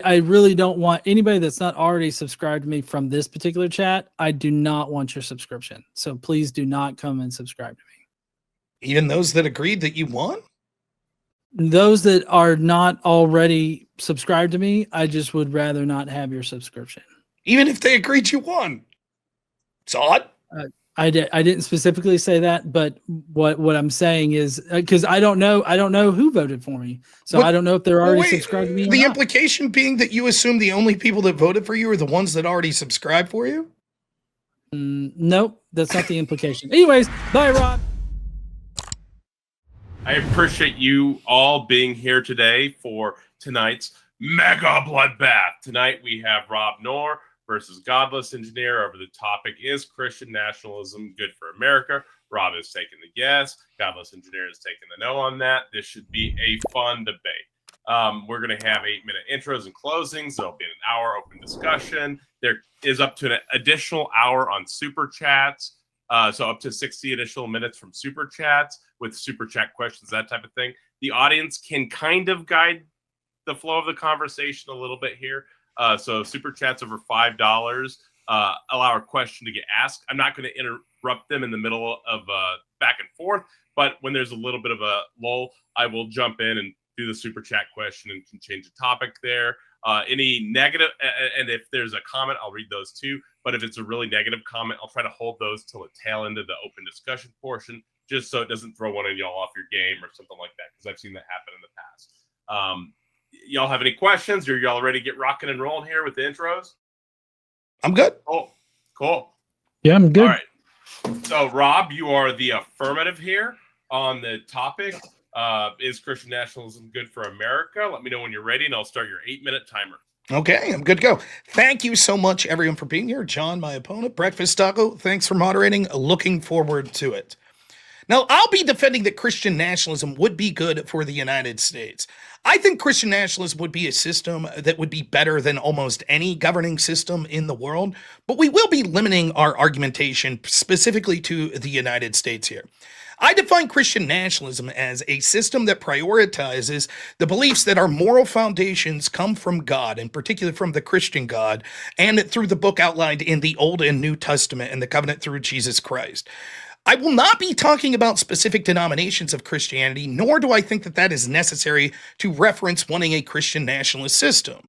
I really don't want anybody that's not already subscribed to me from this particular chat. I do not want your subscription. So please do not come and subscribe to me. Even those that agreed that you won? Those that are not already subscribed to me, I just would rather not have your subscription. Even if they agreed you won. It's odd. I didn't specifically say that, but what I'm saying is because I don't know who voted for me, so I don't know if they're already subscribed to me. The implication being that you assume the only people that voted for you are the ones that already subscribed for you. Nope, that's not the implication. Anyways, bye, Rob. I appreciate you all being here today for tonight's mega bloodbath. Tonight we have RobNoer versus Godless Engineer. Over the topic is Christian nationalism good for America? Rob is taking the yes. Godless Engineer is taking the no on that. This should be a fun debate. We're going to have 8-minute intros and closings. There'll be an hour open discussion. There is up to an additional hour on super chats. So up to 60 additional minutes from super chats with super chat questions, that type of thing. The audience can kind of guide the flow of the conversation a little bit here. So super chats over $5 allow a question to get asked. I'm not going to interrupt them in the middle of back and forth, but when there's a little bit of a lull, I will jump in and do the super chat question and can change the topic there. Any negative, and if there's a comment, I'll read those too. But if it's a really negative comment, I'll try to hold those till the tail end of the open discussion portion, just so it doesn't throw one of y'all off your game or something like that, because I've seen that happen in the past. Y'all have any questions, or y'all ready to get rocking and rolling here with the intros? I'm good. Oh, cool. Yeah, I'm good. All right. So, Rob, you are the affirmative here on the topic. Is Christian nationalism good for America? Let me know when you're ready, and I'll start your 8-minute timer. Okay, I'm good to go. Thank you so much, everyone, for being here. John, my opponent, Breakfast Taco, thanks for moderating. Looking forward to it. Now, I'll be defending that Christian nationalism would be good for the United States. I think Christian nationalism would be a system that would be better than almost any governing system in the world, but we will be limiting our argumentation specifically to the United States here. I define Christian nationalism as a system that prioritizes the beliefs that our moral foundations come from God, in particular from the Christian God, and through the book outlined in the Old and New Testament and the covenant through Jesus Christ. I will not be talking about specific denominations of Christianity, nor do I think that that is necessary to reference wanting a Christian nationalist system.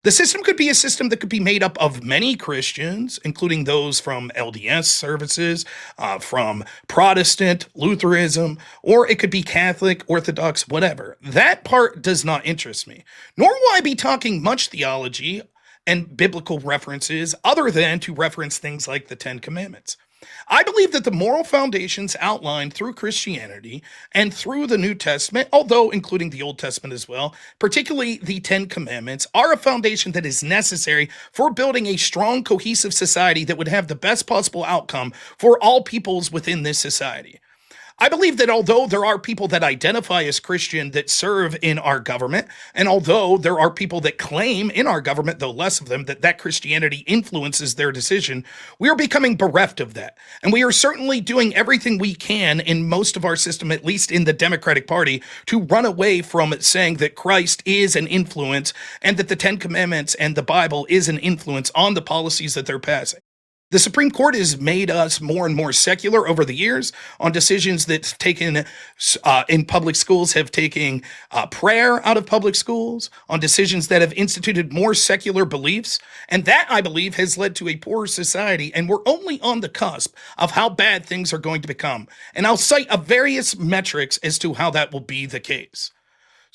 The system could be a system that could be made up of many Christians, including those from LDS services, from Protestant, Lutheranism, or it could be Catholic, Orthodox, whatever. That part does not interest me. Nor will I be talking much theology and biblical references other than to reference things like the Ten Commandments. I believe that the moral foundations outlined through Christianity and through the New Testament, although including the Old Testament as well, particularly the Ten Commandments, are a foundation that is necessary for building a strong, cohesive society that would have the best possible outcome for all peoples within this society. I believe that although there are people that identify as Christian that serve in our government, and although there are people that claim in our government, though less of them, that Christianity influences their decision, we are becoming bereft of that. And we are certainly doing everything we can in most of our system, at least in the Democratic Party, to run away from saying that Christ is an influence and that the Ten Commandments and the Bible is an influence on the policies that they're passing. The Supreme Court has made us more and more secular over the years on decisions that taken in public schools have taken prayer out of public schools, on decisions that have instituted more secular beliefs. And that, I believe, has led to a poorer society. And we're only on the cusp of how bad things are going to become. And I'll cite various metrics as to how that will be the case.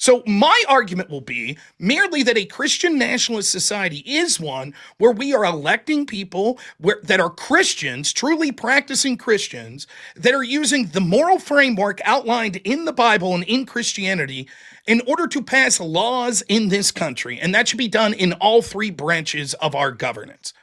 So my argument will be merely that a Christian nationalist society is one where we are electing people that are Christians, truly practicing Christians, that are using the moral framework outlined in the Bible and in Christianity in order to pass laws in this country. And that should be done in all three branches of our governance.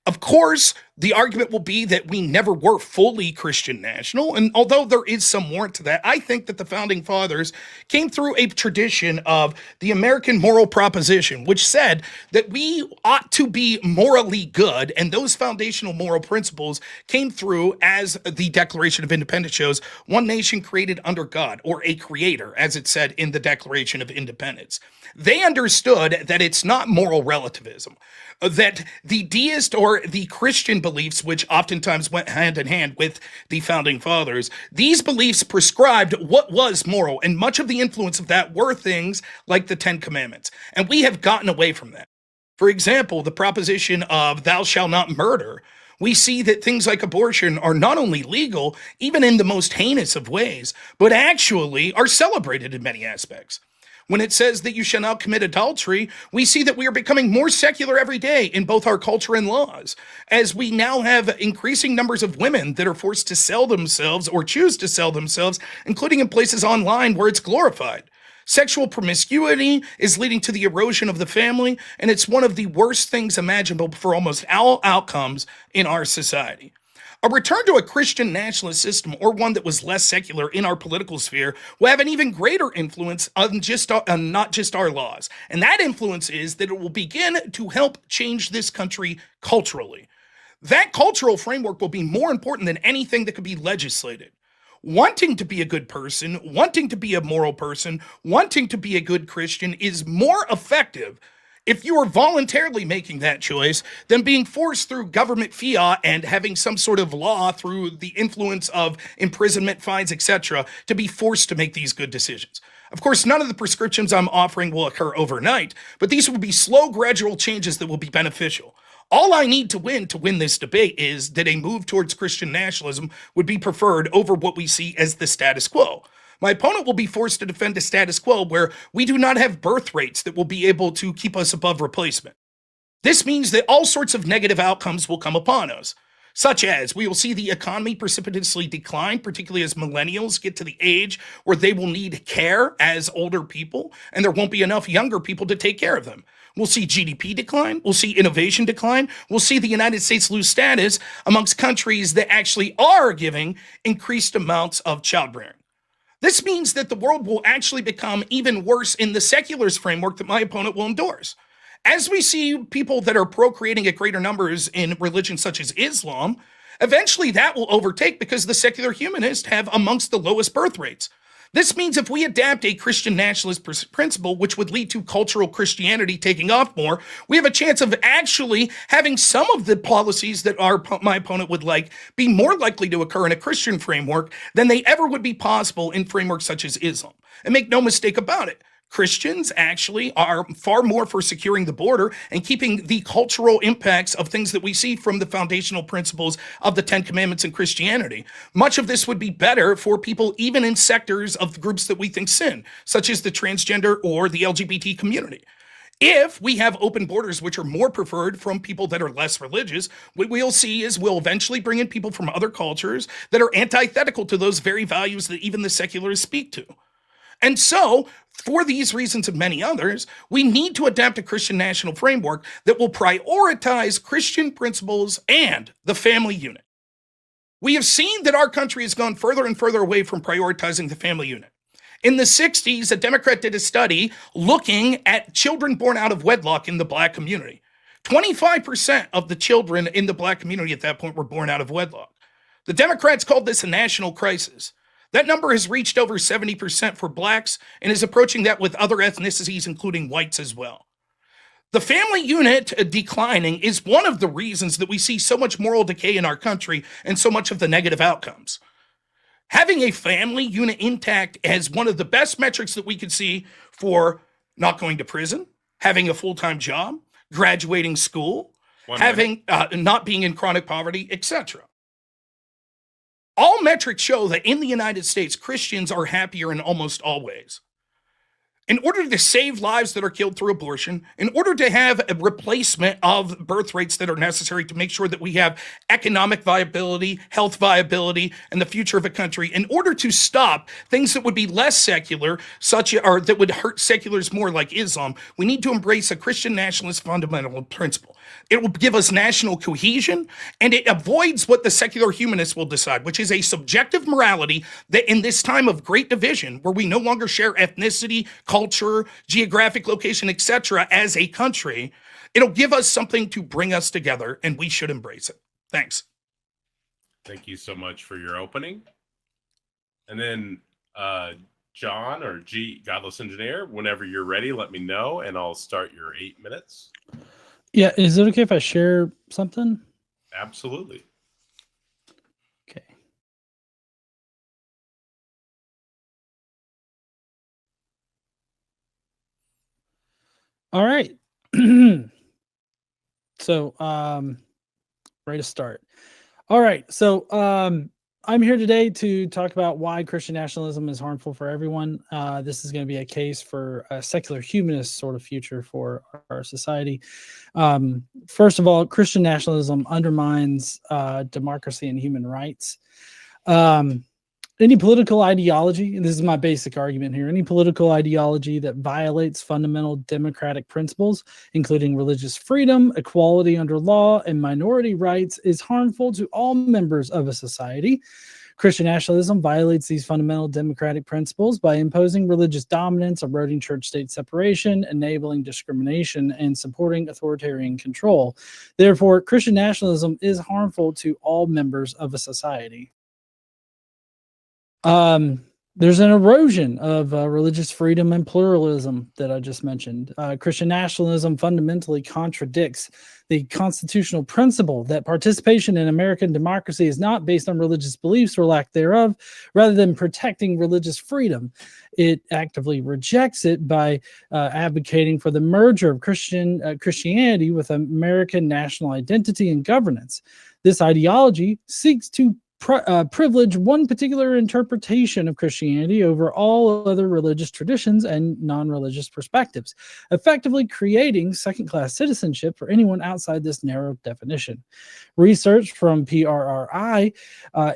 Of course, The argument will be that we never were fully Christian national. And although there is some warrant to that, I think that the founding fathers came through a tradition of the American moral proposition, which said that we ought to be morally good. And those foundational moral principles came through, as the Declaration of Independence shows, one nation created under God, or a creator, as it said in the Declaration of Independence. They understood that it's not moral relativism, that the deist or the Christian beliefs, which oftentimes went hand in hand with the founding fathers, these beliefs prescribed what was moral, and much of the influence of that were things like the Ten Commandments. And we have gotten away from that. For example, the proposition of thou shalt not murder. We see that things like abortion are not only legal, even in the most heinous of ways, but actually are celebrated in many aspects. When it says that you shall not commit adultery, we see that we are becoming more secular every day in both our culture and laws, as we now have increasing numbers of women that are forced to sell themselves or choose to sell themselves, including in places online where it's glorified. Sexual promiscuity is leading to the erosion of the family, and it's one of the worst things imaginable for almost all outcomes in our society. A return to a Christian nationalist system, or one that was less secular in our political sphere, will have an even greater influence on not just our laws. And that influence is that it will begin to help change this country culturally. That cultural framework will be more important than anything that could be legislated. Wanting to be a good person, wanting to be a moral person, wanting to be a good Christian is more effective if you are voluntarily making that choice than being forced through government fiat and having some sort of law through the influence of imprisonment, fines, etc., to be forced to make these good decisions. Of course, none of the prescriptions I'm offering will occur overnight, but these will be slow, gradual changes that will be beneficial. All I need to win this debate is that a move towards Christian nationalism would be preferred over what we see as the status quo. My opponent will be forced to defend a status quo where we do not have birth rates that will be able to keep us above replacement. This means that all sorts of negative outcomes will come upon us, such as we will see the economy precipitously decline, particularly as millennials get to the age where they will need care as older people, and there won't be enough younger people to take care of them. We'll see GDP decline. We'll see innovation decline. We'll see the United States lose status amongst countries that actually are giving increased amounts of childbearing. This means that the world will actually become even worse in the secularist framework that my opponent will endorse. As we see people that are procreating at greater numbers in religions such as Islam, eventually that will overtake because the secular humanists have amongst the lowest birth rates. This means if we adapt a Christian nationalist principle, which would lead to cultural Christianity taking off more, we have a chance of actually having some of the policies that my opponent would like be more likely to occur in a Christian framework than they ever would be possible in frameworks such as Islam. And make no mistake about it, Christians actually are far more for securing the border and keeping the cultural impacts of things that we see from the foundational principles of the Ten Commandments in Christianity. Much of this would be better for people even in sectors of the groups that we think sin, such as the transgender or the LGBT community. If we have open borders, which are more preferred from people that are less religious, what we'll see is we'll eventually bring in people from other cultures that are antithetical to those very values that even the secularists speak to. And so, for these reasons and many others, we need to adapt a Christian national framework that will prioritize Christian principles and the family unit. We have seen that our country has gone further and further away from prioritizing the family unit. In the 60s, a Democrat did a study looking at children born out of wedlock in the Black community. 25% of the children in the Black community at that point were born out of wedlock. The Democrats called this a national crisis. That number has reached over 70% for Blacks and is approaching that with other ethnicities, including whites as well. The family unit declining is one of the reasons that we see so much moral decay in our country and so much of the negative outcomes. Having a family unit intact as one of the best metrics that we could see for not going to prison, having a full-time job, graduating school, not being in chronic poverty, etc. All metrics show that in the United States, Christians are happier in almost all ways. in order to save lives that are killed through abortion, in order to have a replacement of birth rates that are necessary to make sure that we have economic viability, health viability, and the future of a country, in order to stop things that would be less secular, or that would hurt seculars more like Islam, we need to embrace a Christian nationalist fundamental principle. It will give us national cohesion, and it avoids what the secular humanists will decide, which is a subjective morality that in this time of great division, where we no longer share ethnicity, culture, geographic location, etc., as a country, it'll give us something to bring us together, and we should embrace it. Thanks. Thank you so much for your opening. And then John or Godless Engineer, whenever you're ready, let me know, and I'll start your 8 minutes. Yeah, is it okay if I share something? Absolutely. Okay. All right. So, ready to start. All right. So, I'm here today to talk about why Christian nationalism is harmful for everyone. This is going to be a case for a secular humanist sort of future for our society. First of all, Christian nationalism undermines democracy and human rights. Any political ideology, and this is my basic argument here, any political ideology that violates fundamental democratic principles, including religious freedom, equality under law, and minority rights, is harmful to all members of a society. Christian nationalism violates these fundamental democratic principles by imposing religious dominance, eroding church-state separation, enabling discrimination, and supporting authoritarian control. Therefore, Christian nationalism is harmful to all members of a society. There's an erosion of religious freedom and pluralism that I just mentioned. Christian nationalism fundamentally contradicts the constitutional principle that participation in American democracy is not based on religious beliefs or lack thereof, rather than protecting religious freedom. It actively rejects it by advocating for the merger of Christianity with American national identity and governance. This ideology seeks to privilege one particular interpretation of Christianity over all other religious traditions and non-religious perspectives, effectively creating second-class citizenship for anyone outside this narrow definition. Research from PRRI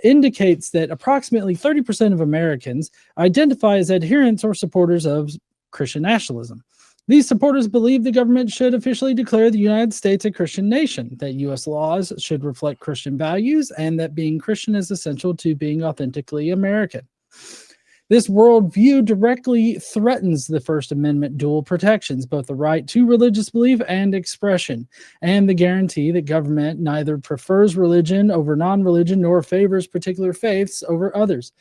indicates that approximately 30% of Americans identify as adherents or supporters of Christian nationalism. These supporters believe the government should officially declare the United States a Christian nation, that U.S. laws should reflect Christian values, and that being Christian is essential to being authentically American. This worldview directly threatens the First Amendment dual protections, both the right to religious belief and expression, and the guarantee that government neither prefers religion over non-religion nor favors particular faiths over others.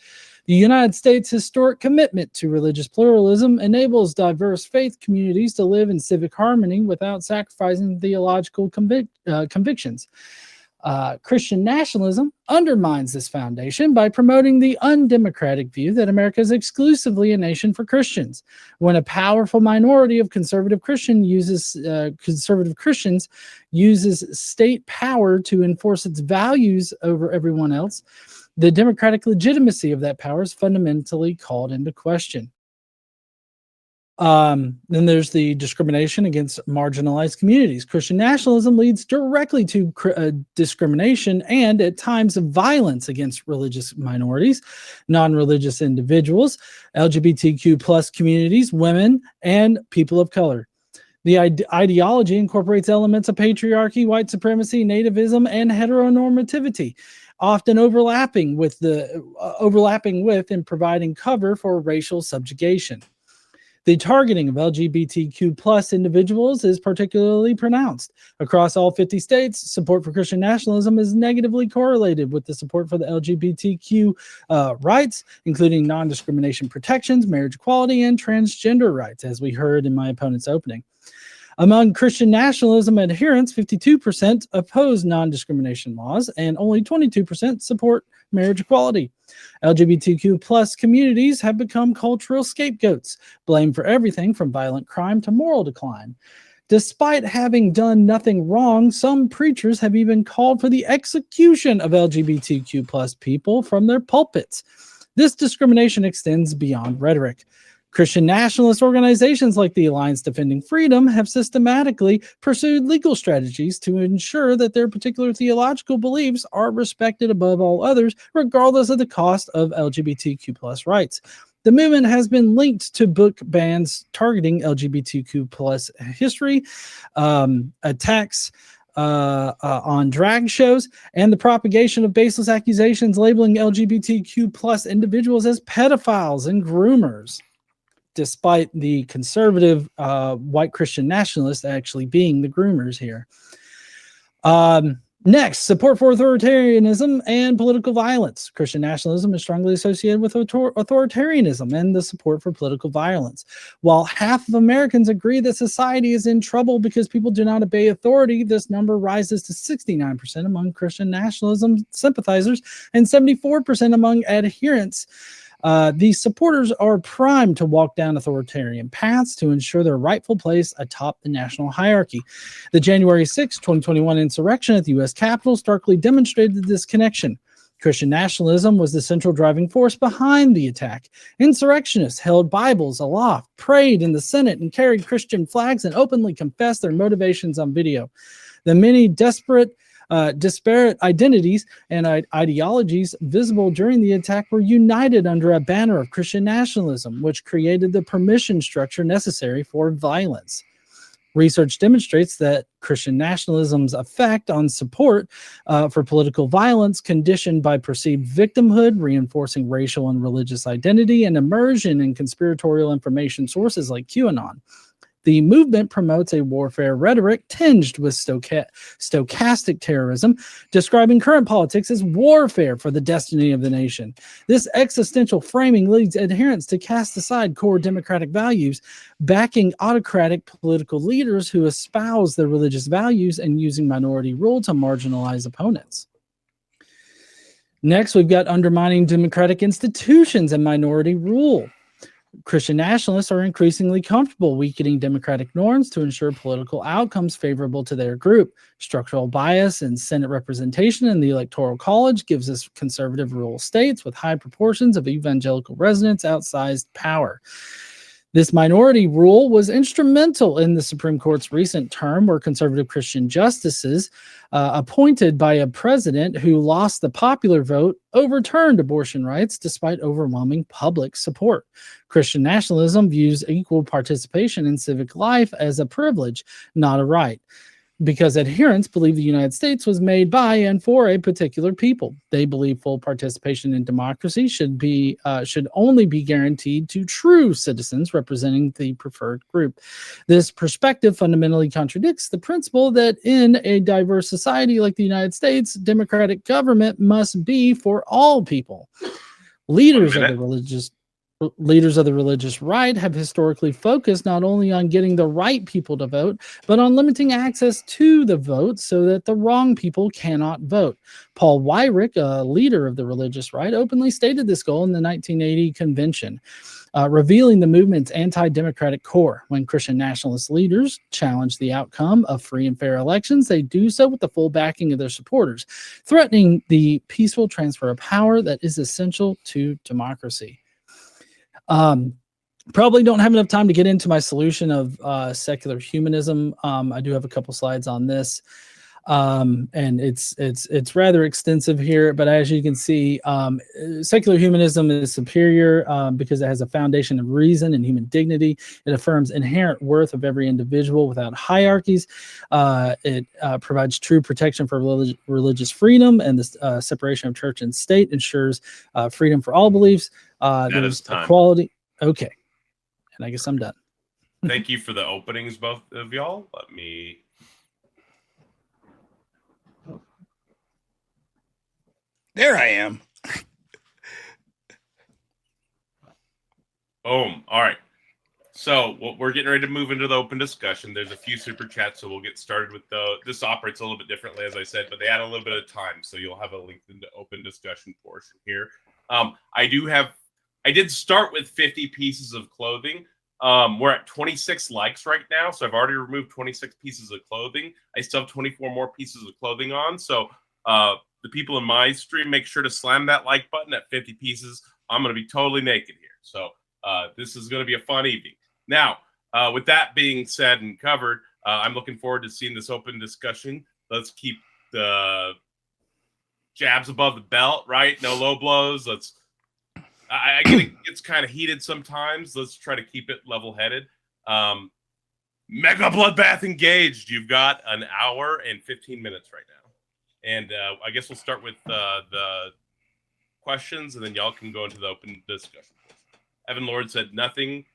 The United States' historic commitment to religious pluralism enables diverse faith communities to live in civic harmony without sacrificing theological convictions. Christian nationalism undermines this foundation by promoting the undemocratic view that America is exclusively a nation for Christians. When a powerful minority of conservative Christians uses state power to enforce its values over everyone else, the democratic legitimacy of that power is fundamentally called into question. Then there's the discrimination against marginalized communities. Christian nationalism leads directly to discrimination and at times violence against religious minorities, non-religious individuals, LGBTQ plus communities, women, and people of color. The ideology incorporates elements of patriarchy, white supremacy, nativism, and heteronormativity, often overlapping with and providing cover for racial subjugation. The targeting of LGBTQ plus individuals is particularly pronounced. Across all 50 states, support for Christian nationalism is negatively correlated with the support for the LGBTQ rights, including non-discrimination protections, marriage equality, and transgender rights, as we heard in my opponent's opening. Among Christian nationalism adherents, 52% oppose non-discrimination laws and only 22% support marriage equality. LGBTQ plus communities have become cultural scapegoats, blamed for everything from violent crime to moral decline. Despite having done nothing wrong, some preachers have even called for the execution of LGBTQ plus people from their pulpits. This discrimination extends beyond rhetoric. Christian nationalist organizations like the Alliance Defending Freedom have systematically pursued legal strategies to ensure that their particular theological beliefs are respected above all others, regardless of the cost of LGBTQ plus rights. The movement has been linked to book bans targeting LGBTQ plus history, attacks on drag shows, and the propagation of baseless accusations labeling LGBTQ plus individuals as pedophiles and groomers, despite the conservative white Christian nationalists actually being the groomers here. Next, support for authoritarianism and political violence. Christian nationalism is strongly associated with authoritarianism and the support for political violence. While half of Americans agree that society is in trouble because people do not obey authority, this number rises to 69% among Christian nationalism sympathizers and 74% among adherents. These supporters are primed to walk down authoritarian paths to ensure their rightful place atop the national hierarchy. The January 6, 2021 insurrection at the U.S. Capitol starkly demonstrated this connection. Christian nationalism was the central driving force behind the attack. Insurrectionists held Bibles aloft, prayed in the Senate, and carried Christian flags and openly confessed their motivations on video. The many disparate identities and ideologies visible during the attack were united under a banner of Christian nationalism, which created the permission structure necessary for violence. Research demonstrates that Christian nationalism's effect on support for political violence, conditioned by perceived victimhood, reinforcing racial and religious identity, and immersion in conspiratorial information sources like QAnon. The movement promotes a warfare rhetoric tinged with stochastic terrorism, describing current politics as warfare for the destiny of the nation. This existential framing leads adherents to cast aside core democratic values, backing autocratic political leaders who espouse their religious values and using minority rule to marginalize opponents. Next, we've got undermining democratic institutions and minority rule. Christian nationalists are increasingly comfortable weakening democratic norms to ensure political outcomes favorable to their group. Structural bias in Senate representation in the Electoral College gives us conservative rural states with high proportions of evangelical residents outsized power. This minority rule was instrumental in the Supreme Court's recent term, where conservative Christian justices appointed by a president who lost the popular vote overturned abortion rights despite overwhelming public support. Christian nationalism views equal participation in civic life as a privilege, not a right, because adherents believe the United States was made by and for a particular people. They believe full participation in democracy should only be guaranteed to true citizens representing the preferred group. This perspective fundamentally contradicts the principle that in a diverse society like the United States, democratic government must be for all people. Leaders of the religious right have historically focused not only on getting the right people to vote, but on limiting access to the vote so that the wrong people cannot vote. Paul Weyrich, a leader of the religious right, openly stated this goal in the 1980 convention, revealing the movement's anti-democratic core. When Christian nationalist leaders challenge the outcome of free and fair elections, they do so with the full backing of their supporters, threatening the peaceful transfer of power that is essential to democracy. Probably don't have enough time to get into my solution of secular humanism. I do have a couple slides on this, and it's rather extensive here. But as you can see, secular humanism is superior because it has a foundation of reason and human dignity. It affirms inherent worth of every individual without hierarchies. It provides true protection for religious freedom, and the separation of church and state ensures freedom for all beliefs. There's equality. Okay. And I guess I'm done. Thank you for the openings, both of y'all. Let me. There I am. Boom. All right. So we're getting ready to move into the open discussion. There's a few super chats, so we'll get started with this operates a little bit differently, as I said, but they add a little bit of time, so you'll have a lengthened open discussion portion here. I did start with 50 pieces of clothing. We're at 26 likes right now, so I've already removed 26 pieces of clothing. I still have 24 more pieces of clothing on, so the people in my stream, make sure to slam that like button at 50 pieces. I'm going to be totally naked here. So This is going to be a fun evening. Now, with that being said and covered, I'm looking forward to seeing this open discussion. Let's keep the jabs above the belt, right? No low blows. I get it gets kind of heated sometimes. Let's try to keep it level-headed. Mega bloodbath engaged. You've got an hour and 15 minutes right now. And I guess we'll start with the questions, and then y'all can go into the open discussion. Evan Lord said, nothing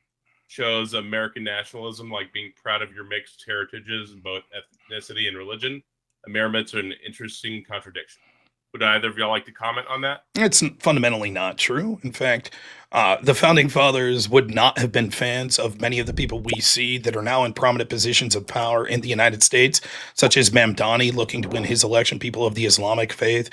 shows American nationalism like being proud of your mixed heritages in both ethnicity and religion. Amerimits are an interesting contradiction. Would either of y'all like to comment on that? It's fundamentally not true. In fact, the founding fathers would not have been fans of many of the people we see that are now in prominent positions of power in the United States, such as Mamdani looking to win his election, people of the Islamic faith.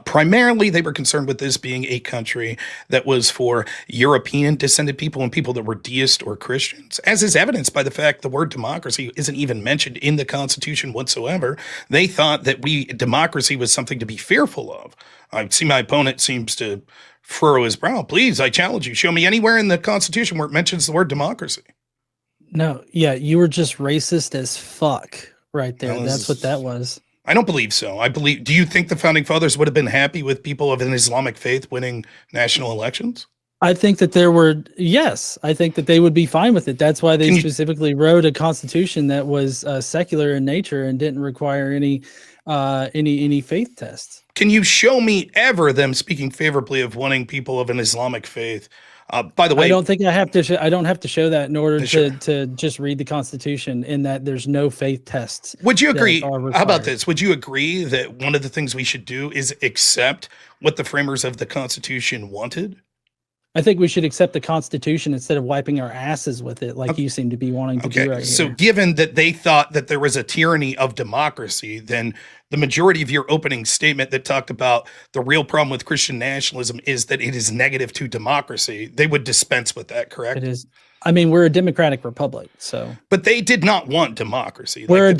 Primarily, they were concerned with this being a country that was for European descended people and people that were deist or Christians, as is evidenced by the fact the word democracy isn't even mentioned in the Constitution whatsoever. They thought that democracy was something to be fearful of. I see my opponent seems to furrow his brow. Please, I challenge you. Show me anywhere in the Constitution where it mentions the word democracy. No, yeah, you were just racist as fuck right there. No, That's what that was. I don't believe so. Do you think the founding fathers would have been happy with people of an Islamic faith winning national elections? I think that I think that they would be fine with it. That's why they specifically wrote a constitution that was secular in nature and didn't require any faith tests. Can you show me ever them speaking favorably of wanting people of an Islamic faith? By the way, I don't think I have to. I don't have to show that in order to just read the Constitution. In that there's no faith tests. Would you agree? How about this? Would you agree that one of the things we should do is accept what the framers of the Constitution wanted? I think we should accept the Constitution instead of wiping our asses with it, like you seem to be wanting to do right here. So given that they thought that there was a tyranny of democracy, then the majority of your opening statement that talked about the real problem with Christian nationalism is that it is negative to democracy. They would dispense with that, correct? It is. I mean, we're a democratic republic, so. But they did not want democracy. We're a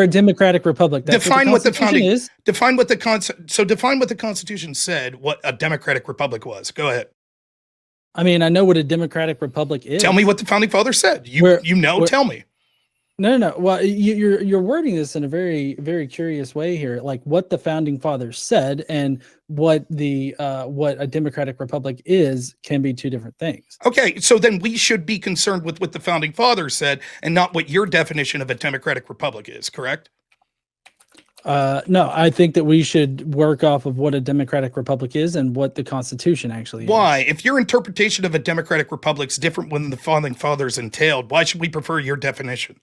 democratic republic. That's define what the Constitution is. Define what the Constitution said. What a democratic republic was. Go ahead. I mean, I know what a democratic republic is. Tell me what the founding fathers said. Tell me. No. Well, you're wording this in a very, very curious way here. Like what the founding fathers said and what a democratic republic is can be two different things. Okay, so then we should be concerned with what the founding fathers said and not what your definition of a democratic republic is, correct? No, I think that we should work off of what a democratic republic is and what the Constitution actually is. Why? If your interpretation of a democratic republic is different than the founding fathers entailed, why should we prefer your definition?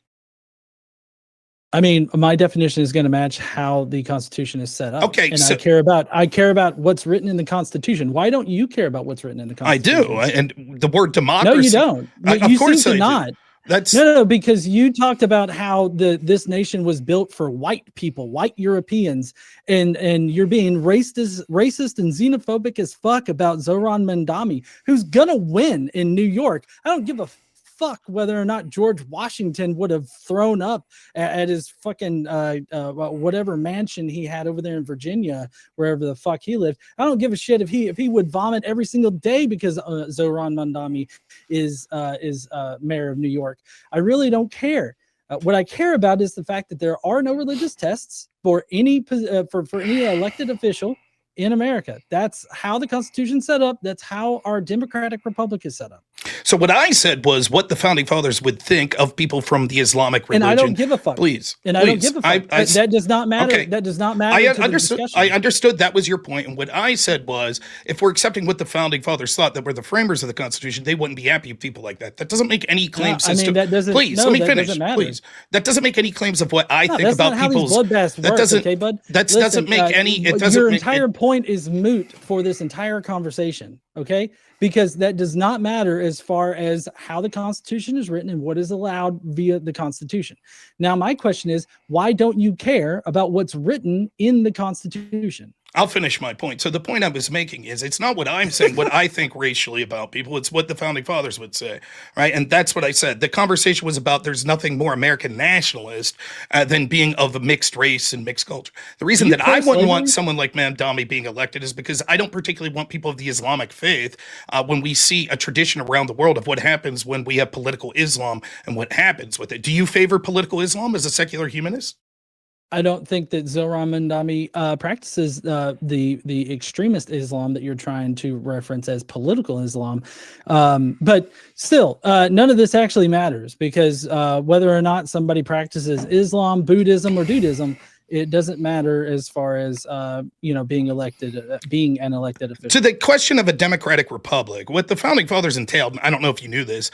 I mean, my definition is going to match how the Constitution is set up. Okay, and so I care about what's written in the Constitution. Why don't you care about what's written in the Constitution? I do, and the word democracy. No, you don't. Of course seem to I not. do. That's no, because you talked about how this nation was built for white people, white Europeans, and you're being racist and xenophobic as fuck about Zoran Mandami, who's gonna win in New York. I don't give a fuck whether or not George Washington would have thrown up at his fucking whatever mansion he had over there in Virginia, wherever the fuck he lived. I don't give a shit if he would vomit every single day because Zoran Mandami is mayor of New York. I really don't care. What I care about is the fact that there are no religious tests for any for any elected official in America. That's how the Constitution's set up. That's how our democratic republic is set up. So what I said was what the founding fathers would think of people from the Islamic religion. And I don't give a fuck. Please. I don't give a fuck. That does not matter. Okay. That does not matter. I understood that was your point. And what I said was, if we're accepting what the founding fathers thought that were the framers of the Constitution, they wouldn't be happy with people like that. That doesn't make any claims let me finish. Please. That doesn't make any claims of what I think about people's. That doesn't make any. Your entire point is moot for this entire conversation. Okay, because that does not matter as far as how the Constitution is written and what is allowed via the Constitution. Now, my question is, why don't you care about what's written in the Constitution? I'll finish my point. So the point I was making is it's not what I'm saying, what I think racially about people. It's what the founding fathers would say, right? And that's what I said. The conversation was about there's nothing more American nationalist than being of a mixed race and mixed culture. The reason that I wouldn't want someone like Mamdani being elected is because I don't particularly want people of the Islamic faith when we see a tradition around the world of what happens when we have political Islam and what happens with it. Do you favor political Islam as a secular humanist? I don't think that Zohran Mamdani practices the extremist Islam that you're trying to reference as political Islam. But still, none of this actually matters because whether or not somebody practices Islam, Buddhism, or Dudism, it doesn't matter as far as being elected, being an elected official. To the question of a democratic republic, what the founding fathers entailed, I don't know if you knew this,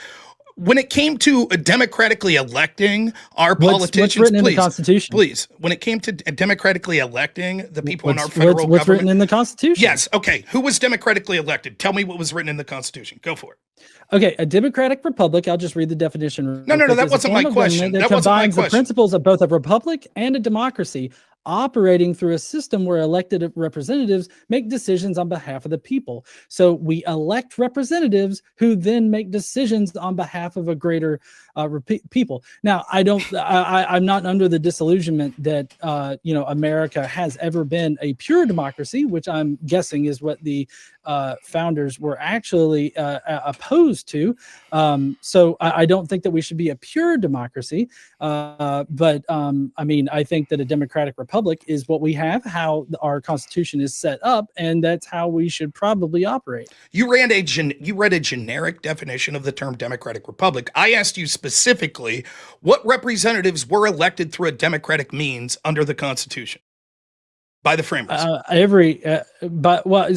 when it came to democratically electing our politicians, what's written in the Constitution? Please, when it came to democratically electing the people in our federal government, what's written in the Constitution? Yes, okay. Who was democratically elected? Tell me what was written in the Constitution. Go for it. Okay, a democratic republic. I'll just read the definition. No, that wasn't my question. That combines the principles of both a republic and a democracy, operating through a system where elected representatives make decisions on behalf of the people. So we elect representatives who then make decisions on behalf of a greater people. Now, I'm not under the disillusionment that America has ever been a pure democracy, which I'm guessing is what the founders were actually opposed to. So I don't think that we should be a pure democracy. But I think that a democratic republic is what we have, how our Constitution is set up, and that's how we should probably operate. You read a generic definition of the term democratic republic. I asked you specifically what representatives were elected through a democratic means under the Constitution by the framers.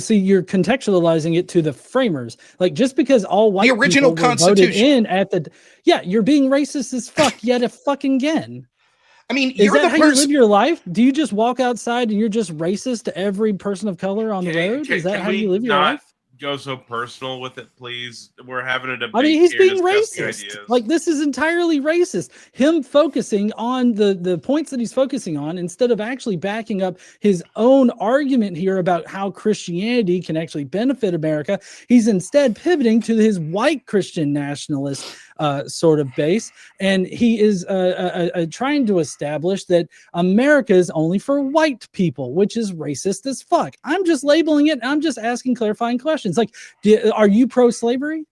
See, you're contextualizing it to the framers. Like, just because all white the original people Constitution voted in you're being racist as fuck yet again. I mean, is that how you live your life? Do you just walk outside and you're just racist to every person of color on the road? Is that how you live your life? Go so personal with it, please. We're having a debate. I mean, he's being racist. Like, this is entirely racist. Him focusing on the points that he's focusing on instead of actually backing up his own argument here about how Christianity can actually benefit America. He's instead pivoting to his white Christian nationalist sort of base, and he is trying to establish that America is only for white people, which is racist as fuck. I'm just labeling it. I'm just asking clarifying questions. Like, are you pro-slavery?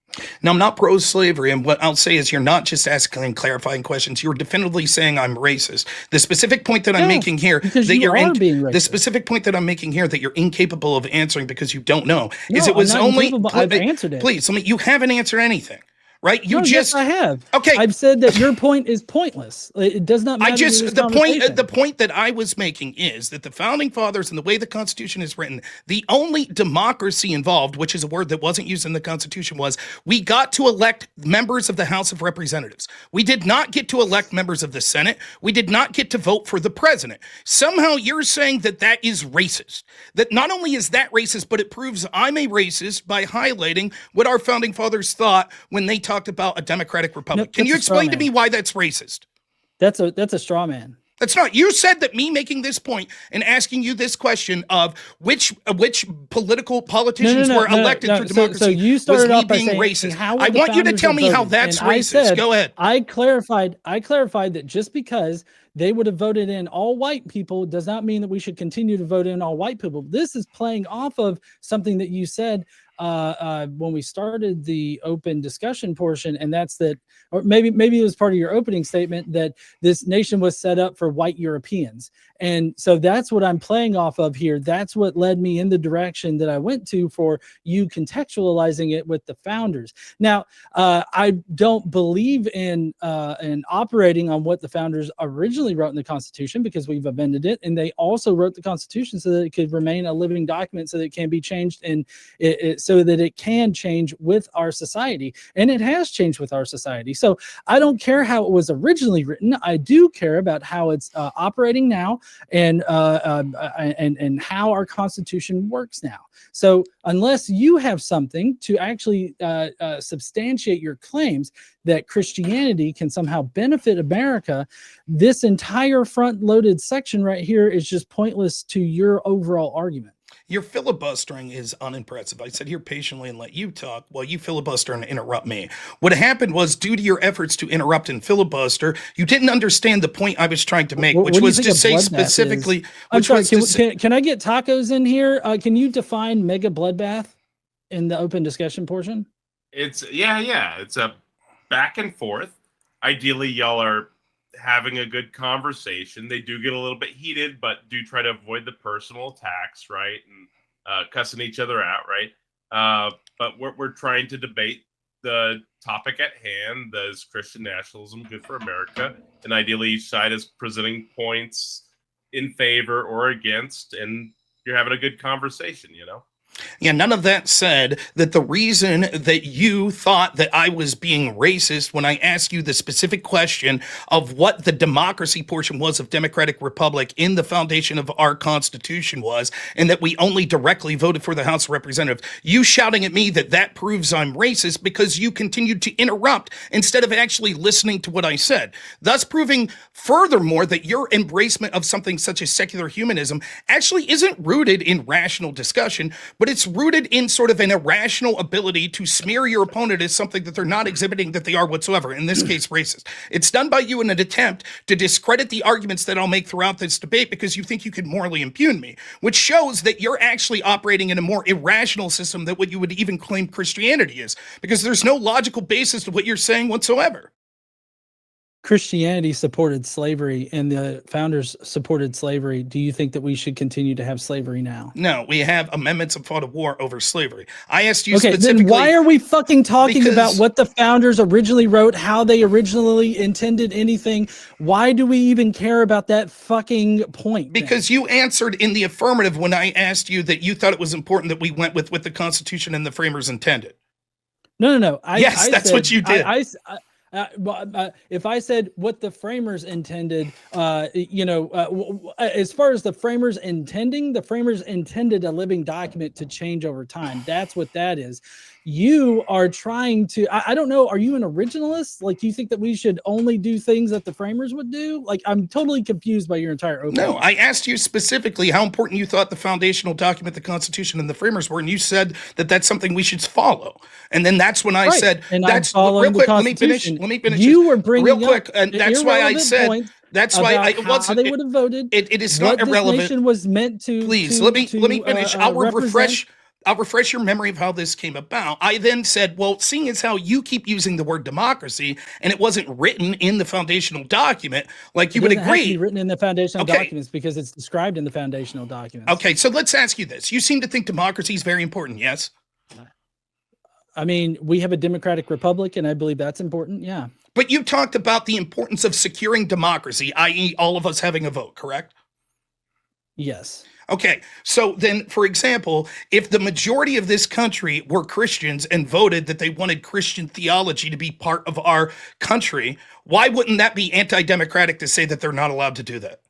No, I'm not pro-slavery, and what I'll say is you're not just asking clarifying questions. You're definitively saying I'm racist. The specific point that I'm making here that you're being racist. The specific point that I'm making here that you're incapable of answering because you don't know is it was only. I've answered it. Please, you haven't answered anything. Right? Yes, I have. Okay. I've said that your point is pointless. It does not matter. The point that I was making is that the founding fathers and the way the Constitution is written, the only democracy involved, which is a word that wasn't used in the Constitution, was we got to elect members of the House of Representatives. We did not get to elect members of the Senate. We did not get to vote for the president. Somehow you're saying that that is racist. That not only is that racist, but it proves I'm a racist by highlighting what our founding fathers thought when they talked about a democratic republic. Can you explain to me why that's racist? That's a straw man. That's not. You said that me making this point and asking you this question of which politicians were elected through democracy so you started was off me being racist. I want you to tell me how that's racist. Go ahead. I clarified that just because they would have voted in all white people does not mean that we should continue to vote in all white people. This is playing off of something that you said when we started the open discussion portion, and that's that, or maybe it was part of your opening statement, that this nation was set up for white Europeans. And so that's what I'm playing off of here. That's what led me in the direction that I went to for you contextualizing it with the founders. Now, I don't believe in operating on what the founders originally wrote in the Constitution, because we've amended it, and they also wrote the Constitution so that it could remain a living document, so that it can be changed and so that it can change with our society. And it has changed with our society. So I don't care how it was originally written. I do care about how it's operating now, and how our Constitution works now. So unless you have something to actually substantiate your claims that Christianity can somehow benefit America, this entire front-loaded section right here is just pointless to your overall argument. Your filibustering is unimpressive. I sat here patiently and let you talk while you filibuster and interrupt me. What happened was, due to your efforts to interrupt and filibuster, you didn't understand the point I was trying to make, which was to say specifically. I'm sorry. Can I get tacos in here? Can you define mega bloodbath in the open discussion portion? It's it's a back and forth. Ideally, y'all are having a good conversation. They do get a little bit heated, but do try to avoid the personal attacks, right? And cussing each other out, right? But we're trying to debate the topic at hand. Is Christian nationalism good for America? And ideally, each side is presenting points in favor or against, and you're having a good conversation, you know? Yeah, none of that said that the reason that you thought that I was being racist when I asked you the specific question of what the democracy portion was of Democratic Republic in the foundation of our Constitution was, and that we only directly voted for the House of Representatives, you shouting at me that that proves I'm racist because you continued to interrupt instead of actually listening to what I said, thus proving furthermore that your embracement of something such as secular humanism actually isn't rooted in rational discussion, but it's rooted in sort of an irrational ability to smear your opponent as something that they're not exhibiting that they are whatsoever, in this case, racist. It's done by you in an attempt to discredit the arguments that I'll make throughout this debate because you think you can morally impugn me, which shows that you're actually operating in a more irrational system than what you would even claim Christianity is, because there's no logical basis to what you're saying whatsoever. Christianity supported slavery and the founders supported slavery. Do you think that we should continue to have slavery now? No, we have amendments and fought a war over slavery. I asked you okay, specifically. Then why are we fucking talking about what the founders originally wrote, how they originally intended anything? Why do we even care about that fucking point? Because you answered in the affirmative when I asked you that you thought it was important that we went with what the Constitution and the framers intended. No. Yes, that's what you did. If I said what the framers intended, as far as the framers intended a living document to change over time. That's what that is. You are trying to, I don't know, are you an originalist? Like, you think that we should only do things that the framers would do? Like, I'm totally confused by your entire opening. No, I asked you specifically how important you thought the foundational document, the Constitution, and the framers were, and you said that that's something we should follow. And then that's when I said, and that's real quick. Let me finish. You were bringing real quick, and that's why I said. That's why I wasn't. They would have voted. It is not irrelevant. This nation was meant to. Please let me finish. I'll refresh your memory of how this came about. I then said, well, seeing as how you keep using the word democracy and it wasn't written in the foundational document, like you would agree. It have to be written in the foundational documents because it's described in the foundational documents. Okay, so let's ask you this. You seem to think democracy is very important, yes? I mean, we have a democratic republic, and I believe that's important, yeah. But you talked about the importance of securing democracy, i.e. all of us having a vote, correct? Yes. Okay, so then, for example, if the majority of this country were Christians and voted that they wanted Christian theology to be part of our country, why wouldn't that be anti-democratic to say that they're not allowed to do that?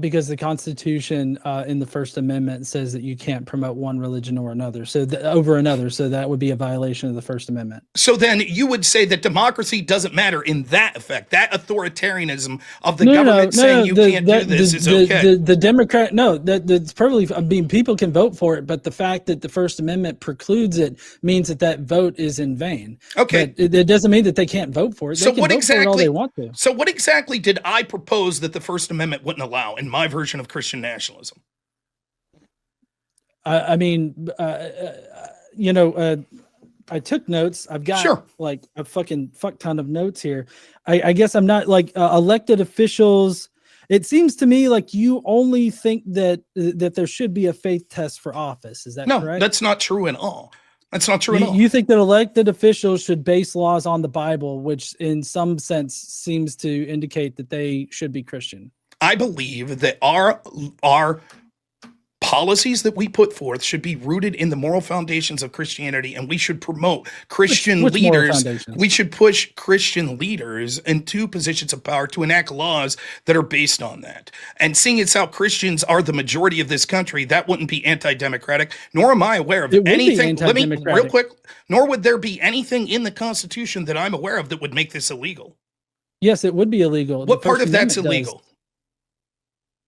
Because the Constitution in the First Amendment says that you can't promote one religion or another, over another. So that would be a violation of the First Amendment. So then you would say that democracy doesn't matter in that effect. That authoritarianism of the government saying you can't do this is okay. The Democrat, that's probably. I mean, people can vote for it, but the fact that the First Amendment precludes it means that vote is in vain. Okay, but it doesn't mean that they can't vote for it. They can vote for it all they want to. So what exactly did I propose that the First Amendment wouldn't allow in my version of Christian nationalism? I mean, I took notes. I've got like a fucking fuck ton of notes here. I guess I'm not like elected officials. It seems to me like you only think that there should be a faith test for office. Is that correct? No, that's not true at all. That's not true at all. You think that elected officials should base laws on the Bible, which in some sense seems to indicate that they should be Christian. I believe that our policies that we put forth should be rooted in the moral foundations of Christianity, and we should promote Christian leaders. We should push Christian leaders into positions of power to enact laws that are based on that. And seeing as how Christians are the majority of this country, that wouldn't be anti-democratic, nor am I aware of anything. Let me real quick, nor would there be anything in the Constitution that I'm aware of that would make this illegal. Yes, it would be illegal. What part of that's illegal?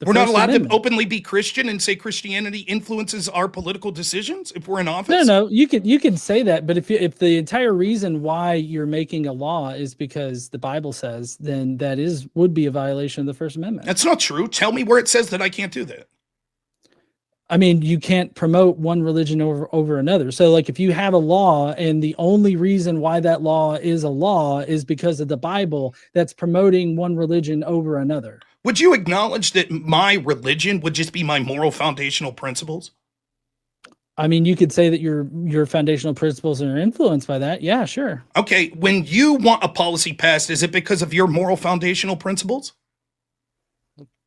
We're not First allowed to Amendment. openly be Christian and say Christianity influences our political decisions if we're in office? No, you could say that, but if the entire reason why you're making a law is because the Bible says, then that would be a violation of the First Amendment. That's not true. Tell me where it says that I can't do that. I mean, you can't promote one religion over another. So like if you have a law and the only reason why that law is because of the Bible, that's promoting one religion over another. Would you acknowledge that my religion would just be my moral foundational principles? I mean, you could say that your foundational principles are influenced by that. Yeah, sure. Okay, when you want a policy passed, is it because of your moral foundational principles?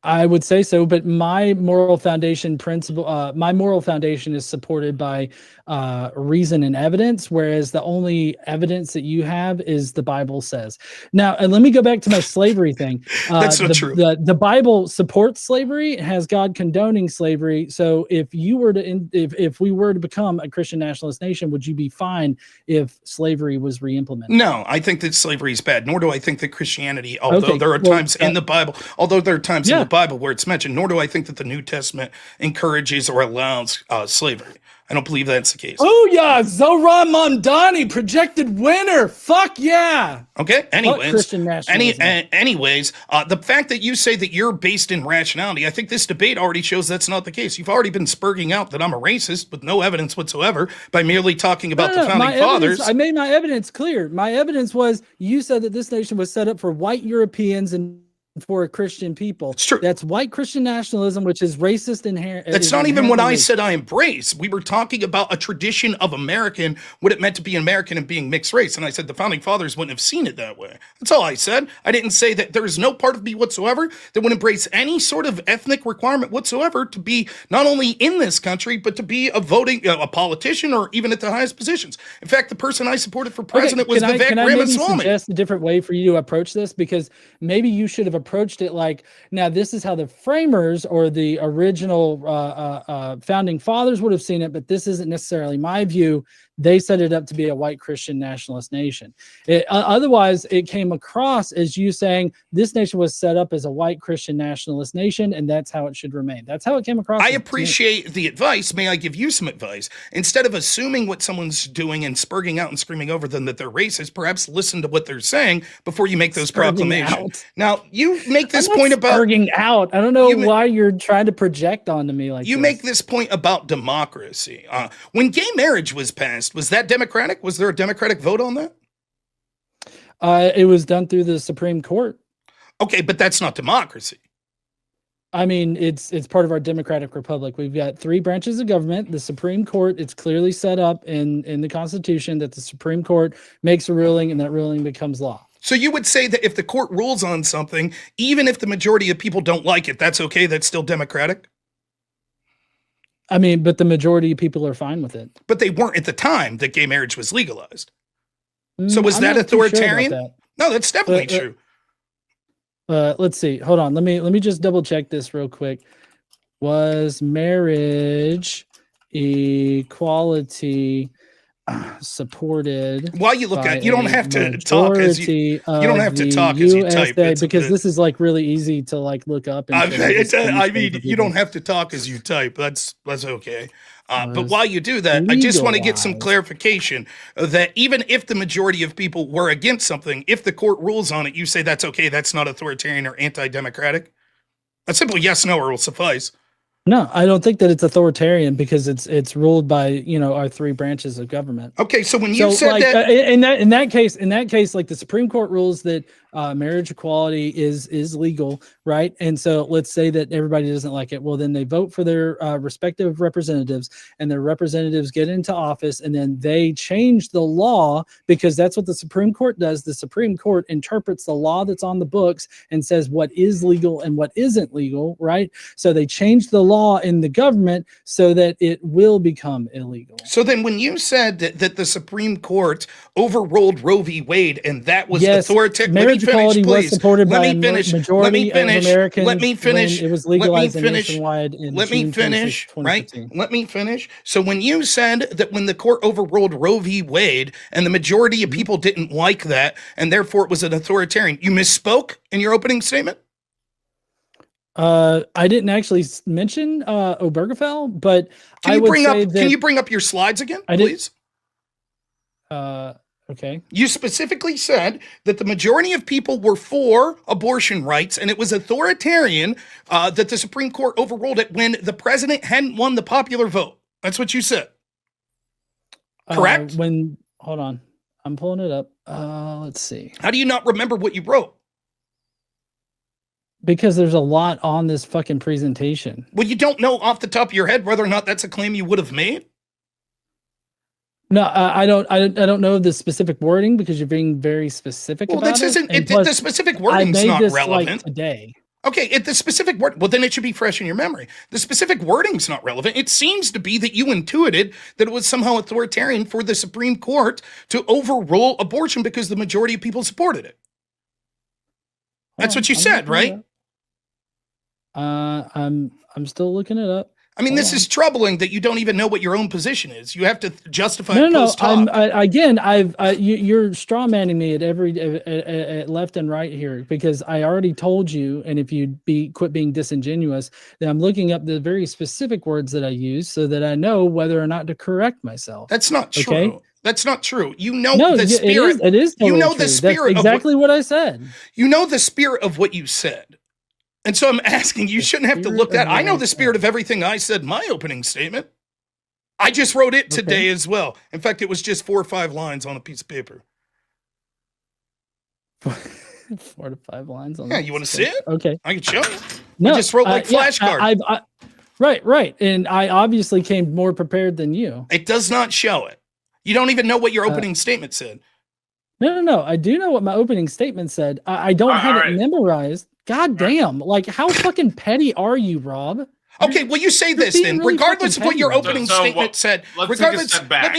I would say so, but my moral foundation is supported by reason and evidence, whereas the only evidence that you have is the Bible says. Now, and let me go back to my slavery thing. That's not true. The Bible supports slavery, has God condoning slavery. So if we were to become a Christian nationalist nation, would you be fine if slavery was re-implemented? No, I think that slavery is bad, nor do I think that Christianity, although there are times in the Bible, in the Bible where it's mentioned, nor do I think that the New Testament encourages or allows slavery. I don't believe that's the case. Oh yeah, Zoran Mondani, projected winner. Fuck yeah. Okay. Anyways, Christian nationalism. Anyways, the fact that you say that you're based in rationality, I think this debate already shows that's not the case. You've already been spurging out that I'm a racist with no evidence whatsoever by merely talking about the founding fathers. I made my evidence clear. My evidence was you said that this nation was set up for white Europeans and for Christian people. It's true. That's white Christian nationalism, which is racist inherent. That's not even what I said I embrace. We were talking about a tradition of what it meant to be an American and being mixed race. And I said the founding fathers wouldn't have seen it that way. That's all I said. I didn't say that there is no part of me whatsoever that would embrace any sort of ethnic requirement whatsoever to be not only in this country, but to be a politician or even at the highest positions. In fact, the person I supported for president was Vivek Ramaswamy. Suggest a different way for you to approach this? Because maybe you should have approached it like, now this is how the framers or the original founding fathers would have seen it, but this isn't necessarily my view. They set it up to be a white Christian nationalist nation. Otherwise, it came across as you saying this nation was set up as a white Christian nationalist nation, and that's how it should remain. That's how it came across. I appreciate the advice. May I give you some advice? Instead of assuming what someone's doing and spurging out and screaming over them that they're racist, perhaps listen to what they're saying before you make those proclamations. Now, you make this point about spurging out. I don't know why you're trying to project onto me like you this. make this point about democracy. When gay marriage was passed, was that democratic? Was there a democratic vote on that? It was done through the Supreme Court. Okay, but that's not democracy. I mean, it's part of our democratic republic. We've got 3 branches of government. The Supreme Court, it's clearly set up in the Constitution that the Supreme Court makes a ruling and that ruling becomes law. So you would say that if the court rules on something, even if the majority of people don't like it, that's okay? That's still democratic? I mean, but the majority of people are fine with it. But they weren't at the time that gay marriage was legalized. So was that authoritarian? Sure that. No, that's definitely true. Let's see. Hold on. Let me just double check this real quick. Was marriage equality supported? While you look at it, you don't have to talk as you don't have to talk as you type. Because this is like really easy to like look up. And I mean, you don't have to talk as you type. That's okay. But while you do that, I just want to get some clarification that even if the majority of people were against something, if the court rules on it, you say that's okay. That's not authoritarian or anti-democratic. A simple yes, no, or will suffice. No, I don't think that it's authoritarian because it's ruled by, our 3 branches of government. Okay, so when you said like, that in that case, like the Supreme Court rules that marriage equality is legal, right? And so let's say that everybody doesn't like it. Well, then they vote for their respective representatives, and their representatives get into office, and then they change the law because that's what the Supreme Court does. The Supreme Court interprets the law that's on the books and says what is legal and what isn't legal, right? So they change the law in the government so that it will become illegal. So then when you said that the Supreme Court overruled Roe v. Wade and that was authoritarian, marriage equality was supported by a majority of Americans. Let me finish. It was legalized nationwide in June 26, 2015. Right? Let me finish. So when you said that when the court overruled Roe v. Wade and the majority of people didn't like that and therefore it was an authoritarian, you misspoke in your opening statement? I didn't actually mention Obergefell, but Can I you would bring say up? that Can you bring up your slides again, I did. please? Okay. You specifically said that the majority of people were for abortion rights, and it was authoritarian that the Supreme Court overruled it when the president hadn't won the popular vote. That's what you said. Correct? Hold on, I'm pulling it up. Let's see. How do you not remember what you wrote? Because there's a lot on this fucking presentation. Well, you don't know off the top of your head whether or not that's a claim you would have made? No, I don't know the specific wording because you're being very specific Well, about this isn't it. the specific wording's not relevant. Today. Okay, if the specific word, well, then it should be fresh in your memory. The specific wording's not relevant. It seems to be that you intuited that it was somehow authoritarian for the Supreme Court to overrule abortion because the majority of people supported it. That's what you said, right? I'm still looking it up. I mean, this is troubling that you don't even know what your own position is. You have to justify. No. You're straw manning me at every at left and right here because I already told you, and if you'd quit being disingenuous, that I'm looking up the very specific words that I use so that I know whether or not to correct myself. That's not true. Okay? That's not true. You know the spirit. It is totally you know true. the spirit. That's exactly what I said. You know the spirit of what you said. And so I'm asking, you shouldn't have to look that. I know the spirit of everything I said in my opening statement. I just wrote it today as well. In fact, it was just 4 or 5 lines on a piece of paper. 4 to 5 lines on. Yeah, you want to see it? Okay, I can show you. No, I just wrote like flashcards. Right, and I obviously came more prepared than you. It does not show it. You don't even know what your opening statement said. No. I do know what my opening statement said. I don't have it memorized. God damn! Like, how fucking petty are you, Rob? Okay, well, you say this then. Really regardless of what your opening statement said, let's take a step back.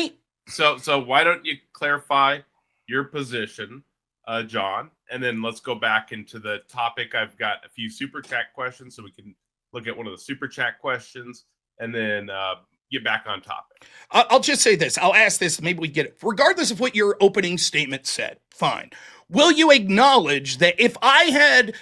So why don't you clarify your position, John, and then let's go back into the topic. I've got a few super chat questions, so we can look at one of the super chat questions, and then get back on topic. I'll just say this. I'll ask this. Maybe we get it. Regardless of what your opening statement said, fine. Will you acknowledge that if I had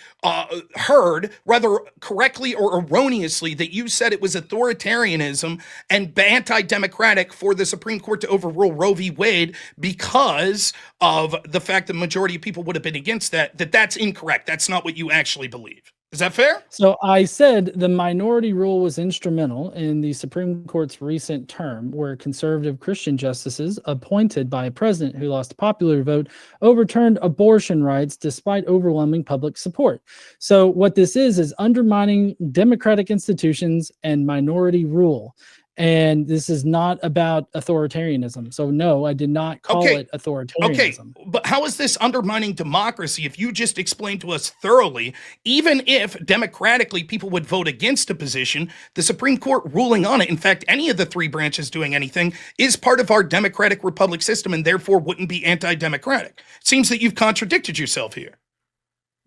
heard, rather correctly or erroneously, that you said it was authoritarianism and anti-democratic for the Supreme Court to overrule Roe v. Wade because of the fact that the majority of people would have been against that, that's incorrect? That's not what you actually believe. Is that fair? So I said the minority rule was instrumental in the Supreme Court's recent term, where conservative Christian justices appointed by a president who lost a popular vote overturned abortion rights despite overwhelming public support. So what this is undermining democratic institutions and minority rule. And this is not about authoritarianism. So no, I did not call it authoritarianism. Okay, but how is this undermining democracy if you just explained to us thoroughly, even if democratically people would vote against a position, the Supreme Court ruling on it, in fact, any of the 3 branches doing anything, is part of our democratic republic system and therefore wouldn't be anti-democratic? It seems that you've contradicted yourself here.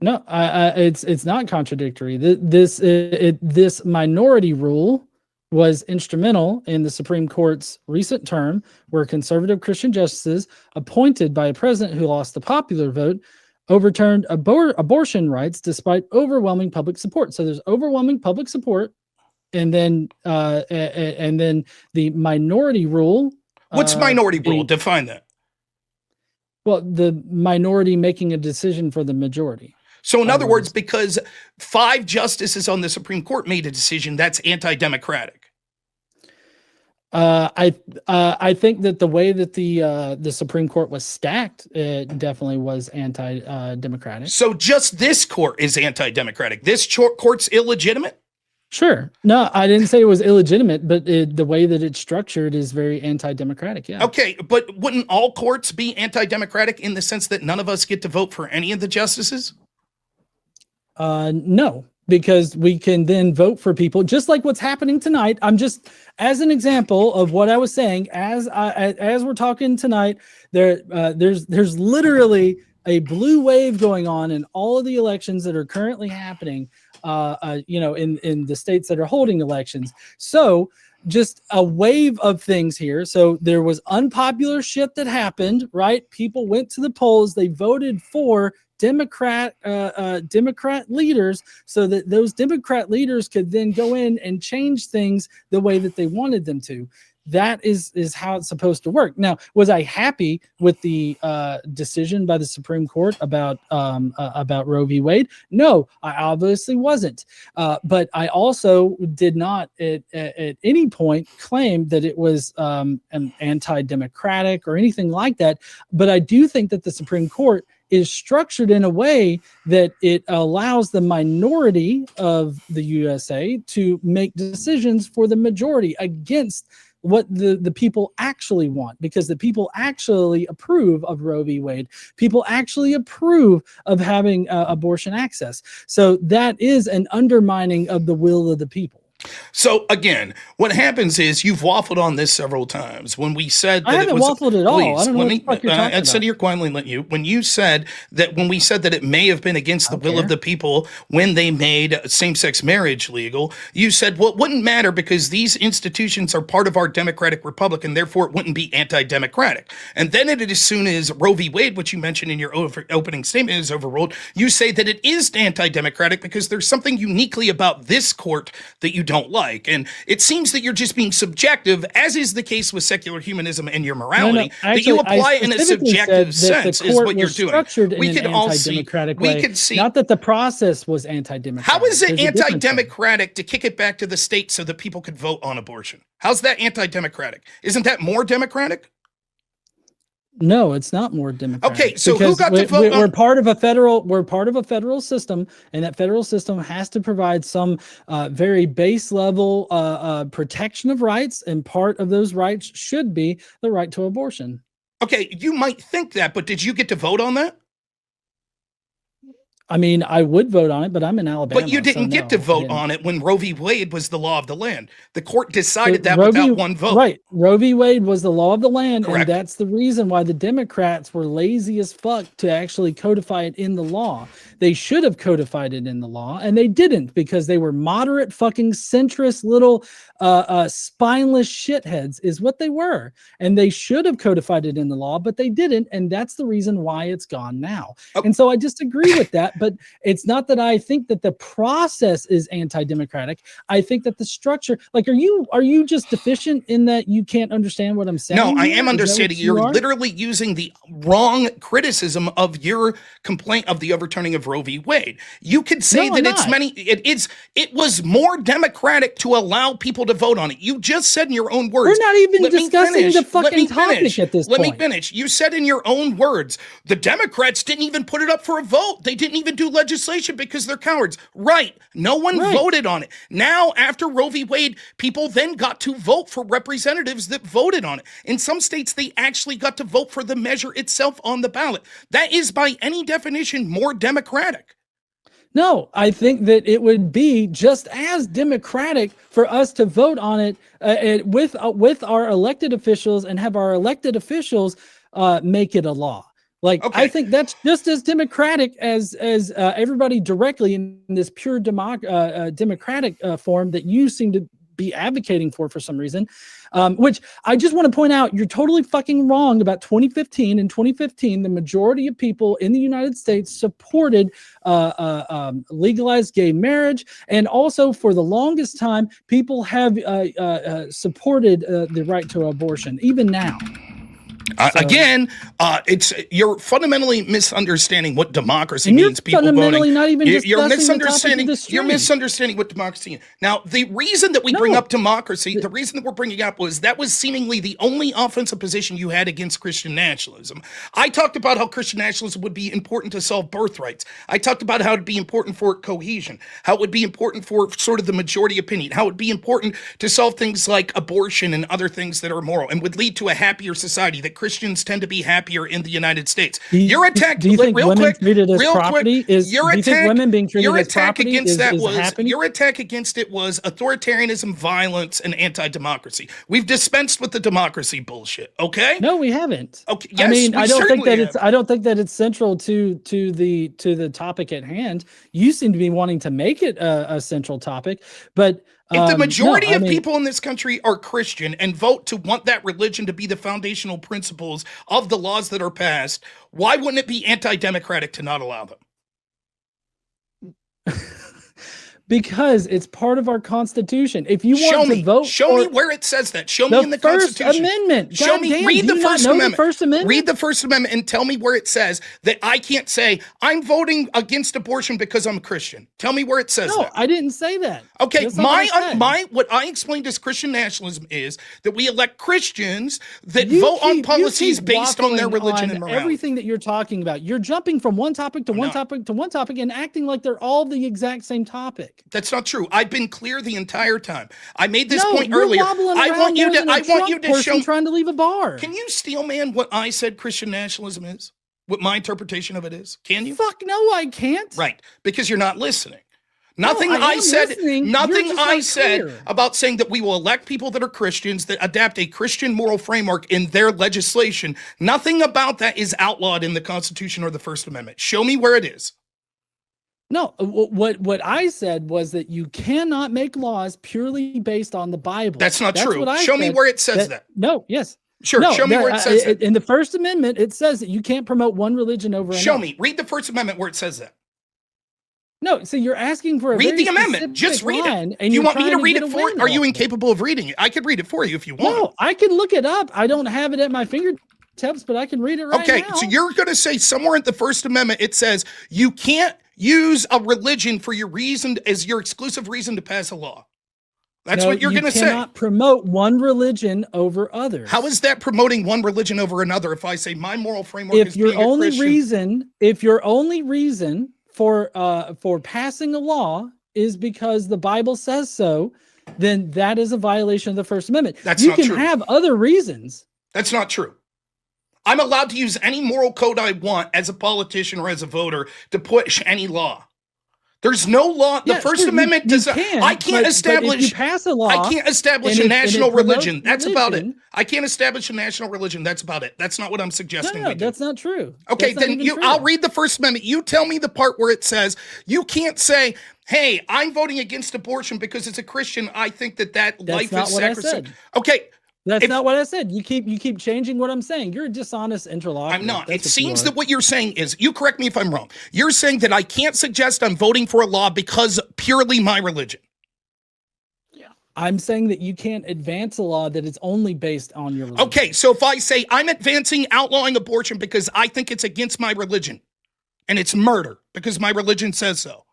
No, it's not contradictory. This minority rule was instrumental in the Supreme Court's recent term, where conservative Christian justices appointed by a president who lost the popular vote overturned abortion rights despite overwhelming public support. So there's overwhelming public support, and then the minority rule. What's minority rule? Define that. Well, the minority making a decision for the majority. So in other words, because 5 justices on the Supreme Court made a decision, that's anti-democratic. I think that the way that the Supreme Court was stacked, it definitely was anti-democratic. So just this court is anti-democratic. This court's illegitimate? Sure. No, I didn't say it was illegitimate, but the way that it's structured is very anti-democratic. Yeah. Okay, but wouldn't all courts be anti-democratic in the sense that none of us get to vote for any of the justices? No, because we can then vote for people, just like what's happening tonight. I'm just, as an example of what I was saying, as we're talking tonight, there's literally a blue wave going on in all of the elections that are currently happening in the states that are holding elections. So just a wave of things here. So there was unpopular shit that happened, right? People went to the polls, they voted for Democrat leaders so that those Democrat leaders could then go in and change things the way that they wanted them to. That is how it's supposed to work. Now, was I happy with the decision by the Supreme Court about Roe v. Wade? No, I obviously wasn't. But I also did not at any point claim that it was an anti-democratic or anything like that. But I do think that the Supreme Court is structured in a way that it allows the minority of the USA to make decisions for the majority against what the people actually want, because the people actually approve of Roe v. Wade. People actually approve of having abortion access. So that is an undermining of the will of the people. So again, what happens is you've waffled on this several times. When we said that I haven't waffled at all. I don't know what the fuck you're talking about. Sit here quietly and let you. When you said that, when we said that it may have been against the will of the people when they made same-sex marriage legal, you said, well, it wouldn't matter because these institutions are part of our democratic republic and therefore it wouldn't be anti-democratic. And then as soon as Roe v. Wade, which you mentioned in your opening statement, is overruled, you say that it is anti-democratic because there's something uniquely about this court that you don't like. And it seems that you're just being subjective, as is the case with secular humanism and your morality, Actually, that you apply in a subjective sense is what you're doing. We could all see, we could see, not that the process was anti-democratic. How is it anti-democratic to kick it back to the state so that people could vote on abortion? How's that anti-democratic? Isn't that more democratic? No, it's not more democratic. Okay, so who got to vote? We're part of a federal system, and that federal system has to provide some very base level protection of rights, and part of those rights should be the right to abortion. Okay, you might think that, but did you get to vote on that? I mean, I would vote on it, but I'm in Alabama. But you didn't get to vote on it when Roe v. Wade was the law of the land. The court decided that without one vote. Right. Roe v. Wade was the law of the land. Correct. And that's the reason why the Democrats were lazy as fuck to actually codify it in the law. They should have codified it in the law, and they didn't, because they were moderate fucking centrist little spineless shitheads is what they were. And they should have codified it in the law, but they didn't. And that's the reason why it's gone now. Okay. And so I just agree with that. But it's not that I think that the process is anti-democratic. I think that the structure, like, are you just deficient in that you can't understand what I'm saying? No, I am understanding. You're literally using the wrong criticism of your complaint of the overturning of Roe v. Wade. You could say that it was more democratic to allow people to vote on it. You just said in your own words. We're not even discussing the fucking topic at this point. Let me finish. You said in your own words, the Democrats didn't even put it up for a vote. They didn't even do legislation because they're cowards. Right. No one voted on it. Now, after Roe v. Wade, people then got to vote for representatives that voted on it. In some states, they actually got to vote for the measure itself on the ballot. That is, by any definition, more democratic. No, I think that it would be just as democratic for us to vote on it with our elected officials and have our elected officials make it a law. Like, okay. I think that's just as democratic as everybody directly in this pure democratic form that you seem to be advocating for some reason, which I just want to point out, you're totally fucking wrong about 2015. In 2015, the majority of people in the United States supported legalized gay marriage. And also, for the longest time, people have supported the right to abortion, even now. Again, you're fundamentally misunderstanding what democracy means. People voting. Not even you're misunderstanding what democracy is. Now, the reason that we bring up democracy, the reason that we're bringing up was that was seemingly the only offensive position you had against Christian nationalism. I talked about how Christian nationalism would be important to solve birthrights. I talked about how it'd be important for cohesion, how it would be important for sort of the majority opinion, how it would be important to solve things like abortion and other things that are immoral and would lead to a happier society that that Christians tend to be happier in the United States. Do you- Your attack, do you think real women quick, treated as real property quick, is? your Do you think attack, women being treated your as attack property against that is was happening? your attack against it was authoritarianism, violence, and anti-democracy. We've dispensed with the democracy bullshit. Okay. No, we haven't. Okay. Yes, I mean, we I don't think certainly that it's. have. I don't think that it's central to the topic at hand. You seem to be wanting to make it a central topic, but If the majority no, I of mean, people in this country are Christian and vote to want that religion to be the foundational principles of the laws that are passed, why wouldn't it be anti-democratic to not allow them? because it's part of our Constitution. If you Show want me. to vote, Show me for where it says that. Show me the in the First Constitution. Amendment. Show God me. damn, Read do the you not First know Amendment. The First Amendment. Read the First Amendment and tell me where it says that I can't say I'm voting against abortion because I'm a Christian. Tell me where it says No, that. I didn't say that. Okay, That's not what I said. what I explained as Christian nationalism is that we elect Christians that You vote on keep- you policies keep based on their waffling religion on and morality. everything that you're talking about. You're jumping from one topic to one not. topic to one topic and acting like they're all the exact same topic. That's not true. I've been clear the entire time. I made this No, point you're earlier. wobbling I around want you more to. than a I want drunk you to person show. trying to leave a bar. Can you steel man what I said Christian nationalism is? What my interpretation of it is? Can you? Fuck no, I can't. Right, because you're not listening. Nothing I I am said. listening. Nothing You're just I not said clear. about saying that we will elect people that are Christians that adapt a Christian moral framework in their legislation. Nothing about that is outlawed in the Constitution or the First Amendment. Show me where it is. No, what I said was that you cannot make laws purely based on the Bible. That's not true. What I Show me said. where it says that. No, yes. Sure, No, show me where it says that. In the First Amendment, it says that you can't promote one religion over another. Show me. Read the First Amendment where it says that. No, so you're asking for a Read very the amendment. specific Just read line, it. and Do you you're want me to trying read get it a for win you? Are you off it. incapable of reading it? I could read it for you if you want. No, I can look it up. I don't have it at my fingertips, but I can read it right Okay, now. so you're going to say somewhere in the First Amendment it says you can't use a religion for your reason as your exclusive reason to pass a law. That's what you're going to say. You cannot promote one religion over others. How is that promoting one religion over another if I say my moral framework is If your being a only Christian? reason for passing a law is because the Bible says so, then that is a violation of the First Amendment. That's you not can true. have other reasons. That's not true. I'm allowed to use any moral code I want as a politician or as a voter to push any law. There's no law. The Yeah, First sure, Amendment you does. can, I can't but establish. if you pass a law, I can't establish and a it national promotes religion. That's about it. religion- I can't establish a national religion. That's about it. That's not what I'm suggesting. No, we do. that's not true. Okay, That's not then even you. true. I'll read the First Amendment. You tell me the part where it says you can't say, "Hey, I'm voting against abortion because it's a Christian. I think that That's life not is what I sacrosanct." said. Okay, That's if- not what I said. You keep changing what I'm saying. You're a dishonest interlocutor. I'm not. That's It what you seems are. that what you're saying is, you correct me if I'm wrong. You're saying that I can't suggest I'm voting for a law because purely my religion. I'm saying that you can't advance a law that is only based on your religion. Okay, so if I say I'm advancing outlawing abortion because I think it's against my religion, and it's murder because my religion says so.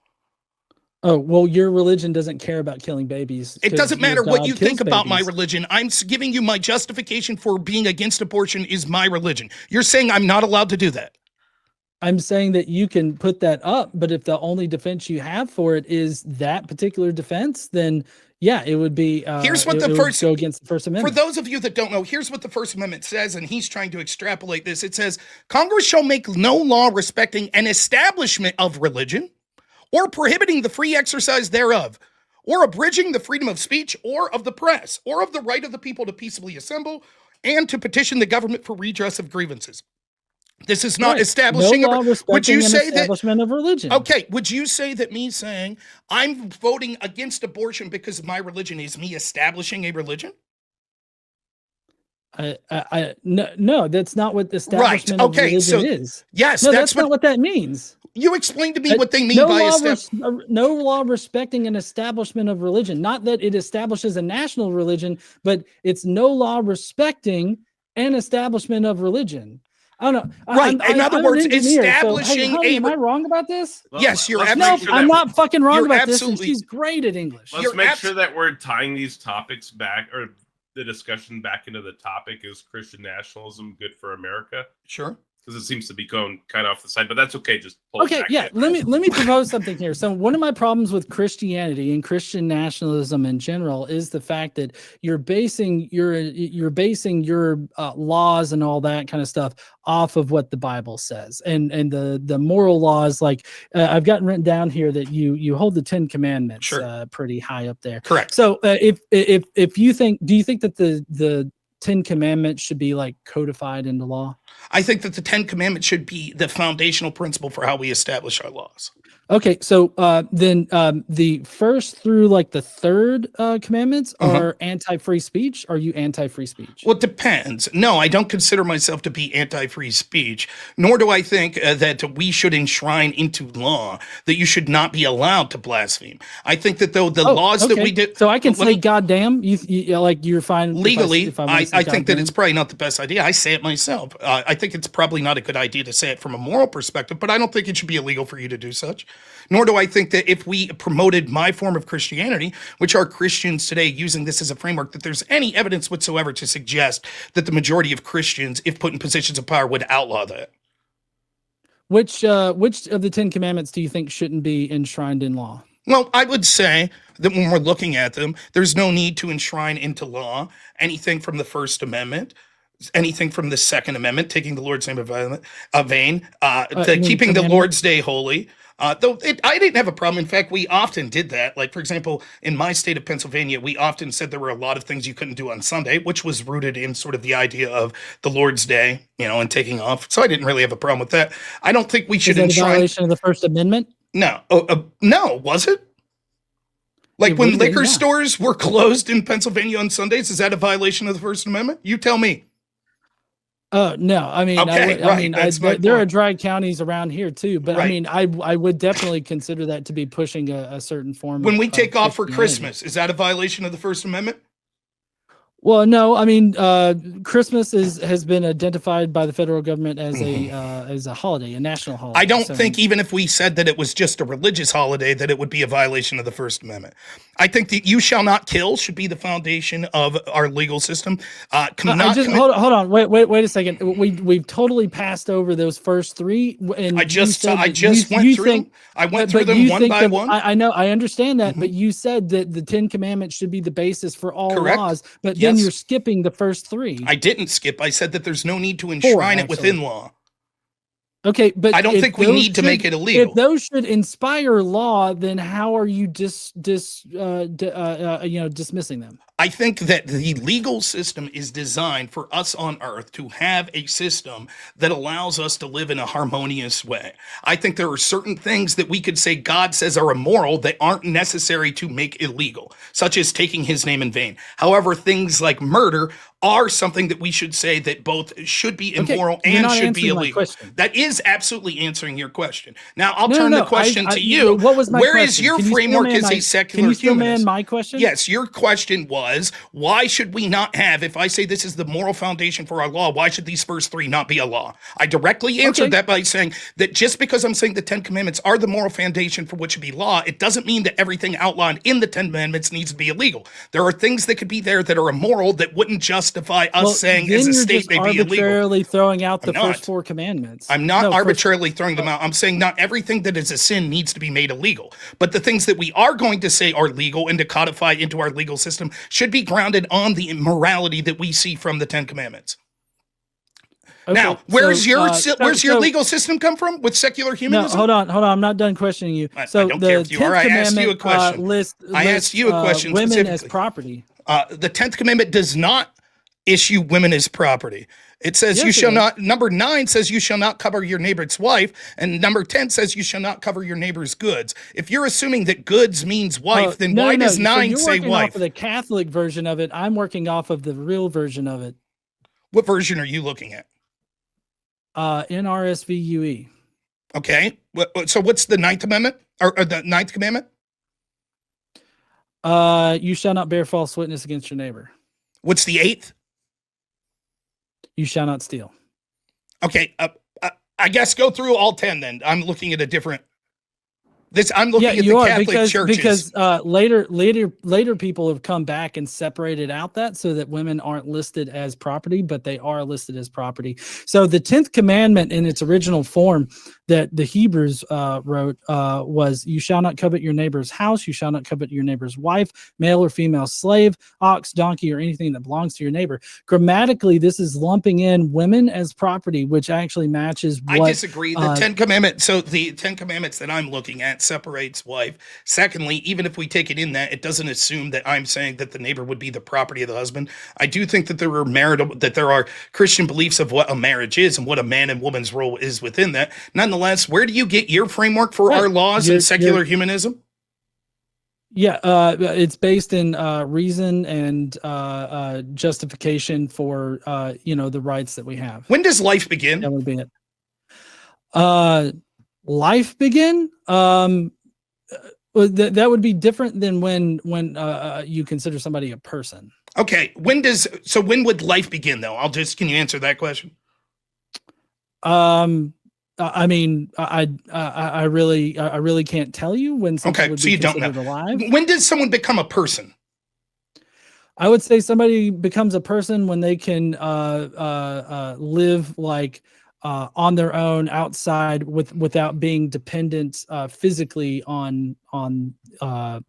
Oh, well, your religion doesn't care about killing babies. It 'cause doesn't your matter what God you kills think about my babies. religion. I'm giving you my justification for being against abortion is my religion. You're saying I'm not allowed to do that. I'm saying that you can put that up, but if the only defense you have for it is that particular defense, then yeah, it would be. Here's what it the would first go against the First For Amendment. those of you that don't know, here's what the First Amendment says, and he's trying to extrapolate this. It says, Congress shall make no law respecting an establishment of religion or prohibiting the free exercise thereof, or abridging the freedom of speech or of the press, or of the right of the people to peaceably assemble and to petition the government for redress of grievances. This is not Right. establishing. No law Would respecting you an say that? establishment of religion? Okay, would you say that me saying I'm voting against abortion because of my religion is me establishing a religion? No, that's not what the establishment of okay, religion so- is. Yes, No, that's that's not what what that means. you explained to me. What they mean no by law establishment. no law respecting an establishment of religion. Not that it establishes a national religion, but it's no law respecting an establishment of religion. I don't know. Right. In other I'm words, an engineer, establishing honey, a am I wrong about this? Well, Yes, you're let's absolutely- make sure I'm that- not fucking wrong you're about this, and absolutely- she's great at English. Let's You're make sure that we're tying these topics back, or the discussion back into the topic. Is Christian nationalism good for America? Sure. because it seems to be going kind of off the side, but that's okay. Just pull it Okay, back yeah. in. Let me propose something here. So one of my problems with Christianity and Christian nationalism in general is the fact that you're basing your laws and all that kind of stuff off of what the Bible says, and the moral laws. Like I've gotten written down here that you hold the 10 Commandments Sure. pretty high up there. Correct. So if you think, do you think that the 10 Commandments should be like codified into law? I think that the 10 Commandments should be the foundational principle for how we establish our laws. Okay, so then the first through like the third commandments are anti-free speech. Are you anti-free speech? Well, it depends. No, I don't consider myself to be anti-free speech, nor do I think that we should enshrine into law that you should not be allowed to blaspheme. I think that though the laws that we did, so I can say "goddamn." You like you're fine legally. If I think that it's probably not the best idea. I say it myself. I think it's probably not a good idea to say it from a moral perspective, but I don't think it should be illegal for you to do such. Nor do I think that if we promoted my form of Christianity, which are Christians today using this as a framework, that there's any evidence whatsoever to suggest that the majority of Christians, if put in positions of power, would outlaw that. Which of the 10 Commandments do you think shouldn't be enshrined in law? Well, I would say that when we're looking at them, there's no need to enshrine into law anything from the First Amendment, anything from the Second Amendment, taking the Lord's name in vain, to keeping the Lord's Day holy. I didn't have a problem. In fact, we often did that. Like, for example, in my state of Pennsylvania, we often said there were a lot of things you couldn't do on Sunday, which was rooted in sort of the idea of the Lord's Day, and taking off. So I didn't really have a problem with that. I don't think we should enshrine. A violation of the First Amendment? No. No, was it? Like when liquor stores were closed in Pennsylvania on Sundays, is that a violation of the First Amendment? You tell me. No, I mean, there are dry counties around here too, but I mean, I would definitely consider that to be pushing a certain form. When we take off for Christmas, is that a violation of the First Amendment? Well, no, I mean, Christmas has been identified by the federal government as a holiday, a national holiday. I don't think even if we said that it was just a religious holiday, that it would be a violation of the First Amendment. I think that "you shall not kill" should be the foundation of our legal system. Hold on, wait a second. We've totally passed over those first three. And I just went through them. I went through them one by one. I know, I understand that, but you said that the 10 Commandments should be the basis for all laws. But then you're skipping the first three. I didn't skip. I said that there's no need to enshrine it within law. Okay, but I don't think we need to make it illegal. If those should inspire law, then how are you dismissing them? I think that the legal system is designed for us on earth to have a system that allows us to live in a harmonious way. I think there are certain things that we could say God says are immoral that aren't necessary to make illegal, such as taking his name in vain. However, things like murder are something that we should say that both should be immoral and should be illegal. That is absolutely answering your question. Now, I'll turn the question to you. What was my Where question? is your framework as a secular humanist? Can you still man my question? Yes, your question was, why should we not have, if I say this is the moral foundation for our law, why should these first three not be a law? I directly answered that by saying that just because I'm saying the 10 Commandments are the moral foundation for what should be law, it doesn't mean that everything outlined in the 10 Commandments needs to be illegal. There are things that could be there that are immoral that wouldn't justify us saying as a state may be illegal. Arbitrarily throwing out the first 4 commandments. I'm not arbitrarily throwing them out. I'm saying not everything that is a sin needs to be made illegal. But the things that we are going to say are legal and to codify into our legal system should be grounded on the morality that we see from the 10 Commandments. Okay, now, where's your legal system come from with secular humanism? No, hold on. I'm not done questioning you. I don't care if you are. I asked you a question. I asked you a question women as property. The 10th Commandment does not issue women as property. It says you shall not. Number 9 says you shall not cover your neighbor's wife, and number 10 says you shall not cover your neighbor's goods. If you're assuming that goods means wife, then why does 9 say wife? You're working off of the Catholic version of it. I'm working off of the real version of it. What version are you looking at? NRSVUE. Okay. So what's the 9th Amendment or the 9th Commandment? You shall not bear false witness against your neighbor. What's the 8th? You shall not steal. Okay. I guess go through all 10 then. I'm looking at a different. I'm looking at the Catholic churches. Because later people have come back and separated out that so that women aren't listed as property, but they are listed as property. So the 10th commandment in its original form that the Hebrews wrote was, "You shall not covet your neighbor's house. You shall not covet your neighbor's wife, male or female slave, ox, donkey, or anything that belongs to your neighbor." Grammatically, this is lumping in women as property, which actually matches what... I disagree. The 10 Commandments, so the 10 Commandments that I'm looking at separates wife. Secondly, even if we take it in that, it doesn't assume that I'm saying that the neighbor would be the property of the husband. I do think that there are Christian beliefs of what a marriage is and what a man and woman's role is within that. Nonetheless, where do you get your framework for our laws and secular humanism? Yeah, it's based in reason and justification for the rights that we have. When does life begin? That would be it. Life begin? That would be different than when you consider somebody a person. Okay, when would life begin though? Can you answer that question? I mean, I really can't tell you when something would be considered alive. When does someone become a person? I would say somebody becomes a person when they can live like on their own outside without being dependent physically on the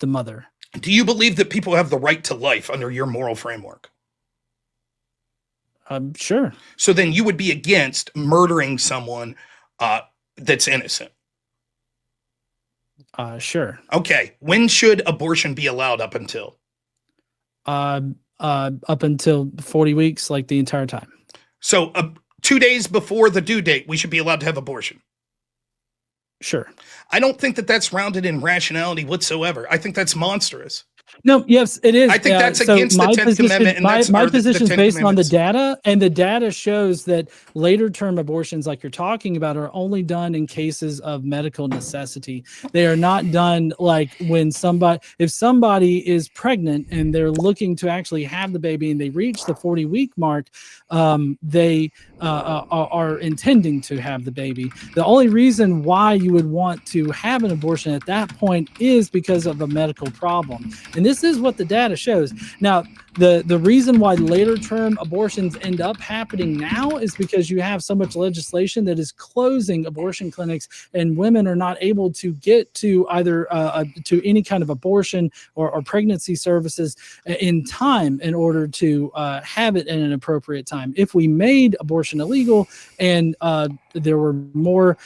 mother. Do you believe that people have the right to life under your moral framework? Sure. So then you would be against murdering someone that's innocent? Sure. Okay. When should abortion be allowed up until? Up until 40 weeks, like the entire time. So 2 days before the due date, we should be allowed to have abortion? Sure. I don't think that that's rounded in rationality whatsoever. I think that's monstrous. No, yes, it is. I think that's against the 10th Commandment. And my position is based on the data, and the data shows that later term abortions, like you're talking about, are only done in cases of medical necessity. They are not done like when if somebody is pregnant and they're looking to actually have the baby and they reach the 40-week mark, they are intending to have the baby. The only reason why you would want to have an abortion at that point is because of a medical problem. And this is what the data shows. Now, the reason why later term abortions end up happening now is because you have so much legislation that is closing abortion clinics, and women are not able to get to either to any kind of abortion or pregnancy services in time in order to have it in an appropriate time. If we made abortion illegal and there were more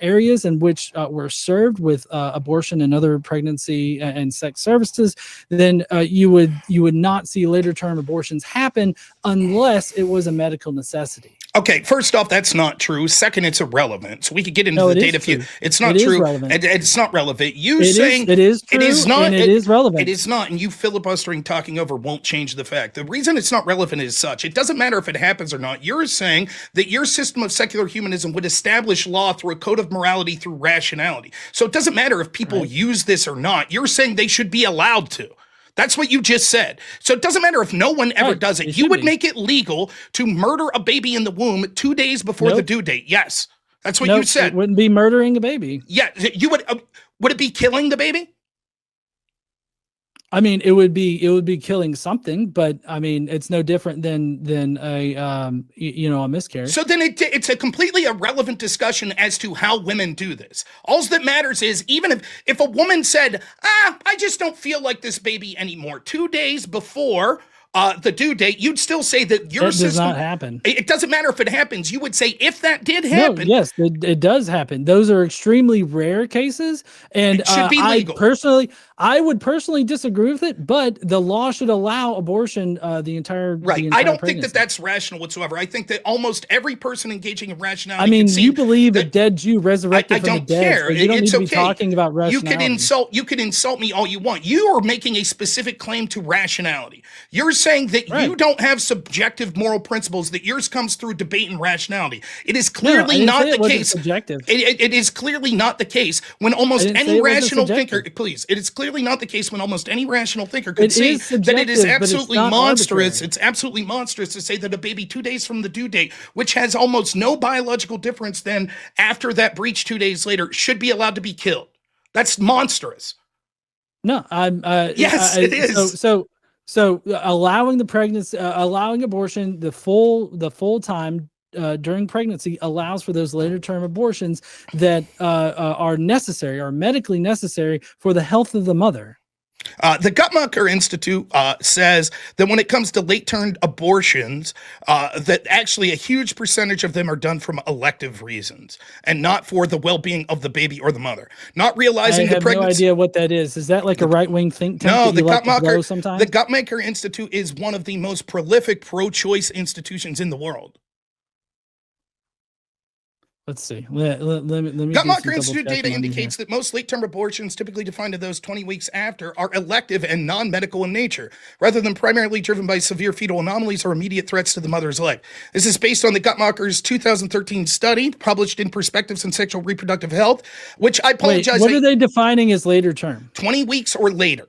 areas in which were served with abortion and other pregnancy and sex services, then you would not see later term abortions happen unless it was a medical necessity. Okay, first off, that's not true. Second, it's irrelevant. So we could get into the data. It's not true. It's not relevant. It is true. It is not. It is relevant. It is not. And you filibustering, talking over won't change the fact. The reason it's not relevant is such. It doesn't matter if it happens or not. You're saying that your system of secular humanism would establish law through a code of morality through rationality. So it doesn't matter if people use this or not. You're saying they should be allowed to. That's what you just said. So it doesn't matter if no one ever does it. You would make it legal to murder a baby in the womb 2 days before the due date. Yes. That's what you said. It wouldn't be murdering a baby. Yeah. You would it be killing the baby? I mean, it would be killing something, but I mean, it's no different than a miscarriage. So then it's a completely irrelevant discussion as to how women do this. All that matters is even if a woman said, I just don't feel like this baby anymore, 2 days before the due date, you'd still say that your system does not happen. It doesn't matter if it happens. You would say if that did happen. No, yes, it does happen. Those are extremely rare cases, and it should be legal. I would personally disagree with it, but the law should allow abortion the entire I don't think that that's rational whatsoever. I think that almost every person engaging in rationality. I mean, you believe a dead Jew resurrected from the dead. I don't care. So you don't need to be talking about rationality. You can insult me all you want. You are making a specific claim to rationality. You're saying that Right. you don't have subjective moral principles, that yours comes through debate and rationality. It is No, I clearly didn't not say the it wasn't case. subjective. It is clearly not the case when almost didn't say any it wasn't rational thinker, subjective. please, it is clearly not the case when almost any rational thinker could It see is that it is subjective, but it's absolutely not monstrous. arbitrary. It's absolutely monstrous to say that a baby 2 days from the due date, which has almost no biological difference then after that breach 2 days later, should be allowed to be killed. That's monstrous. No, I'm. Yes, it is. So allowing the pregnancy, allowing abortion the full time during pregnancy allows for those later term abortions that are necessary, are medically necessary for the health of the mother. The Guttmacher Institute says that when it comes to late-term abortions, that actually a huge percentage of them are done from elective reasons and not for the well-being of the baby or the mother. Not realizing I have the pregnancy. no idea what that is. Is that like a right-wing think tank No, that the you like to blow Guttmacher, sometimes? the Guttmacher Institute is one of the most prolific pro-choice institutions in the world. Let's see. Let me do some Guttmacher Institute double-checking data on you indicates here. that most late-term abortions, typically defined as those 20 weeks after, are elective and non-medical in nature, rather than primarily driven by severe fetal anomalies or immediate threats to the mother's life. This is based on the Guttmacher's 2013 study, published in Perspectives in Sexual Reproductive Health, which I Wait, apologize. what are they defining as later term? 20 weeks or later.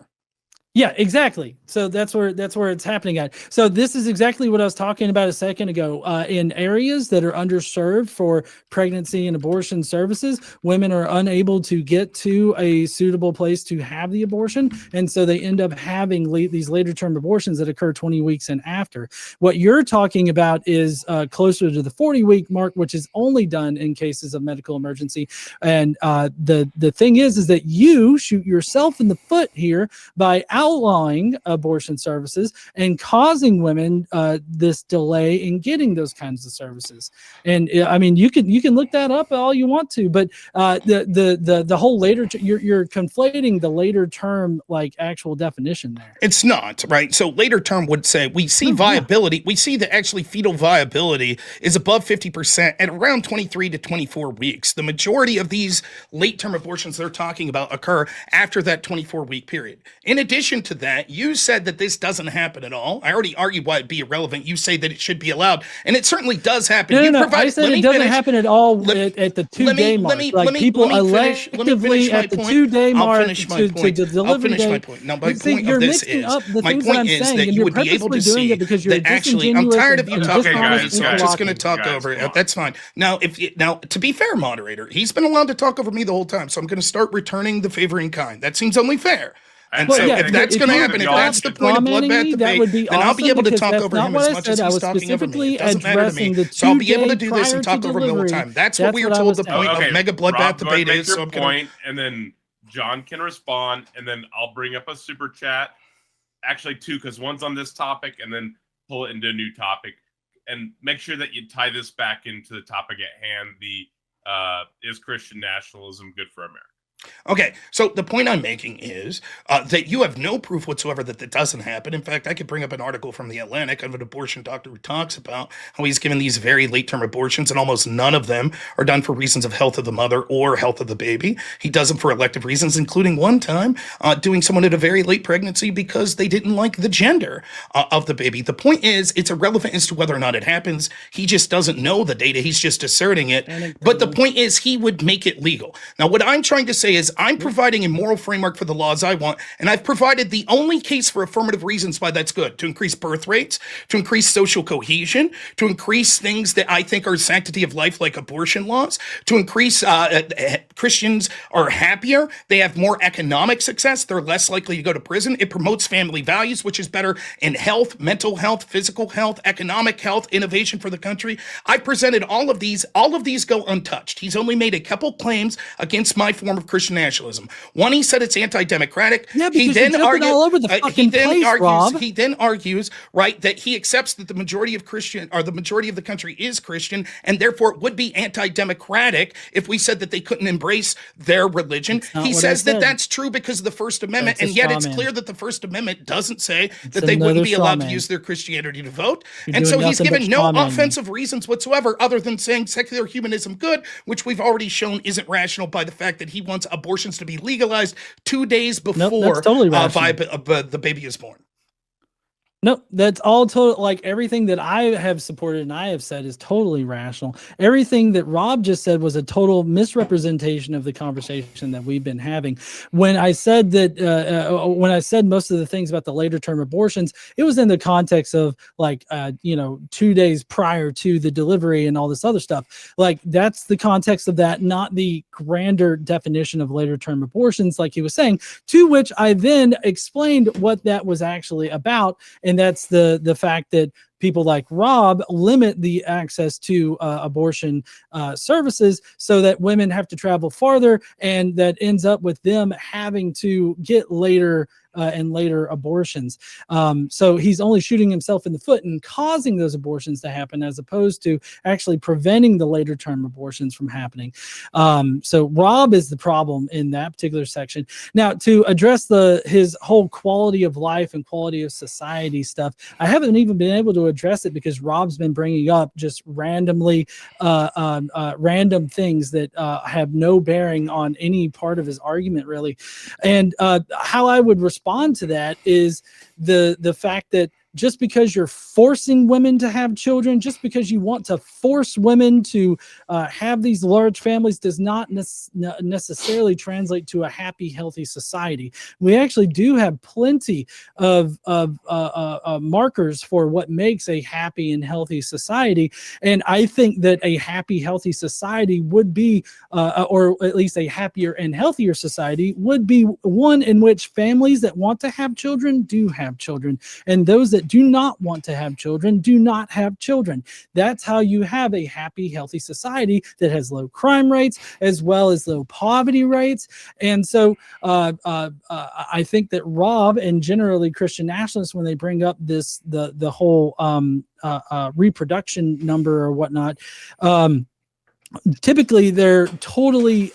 Yeah, exactly. So that's where it's happening at. So this is exactly what I was talking about a second ago. In areas that are underserved for pregnancy and abortion services, women are unable to get to a suitable place to have the abortion, and so they end up having these later term abortions that occur 20 weeks and after. What you're talking about is closer to the 40-week mark, which is only done in cases of medical emergency. And the thing is that you shoot yourself in the foot here by outlawing abortion services and causing women this delay in getting those kinds of services. And I mean, you can look that up all you want to, but the whole later you're conflating the later term like actual definition there. It's not, right? So later term would say we see viability. We see that actually fetal viability is above 50% at around 23 to 24 weeks. The majority of these late term abortions they're talking about occur after that 24-week period. In addition to that, you said that this doesn't happen at all. I already argued why it'd be irrelevant. You say that it should be allowed, and it certainly does happen. No, I said it doesn't happen at all at the 2-day mark. People electively at the 2-day mark to deliver finish my point. Now, my point of this is that you would be able to see that actually, I'm tired of you talking about it, so I'm just going to talk over it. That's fine. Now, to be fair, moderator, he's been allowed to talk over me the whole time, so I'm going to start returning the favor in kind. That seems only fair. And so if that's going to happen, if that's the point of bloodbath debate, then I'll be able to talk over him as much as he's talking over me. It doesn't matter to me. So I'll be able to do this and talk over him the whole time. That's what we were told the point of mega bloodbath debate is. So I'm going to... And then John can respond, and then I'll bring up a super chat. Actually, two, because one's on this topic, and then pull it into a new topic. And make sure that you tie this back into the topic at hand, is Christian nationalism good for America? Okay, so the point I'm making is that you have no proof whatsoever that that doesn't happen. In fact, I could bring up an article from The Atlantic of an abortion doctor who talks about how he's given these very late-term abortions, and almost none of them are done for reasons of health of the mother or health of the baby. He does them for elective reasons, including one time doing someone at a very late pregnancy because they didn't like the gender of the baby. The point is, it's irrelevant as to whether or not it happens. He just doesn't know the data. He's just asserting it. But the point is, he would make it legal. Now, what I'm trying to say is I'm providing a moral framework for the laws I want, and I've provided the only case for affirmative reasons why that's good: to increase birth rates, to increase social cohesion, to increase things that I think are sanctity of life like abortion laws, to increase Christians are happier, they have more economic success, they're less likely to go to prison. It promotes family values, which is better in health, mental health, physical health, economic health, innovation for the country. I presented all of these go untouched. He's only made a couple claims against my form of Christian nationalism. One, he said it's anti-democratic. Yeah, because you're jumping all over the fucking place, Rob. He then argues, right, that he accepts that the majority of the country is Christian, and therefore it would be anti-democratic if we said that they couldn't embrace their religion. He says that that's true because of the First Amendment, and yet it's clear that the First Amendment doesn't say that they wouldn't be allowed to use their Christianity to vote. And so he's given no offensive reasons whatsoever other than saying secular humanism good, which we've already shown isn't rational by the fact that he wants abortions to be legalized 2 days before totally the baby is born. No, that's all total. Like everything that I have supported and I have said is totally rational. Everything that Rob just said was a total misrepresentation of the conversation that we've been having. When I said that, when I said most of the things about the later term abortions, it was in the context of like, 2 days prior to the delivery and all this other stuff. Like that's the context of that, not the grander definition of later term abortions, like he was saying. To which I then explained what that was actually about. And that's the fact that people like Rob limit the access to abortion services so that women have to travel farther, and that ends up with them having to get later and later abortions. So he's only shooting himself in the foot and causing those abortions to happen, as opposed to actually preventing the later term abortions from happening. So Rob is the problem in that particular section. Now, to address his whole quality of life and quality of society stuff, I haven't even been able to address it because Rob's been bringing up just randomly random things that have no bearing on any part of his argument, really. And how I would respond to that is the fact that just because you're forcing women to have children, just because you want to force women to have these large families, does not necessarily translate to a happy, healthy society. We actually do have plenty of markers for what makes a happy and healthy society. And I think that a happy, healthy society would be, or at least a happier and healthier society would be one in which families that want to have children do have children, and those that do not want to have children do not have children. That's how you have a happy, healthy society that has low crime rates as well as low poverty rates. And so I think that Rob and generally Christian nationalists, when they bring up the whole reproduction number or whatnot, typically they're totally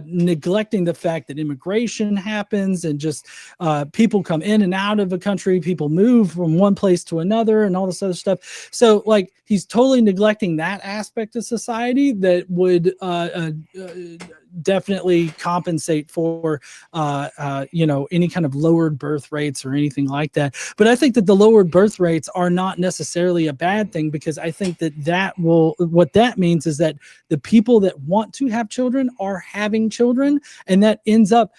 neglecting the fact that immigration happens and just people come in and out of a country, people move from one place to another and all this other stuff. So like he's totally neglecting that aspect of society that would definitely compensate for any kind of lowered birth rates or anything like that. But I think that the lowered birth rates are not necessarily a bad thing, because I think that what that means is that the people that want to have children are having children, and that ends up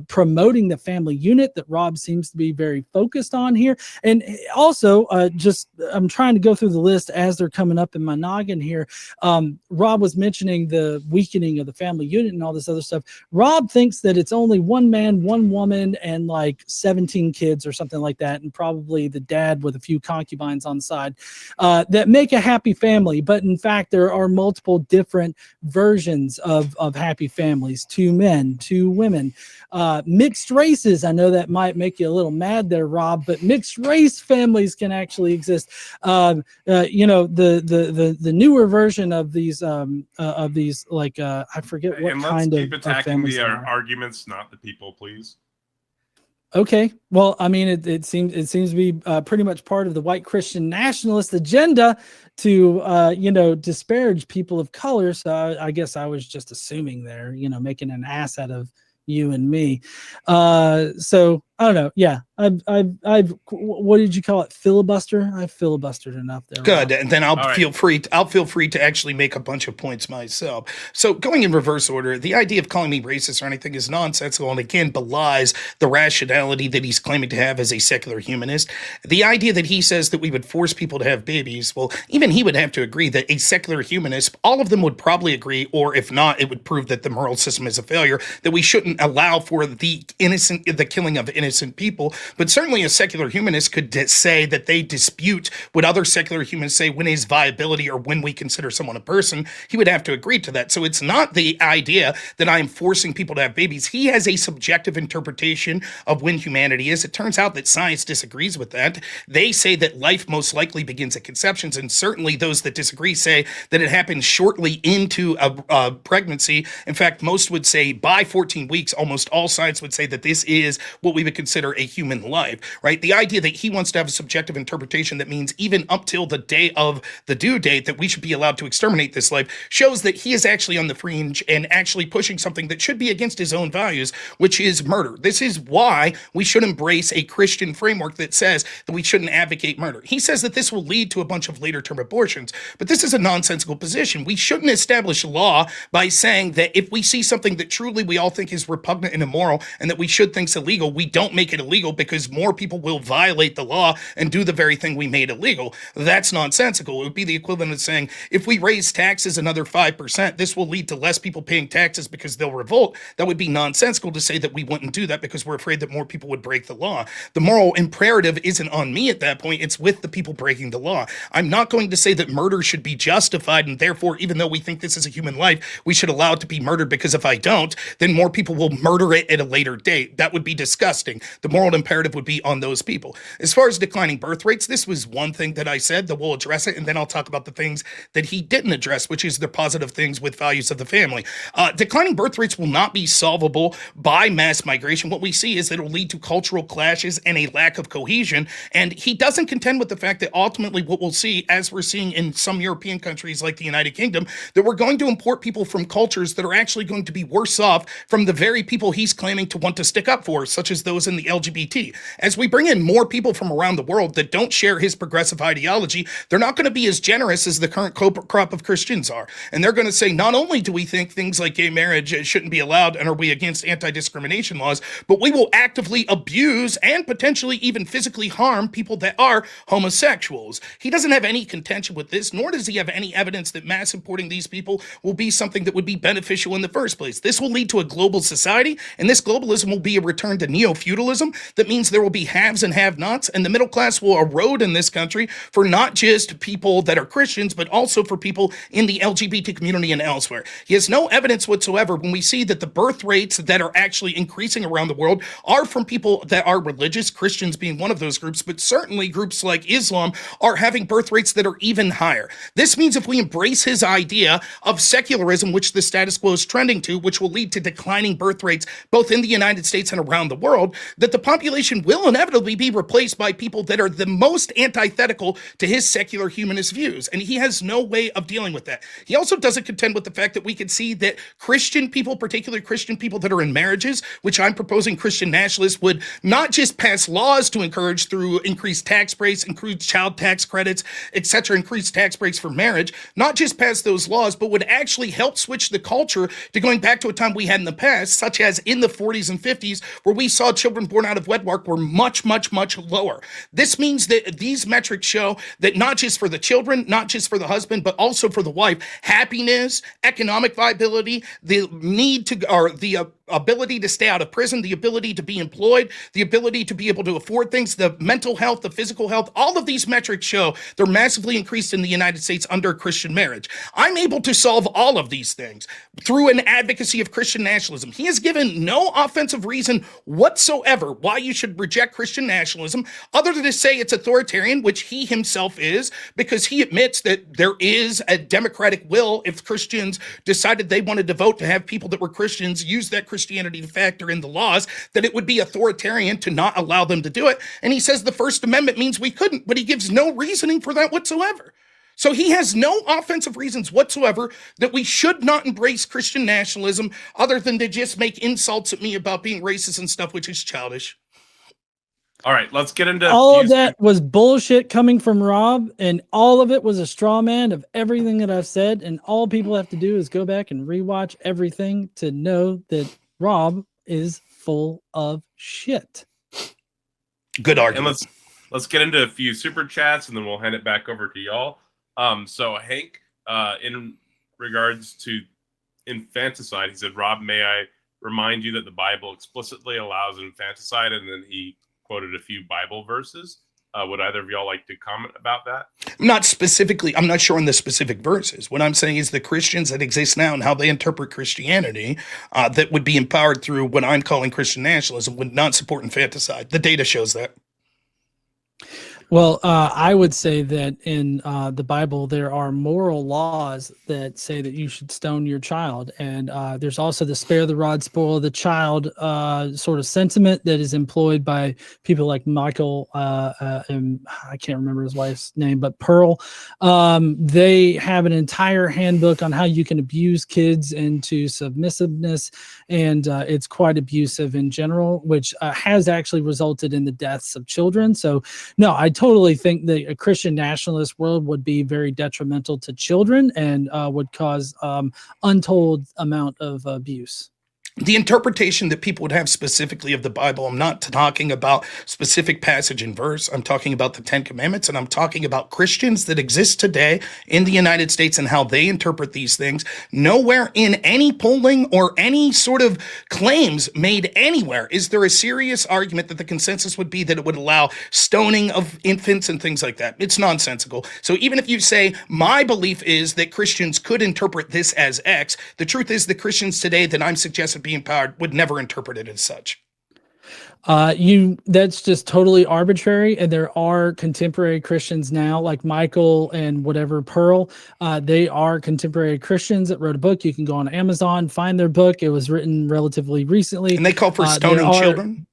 promoting the family unit that Rob seems to be very focused on here. And also I'm trying to go through the list as they're coming up in my noggin here. Rob was mentioning the weakening of the family unit and all this other stuff. Rob thinks that it's only one man, one woman, and like 17 kids or something like that, and probably the dad with a few concubines on the side, that make a happy family. But in fact, there are multiple different versions of happy families: 2 men, 2 women, mixed races. I know that might make you a little mad there, Rob, but mixed race families can actually exist. The newer version of these like I forget what kind of. Let's keep attacking the arguments, not the people, please. Okay, well, I mean, it seems to be pretty much part of the white Christian nationalist agenda to disparage people of color. So I guess I was just assuming there, making an ass out of you and me. So I don't know. Yeah, I've what did you call it? Filibuster? I filibustered enough there. Good, and then I'll feel free to actually make a bunch of points myself. So going in reverse order, the idea of calling me racist or anything is nonsensical, and again belies the rationality that he's claiming to have as a secular humanist. The idea that he says that we would force people to have babies, well, even he would have to agree that a secular humanist, all of them would probably agree, or if not, it would prove that the moral system is a failure, that we shouldn't allow for the killing of innocent people. But certainly a secular humanist could say that they dispute what other secular humans say when is viability or when we consider someone a person. He would have to agree to that. So it's not the idea that I'm forcing people to have babies. He has a subjective interpretation of when humanity is. It turns out that science disagrees with that. They say that life most likely begins at conceptions, and certainly those that disagree say that it happens shortly into a pregnancy. In fact, most would say by 14 weeks, almost all science would say that this is what we would consider a human life, right? The idea that he wants to have a subjective interpretation that means even up till the day of the due date that we should be allowed to exterminate this life shows that he is actually on the fringe and actually pushing something that should be against his own values, which is murder. This is why we should embrace a Christian framework that says that we shouldn't advocate murder. He says that this will lead to a bunch of later term abortions, but this is a nonsensical position. We shouldn't establish law by saying that if we see something that truly we all think is repugnant and immoral and that we should think's illegal, we don't make it illegal because more people will violate the law and do the very thing we made illegal. That's nonsensical. It would be the equivalent of saying if we raise taxes another 5%, this will lead to less people paying taxes because they'll revolt. That would be nonsensical to say that we wouldn't do that because we're afraid that more people would break the law. The moral imperative isn't on me at that point. It's with the people breaking the law. I'm not going to say that murder should be justified and therefore, even though we think this is a human life, we should allow it to be murdered because if I don't, then more people will murder it at a later date. That would be disgusting. The moral imperative would be on those people. As far as declining birth rates, this was one thing that I said that we'll address it, and then I'll talk about the things that he didn't address, which is the positive things with values of the family. Declining birth rates will not be solvable by mass migration. What we see is that it will lead to cultural clashes and a lack of cohesion, and he doesn't contend with the fact that ultimately what we'll see, as we're seeing in some European countries like the United Kingdom, that we're going to import people from cultures that are actually going to be worse off from the very people he's claiming to want to stick up for, such as those in the LGBT. As we bring in more people from around the world that don't share his progressive ideology, they're not going to be as generous as the current crop of Christians are. And they're going to say, not only do we think things like gay marriage shouldn't be allowed and are we against anti-discrimination laws, but we will actively abuse and potentially even physically harm people that are homosexuals. He doesn't have any contention with this, nor does he have any evidence that mass importing these people will be something that would be beneficial in the first place. This will lead to a global society, and this globalism will be a return to neo-feudalism. That means there will be haves and have-nots, and the middle class will erode in this country for not just people that are Christians, but also for people in the LGBT community and elsewhere. He has no evidence whatsoever when we see that the birth rates that are actually increasing around the world are from people that are religious, Christians being one of those groups, but certainly groups like Islam are having birth rates that are even higher. This means if we embrace his idea of secularism, which the status quo is trending to, which will lead to declining birth rates both in the United States and around the world, that the population will inevitably be replaced by people that are the most antithetical to his secular humanist views. And he has no way of dealing with that. He also doesn't contend with the fact that we can see that Christian people, particularly Christian people that are in marriages, which I'm proposing Christian nationalists would not just pass laws to encourage through increased tax breaks, increased child tax credits, etc., increased tax breaks for marriage, not just pass those laws, but would actually help switch the culture to going back to a time we had in the past, such as in the 40s and 50s, where we saw children born out of wedlock were much, much, much lower. This means that these metrics show that not just for the children, not just for the husband, but also for the wife, happiness, economic viability, the need to, or the ability to stay out of prison, the ability to be employed, the ability to be able to afford things, the mental health, the physical health, all of these metrics show they're massively increased in the United States under Christian marriage. I'm able to solve all of these things through an advocacy of Christian nationalism. He has given no offensive reason whatsoever why you should reject Christian nationalism, other than to say it's authoritarian, which he himself is, because he admits that there is a democratic will if Christians decided they wanted to vote to have people that were Christians use that Christianity to factor in the laws, that it would be authoritarian to not allow them to do it. And he says the First Amendment means we couldn't, but he gives no reasoning for that whatsoever. So he has no offensive reasons whatsoever that we should not embrace Christian nationalism other than to just make insults at me about being racist and stuff, which is childish. All right, let's get into all of that was bullshit coming from Rob, and all of it was a straw man of everything that I've said. And all people have to do is go back and rewatch everything to know that Rob is full of shit. Good argument. And let's get into a few super chats, and then we'll hand it back over to y'all. So Hank, in regards to infanticide, he said, "Rob, may I remind you that the Bible explicitly allows infanticide?" And then he quoted a few Bible verses. Would either of y'all like to comment about that? Not specifically. I'm not sure on the specific verses. What I'm saying is the Christians that exist now and how they interpret Christianity that would be empowered through what I'm calling Christian nationalism would not support infanticide. The data shows that. Well, I would say that in the Bible, there are moral laws that say that you should stone your child. And there's also the spare the rod, spoil the child sort of sentiment that is employed by people like Michael, and I can't remember his wife's name, but Pearl. They have an entire handbook on how you can abuse kids into submissiveness. And it's quite abusive in general, which has actually resulted in the deaths of children. So, no, I totally think that a Christian nationalist world would be very detrimental to children and would cause untold amount of abuse. The interpretation that people would have specifically of the Bible, I'm not talking about specific passage and verse. I'm talking about the 10 Commandments, and I'm talking about Christians that exist today in the United States and how they interpret these things. Nowhere in any polling or any sort of claims made anywhere is there a serious argument that the consensus would be that it would allow stoning of infants and things like that. It's nonsensical. So even if you say, my belief is that Christians could interpret this as X, the truth is the Christians today that I'm suggesting being empowered would never interpret it as such. That's just totally arbitrary. And there are contemporary Christians now, like Michael and whatever Pearl. They are contemporary Christians that wrote a book. You can go on Amazon, find their book. It was written relatively recently. And they call for stoning children?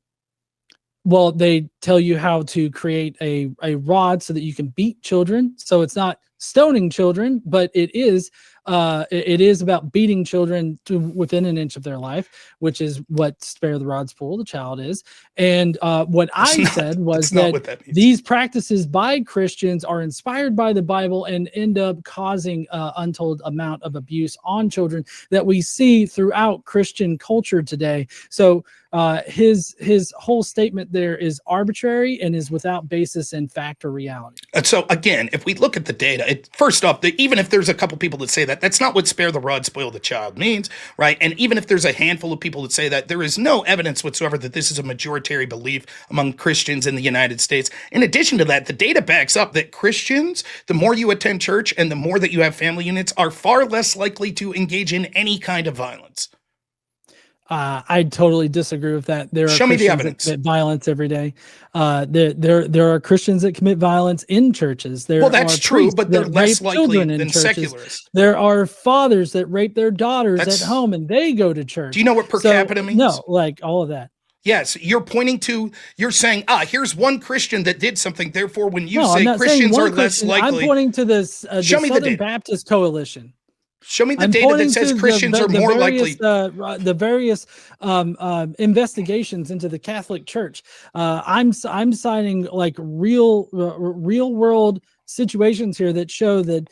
Well, they tell you how to create a rod so that you can beat children. So it's not stoning children, but it is about beating children to within an inch of their life, which is what spare the rod, spoil the child is. And what I said was that these practices by Christians are inspired by the Bible and end up causing untold amount of abuse on children that we see throughout Christian culture today. So his whole statement there is arbitrary and is without basis in fact or reality. And so again, if we look at the data, first off, even if there's a couple people that say that, that's not what spare the rod, spoil the child means, right? And even if there's a handful of people that say that, there is no evidence whatsoever that this is a majoritarian belief among Christians in the United States. In addition to that, the data backs up that Christians, the more you attend church and the more that you have family units, are far less likely to engage in any kind of violence. I totally disagree with that. There are Show me the Christians evidence. that commit violence every day. There are Christians that commit violence in churches. Well, that's true, but they're less likely than secularists. There are fathers that rape their daughters at home and they go to church. Do you know what per capita means? No, like all of that. Yes, you're saying, here's one Christian that did something. Therefore, when you say Christians are less likely. I'm pointing to this Southern Baptist Coalition. Show me the data that says Christians are more likely. The various investigations into the Catholic Church. I'm citing like real world situations here that show that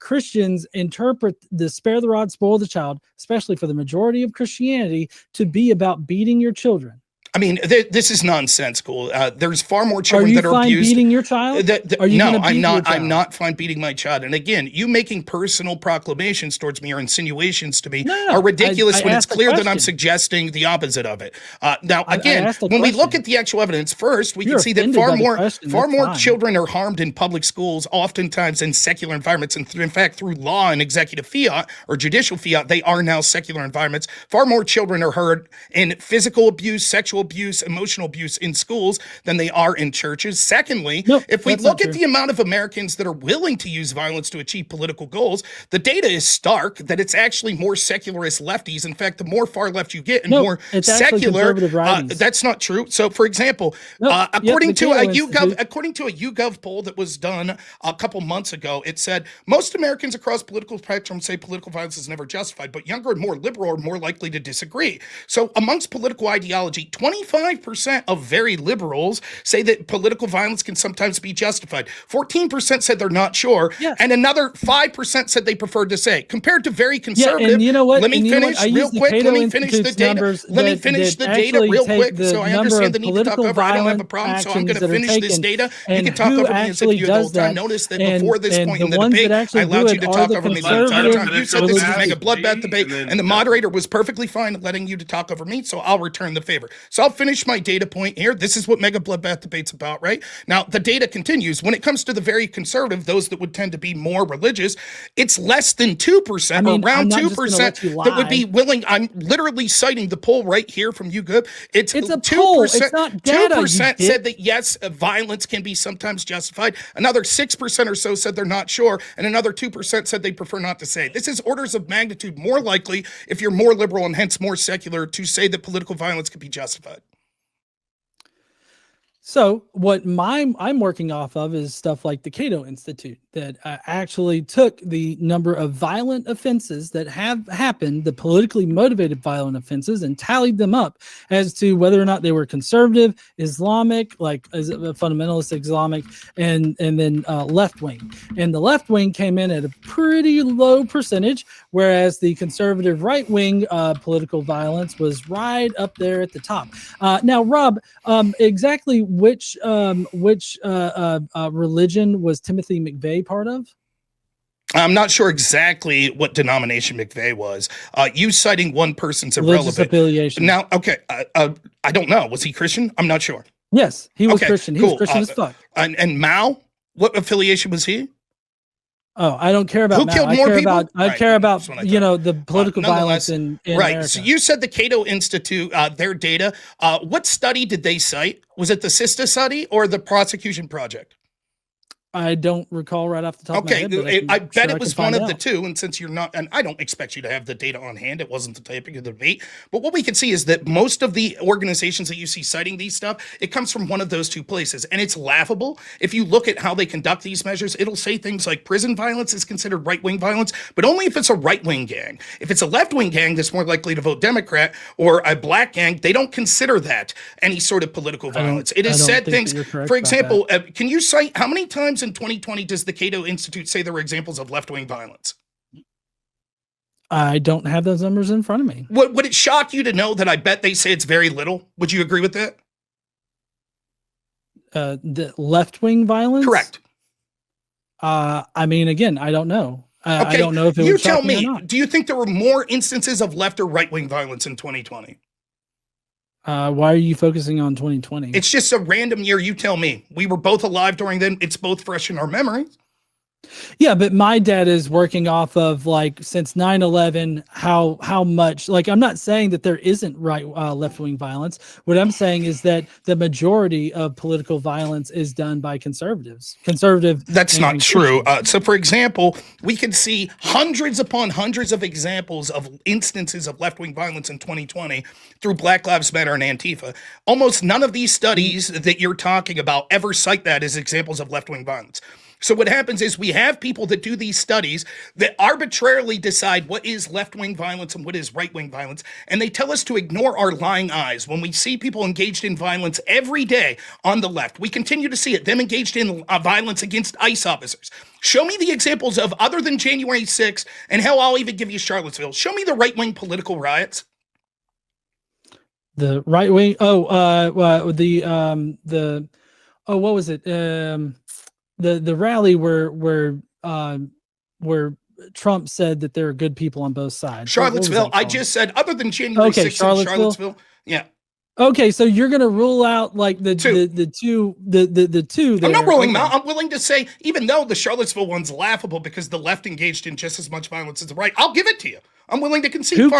Christians interpret the spare the rod, spoil the child, especially for the majority of Christianity, to be about beating your children. I mean, this is nonsensical. There's far more children that are abused. Are you fine beating your child? No, I'm not. I'm not fine beating my child. And again, you making personal proclamations towards me or insinuations to me are ridiculous when it's clear that I'm suggesting the opposite of it. Now, again, when we look at the actual evidence, first we can see that far more children are harmed in public schools, oftentimes in secular environments. And in fact, through law and executive fiat or judicial fiat, they are now secular environments. Far more children are hurt in physical abuse, sexual abuse, emotional abuse in schools than they are in churches. Secondly, if we look at the amount of Americans that are willing to use violence to achieve political goals, the data is stark that it's actually more secularist lefties. In fact, the more far left you get and more secular, that's not true. So, for example, according to a YouGov poll that was done a couple months ago, it said most Americans across political spectrum say political violence is never justified, but younger and more liberal are more likely to disagree. So, amongst political ideology, 25% of very liberals say that political violence can sometimes be justified. 14% said they're not sure. Yes. And another 5% said they preferred to say. Compared to very conservative. And you know what? Let me finish real quick. Let me finish the data. Let me finish the data real quick so I understand the need to talk over. I don't have a problem, so I'm going to finish this data. You can talk over me as if you had the whole time. Notice that before this point in the debate, I allowed you to talk over me the entire time. You said this is a mega bloodbath debate, and the moderator was perfectly fine letting you to talk over me, so I'll return the favor. So So I'll finish my data point here. This is what Mega Bloodbath Debate's about, right? Now, the data continues. When it comes to the very conservative, those that would tend to be more religious, it's less than 2%, or around 2% that would be willing. I'm literally citing the poll right here from YouGov. It's a 2%. poll. It's not data. 2% said that yes, violence can be sometimes justified. Another 6% or so said they're not sure, and another 2% said they prefer not to say. This is orders of magnitude more likely, if you're more liberal and hence more secular, to say that political violence could be justified. So what I'm working off of is stuff like the Cato Institute that actually took the number of violent offenses that have happened, the politically motivated violent offenses, and tallied them up as to whether or not they were conservative, Islamic, like as a fundamentalist Islamic, and then left wing. And the left wing came in at a pretty low percentage, whereas the conservative right wing political violence was right up there at the top. Now, Rob, exactly which religion was Timothy McVeigh part of? I'm not sure exactly what denomination McVeigh was. You citing one person's irrelevant. Affiliation. Now, okay, I don't know. Was he Christian? I'm not sure. Yes, he was Christian. He was Christian as fuck. And Mao, what affiliation was he? Oh, I don't care about who Mao. killed more people. I care about the political violence in right. America. So you said the Cato Institute, their data. What study did they cite? Was it the Sista study or the prosecution project? I don't recall right off the top of my head. I bet it was one of the two. And since you're not, and I don't expect you to have the data on hand, it wasn't the topic of the debate. But what we can see is that most of the organizations that you see citing these stuff, it comes from one of those two places. And it's laughable. If you look at how they conduct these measures, it'll say things like prison violence is considered right-wing violence, but only if it's a right-wing gang. If it's a left-wing gang that's more likely to vote Democrat, or a black gang, they don't consider that any sort of political violence. It has said things, for example, can you cite how many times in 2020 does the Cato Institute say there were examples of left-wing violence? I don't have those numbers in front of me. Would it shock you to know that I bet they say it's very little? Would you agree with that? The left-wing violence? Correct. I mean, again, I don't know. Okay. I don't know if it you would tell shock me, or not. do you think there were more instances of left or right-wing violence in 2020? Why are you focusing on 2020? It's just a random year. You tell me. We were both alive during then. It's both fresh in our memories. Yeah, but my data is working off of like since 9/11, how much, like, I'm not saying that there isn't left-wing violence. What I'm saying is that the majority of political violence is done by conservatives. That's not true. So for example, we can see hundreds upon hundreds of examples of instances of left-wing violence in 2020 through Black Lives Matter and Antifa. Almost none of these studies that you're talking about ever cite that as examples of left-wing violence. So what happens is we have people that do these studies that arbitrarily decide what is left-wing violence and what is right-wing violence, and they tell us to ignore our lying eyes. When we see people engaged in violence every day on the left, we continue to see it, them engaged in violence against ICE officers. Show me the examples of, other than January 6th, and hell, I'll even give you Charlottesville. Show me the right-wing political riots. The right-wing, what was it? The rally where Trump said that there are good people on both sides. Charlottesville. I just said, other than January 6th, Charlottesville. Yeah. Okay, so you're gonna rule out like the two there. I'm not ruling them out. I'm willing to say, even though the Charlottesville one's laughable because the left engaged in just as much violence as the right, I'll give it to you. I'm willing to concede. Who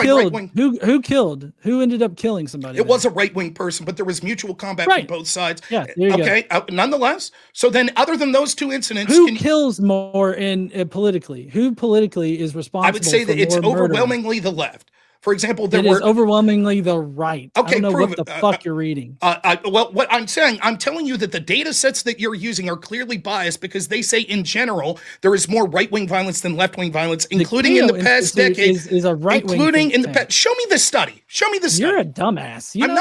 killed? Who ended up killing somebody? It was a right-wing person, but there was mutual combat from both sides. Yeah, there you go. Nonetheless, so then other than those two incidents, who kills more in politically? Who politically is responsible? I would say that it's overwhelmingly the left. For example, there were overwhelmingly the right. Okay, I don't know prove what the fuck you're reading. Well, what I'm saying, I'm telling you that the data sets that you're using are clearly biased because they say in general there is more right-wing violence than left-wing violence, including in the past decade. Is a right-wing, including in the past. Show me the study. Show me the study. You're a dumbass. I'm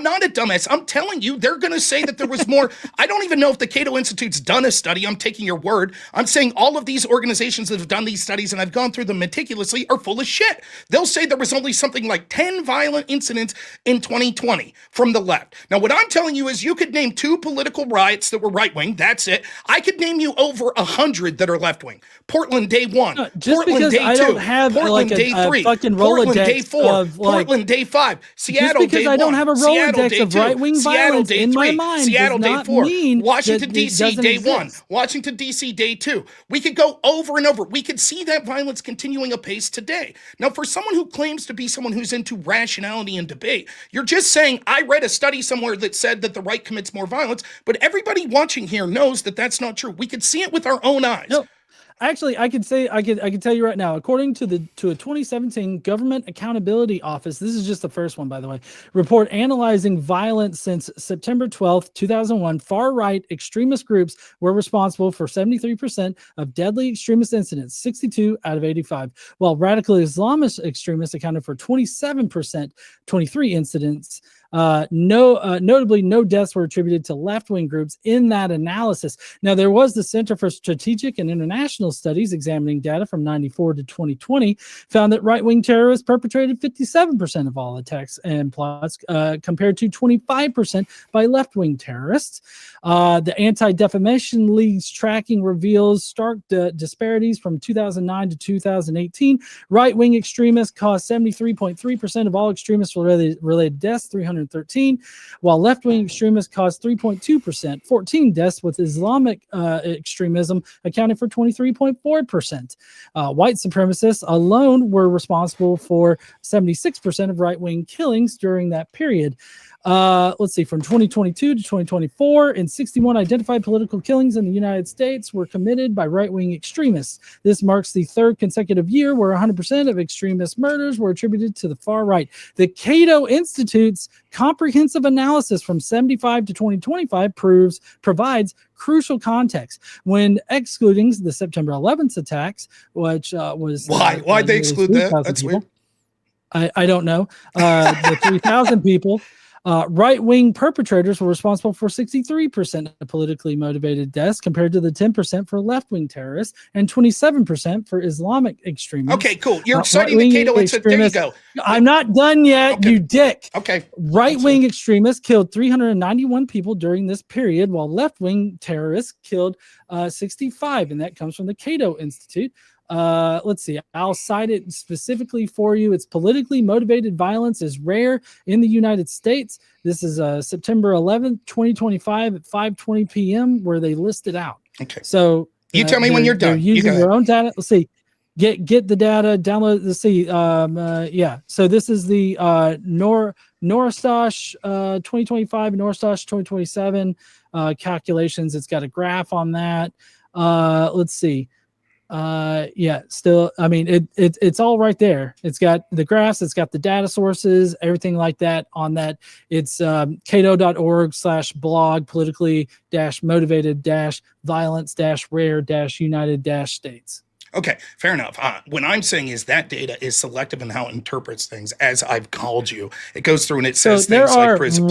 not a dumbass. I'm telling you, they're going to say that there was more. I don't even know if the Cato Institute's done a study. I'm taking your word. I'm saying all of these organizations that have done these studies, and I've gone through them meticulously, are full of shit. They'll say there was was only something like 10 violent incidents in 2020 from the left. Now, what I'm telling you is you could name 2 political riots that were right-wing. That's it. I could name you over 100 that are left-wing. Portland, day 1. No, just Portland, because day 2. I don't have Portland, like day a 3. fucking Portland, Rolodex day 4. of, like, Portland, day 5. Seattle, just because day 1. I don't have a Seattle, Rolodex day of 2. right-wing Seattle, violence day in 3. my mind Seattle, does day not 4. mean Washington, that it D.C., doesn't day 1. exist. Washington, D.C., day 2. We could go over and over. We could see that violence continuing apace today. Now, for someone who claims to be someone who's into rationality and debate, you're just saying, I read a study somewhere that said that the right commits more violence, but everybody watching here knows that that's not true. We could see it with our own eyes. No. Actually, I could tell you right now, according to a 2017 Government Accountability Office, this is just the first one, by the way, report analyzing violence since September 12th, 2001, far-right extremist groups were responsible for 73% of deadly extremist incidents, 62 out of 85, while radical Islamist extremists accounted for 27%, 23 incidents. Notably, no deaths were attributed to left-wing groups in that analysis. Now, there was the Center for Strategic and International Studies examining data from 94 to 2020, found that right-wing terrorists perpetrated 57% of all attacks and plots, compared to 25% by left-wing terrorists. The Anti-Defamation League's tracking reveals stark disparities from 2009 to 2018. Right-wing extremists caused 73.3% of all extremist-related deaths, 313, while left-wing extremists caused 3.2%, 14 deaths, with Islamic extremism accounting for 23.4%. White supremacists alone were responsible for 76% of right-wing killings during that period. Let's see, from 2022 to 2024, and 61 identified political killings in the United States were committed by right-wing extremists. This marks the 3rd consecutive year where 100% of extremist murders were attributed to the far right. The Cato Institute's comprehensive analysis from 75 to 2025 provides crucial context when excluding the September 11th attacks, which was why'd they exclude that? That's people. Weird. I don't know. The 3,000 people. Right-wing perpetrators were responsible for 63% of politically motivated deaths, compared to the 10% for left-wing terrorists and 27% for Islamic extremists. Okay, cool. You're citing the Cato Institute. There you go. I'm not done yet, Okay. you dick. Okay. Right-wing extremists killed 391 people during this period, while left-wing terrorists killed 65, and that comes from the Cato Institute. Let's see, I'll cite it specifically for you. It's politically motivated violence is rare in the United States. This is September 11th, 2025 at 5:20 p.m. where they list it out. Okay. So you tell me when you're done. They're using their own data. Let's see. Get the data, download. Let's see. Yeah. So this is the Norstash 2025, Norstash 2027 calculations. It's got a graph on that. Let's see. Yeah, still, I mean, it's all right there. It's got the graphs, it's got the data sources, everything like that on that. It's cato.org/blog politically motivated violence rare United States. Okay, fair enough. What I'm saying is that data is selective in how it interprets things, as I've called you. It goes through and it says things like, please,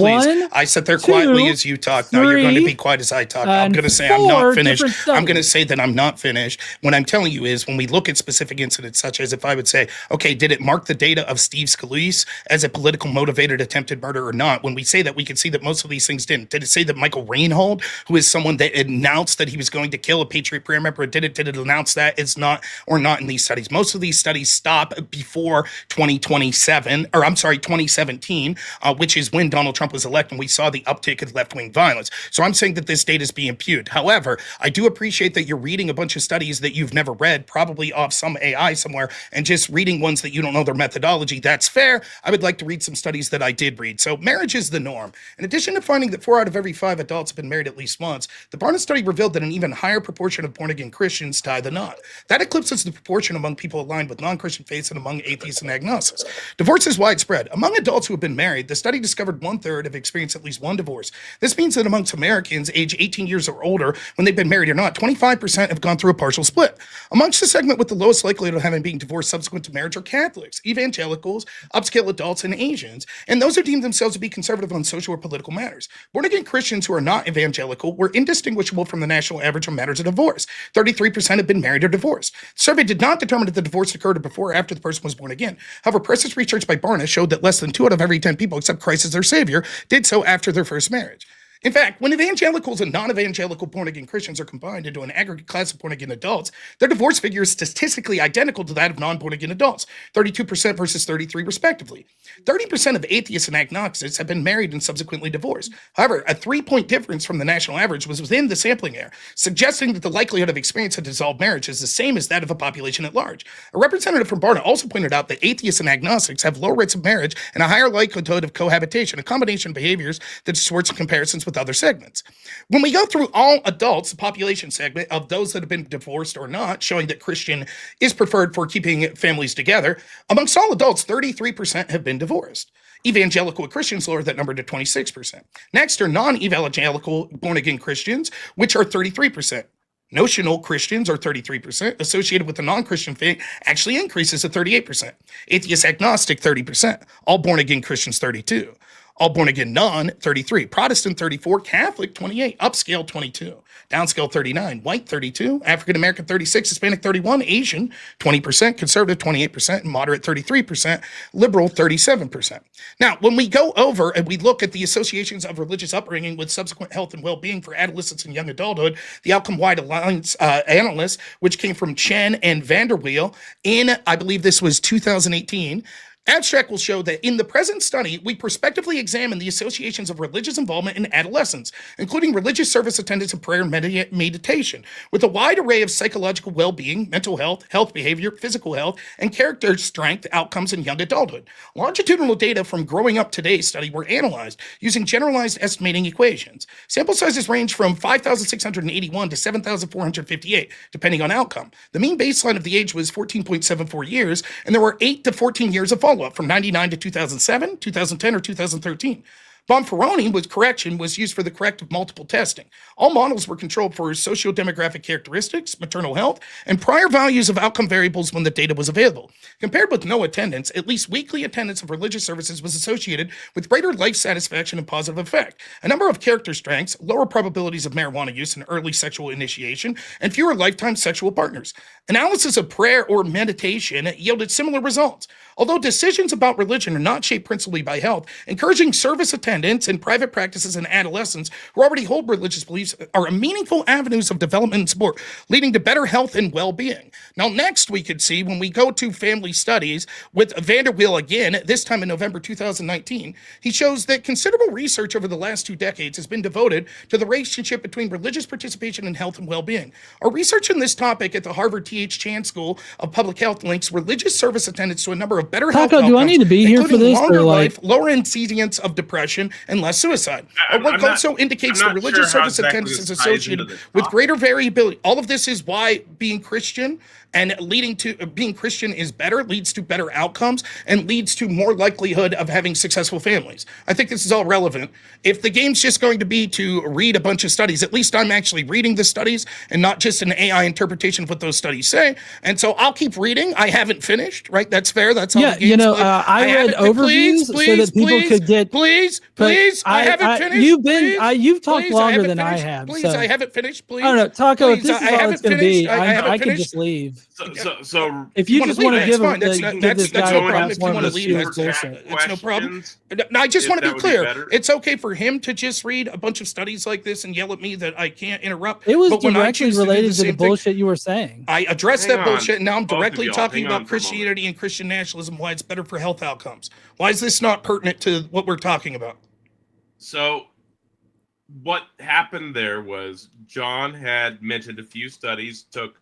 I sit there quietly as you talk. Now you're going to be quiet as I talk. I'm going to say I'm not finished. I'm going to say that I'm not finished. What I'm telling you is when we look at specific incidents, such as if I would say, okay, did it mark the data of Steve Scalise as a political motivated attempted murder or not? When we say that, we can see that most of these things didn't. Did it say that Michael Reinhold, who is someone that announced that he was going to kill a Patriot Prayer member, did it announce that? It's not, or not in these studies. Most of these studies stop before 2017, which is when Donald Trump was elected, and we saw the uptick of left-wing violence. So I'm saying that this data is being impugned. However, I do appreciate that you're reading a bunch of studies that you've never read, probably off some AI somewhere, and just reading ones that you don't know their methodology. That's fair. I would like to read some studies that I did read. So marriage is the norm. In addition to finding that 4 out of every 5 adults have been married at least once, the Barna study revealed that an even higher proportion of born-again Christians tie the knot. That eclipses the proportion among people aligned with non-Christian faiths and among atheists and agnostics. Divorce is widespread. Among adults who have been married, the study discovered 1/3 have experienced at least one divorce. This means that amongst Americans age 18 years or older, when they've been married or not, 25% have gone through a partial split. Amongst the segment with the lowest likelihood of having being divorced subsequent to marriage are Catholics, evangelicals, upscale adults, and Asians, and those who deem themselves to be conservative on social or political matters. Born-again Christians who are not evangelical were indistinguishable from the national average on matters of divorce. 33% have been married or divorced. divorce. The survey did not determine if the divorce occurred before or after the person was born again. However, previous research by Barna showed that less than 2 out of every 10 people accept Christ as their savior did so after their first marriage. In fact, when evangelicals and non-evangelical born-again Christians are combined into an aggregate class of born-again adults, their divorce figure is statistically identical to that of non-born-again adults, 32% versus 33% respectively. 30% of atheists and agnostics have been married and subsequently divorced. However, a 3-point difference from the national average was within the sampling error, suggesting that the likelihood of experiencing a dissolved marriage is the same as that of a population at large. A representative from Barna also pointed out that atheists and agnostics have low rates of marriage and a higher likelihood of cohabitation, a combination of behaviors that distorts comparisons with other segments. When we go through all adults, the population segment of those that have been divorced or not, showing that Christian is preferred for keeping families together, amongst all adults, 33% have been divorced. Evangelical Christians lower that number to 26%. Next are non-evangelical born-again Christians, which are 33%. Notional Christians are 33%, associated with the non-Christian faith actually increases to 38%. Atheist agnostic, 30%. All born-again Christians, 32%. All born-again non, 33%. Protestant, 34%. Catholic, 28%. Upscale, 22%. Downscale, 39%. White, 32%. African-American, 36%. Hispanic, 31%. Asian, 20%. Conservative, 28%. And moderate, 33%. Liberal, 37%. Now, when we go over and we look at the associations of religious upbringing with subsequent health and well-being for adolescents and young adulthood, the Outcome-Wide Alliance analysts, which came from Chen and Vanderweel in, I believe this was 2018, abstract will show that in the present study, we prospectively examine the associations of religious involvement in adolescence, including religious service attendance and prayer and meditation, with a wide array of psychological well-being, mental health, health behavior, physical health, and character strength outcomes in young adulthood. Longitudinal data from Growing Up Today's study were analyzed using generalized estimating equations. Sample sizes range from 5,681 to 7,458, depending on outcome. The mean baseline of the age was 14.74 years, and there were 8 to 14 years of follow-up from 99 to 2007, 2010, or 2013. Bonferroni was used for the corrective multiple testing. All models were controlled for socio-demographic characteristics, maternal health, and prior values of outcome variables when the data was available. Compared with no attendance, at least weekly attendance of religious services was associated with greater life satisfaction and positive effect. A number of character strengths, lower probabilities of marijuana use and early sexual initiation, and fewer lifetime sexual partners. Analysis of prayer or meditation yielded similar results. Although decisions about religion are not shaped principally by health, encouraging service attendance in private practices in adolescents who already hold religious beliefs are meaningful avenues of development and support, leading to better health and well-being. Now, next we could see when we go to family studies with Vanderweel again, this time in November 2019, he shows that considerable research over the last 2 decades has been devoted to the relationship between religious participation and health and well-being. Our research in this topic at the Harvard T.H. Chan School of Public Health links religious service attendance to a number of better health outcomes, do I need to be here for this? Longer life, lower incidence of depression, and less suicide. Our work also indicates that religious service attendance is associated with greater variability. All of this is why being Christian and being Christian is better, leads to better outcomes, and leads to more likelihood of having successful families. I think this is all relevant. If the game's just going to be to read a bunch of studies, at least I'm actually reading the studies and not just an AI interpretation of what those studies say. And so I'll keep reading. I haven't finished, right? That's fair. That's how the game's played. I read overviews so that people could get. Please, I haven't finished. You've talked longer than I have. Please, so. I haven't finished. Please. I don't know, Taco. If this is all it's going to be, I can could just leave. So if you just want to give him, this guy no a problem. If you want to leave, that's no problem. No, I just want to be clear. It's okay for him to just read a bunch of studies like this and yell at me that I can't interrupt. It was directly related to the bullshit you were saying. I addressed that bullshit, and now I'm directly talking about Christianity and Christian nationalism, why it's better for health outcomes. Why is this not pertinent to what we're talking about? So what happened there was John had mentioned a few studies, took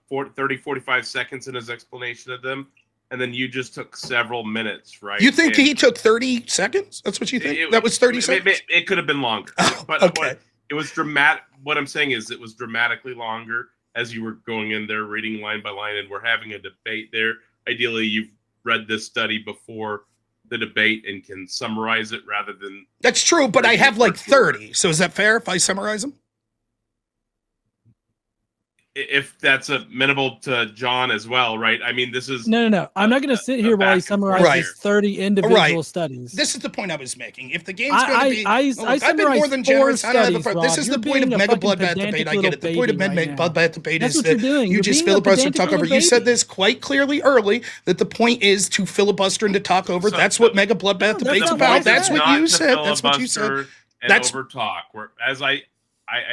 45 seconds in his explanation of them, and then you just took several minutes, right? You think he took 30 seconds? That's what you think? That was 30 seconds? It could have been longer. But okay. It was dramatic. What I'm saying is it was dramatically longer as you were going in there, reading line by line, and we're having a debate there. Ideally, you've read this study before the debate and can summarize it rather than... That's true, but I have like 30. So is that fair if I summarize them? if that's amenable to John as well, right? I mean, this is No. I'm not going to sit here while he back and forth summarizes here. 30 individual Right. studies. This is the point I was making. If the game's going to be, I look, I've been more summarized than 4 generous. I don't have a studies, problem. This Rob. is You're the point of being a Mega fucking Bloodbath pedantic debate. I little get it. The point of baby Mega right now. Bloodbath debate That's is what you're that doing. you You're just being a filibuster and pedantic talk over. little You said baby. this quite clearly early that the point is to filibuster and to talk over. That's what Mega Bloodbath No, debate's that's not about. what I That's said. what Not you to said. That's what you said. filibuster and That's over talk. As I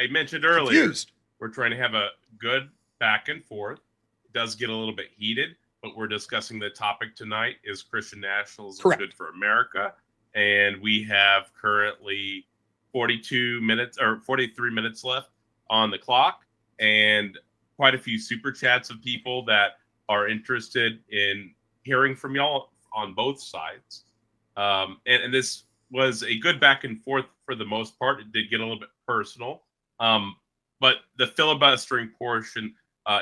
mentioned earlier, confused. we're trying to have a good back and forth. It does get a little bit heated, but we're discussing the topic tonight: is Christian nationalism Correct. good for America? And we have currently 42 minutes or 43 minutes left on the clock, and quite a few super chats of people that are interested in hearing from y'all on both sides. And this was a good back and forth for the most part. It did get a little bit personal, but the filibustering portion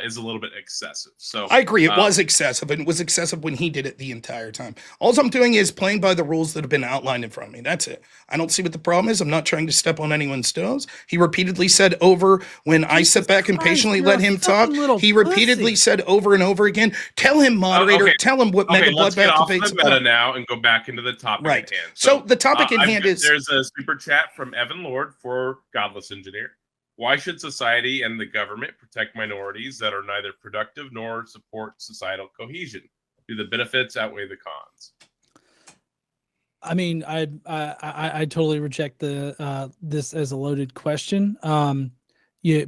is a little bit excessive. So I agree. It was excessive, and it was excessive when he did it the entire time. All I'm doing is playing by the rules that have been outlined in front of me. That's it. I don't see what the problem is. I'm not trying to step on anyone's toes. He repeatedly said over when I sit back and Christ, patiently you're let a him fucking talk. little He repeatedly pussy. said over and over again, tell him, moderator, okay. tell him what Mega let's get Bloodbath off debate's the meta about. now and go back into the topic Right. at hand. So the topic in hand is there's a super chat from Evan Lord for Godless Engineer. Why should society and the government protect minorities that are neither productive nor support societal cohesion? Do the benefits outweigh the cons? I mean, I totally reject the this as a loaded question.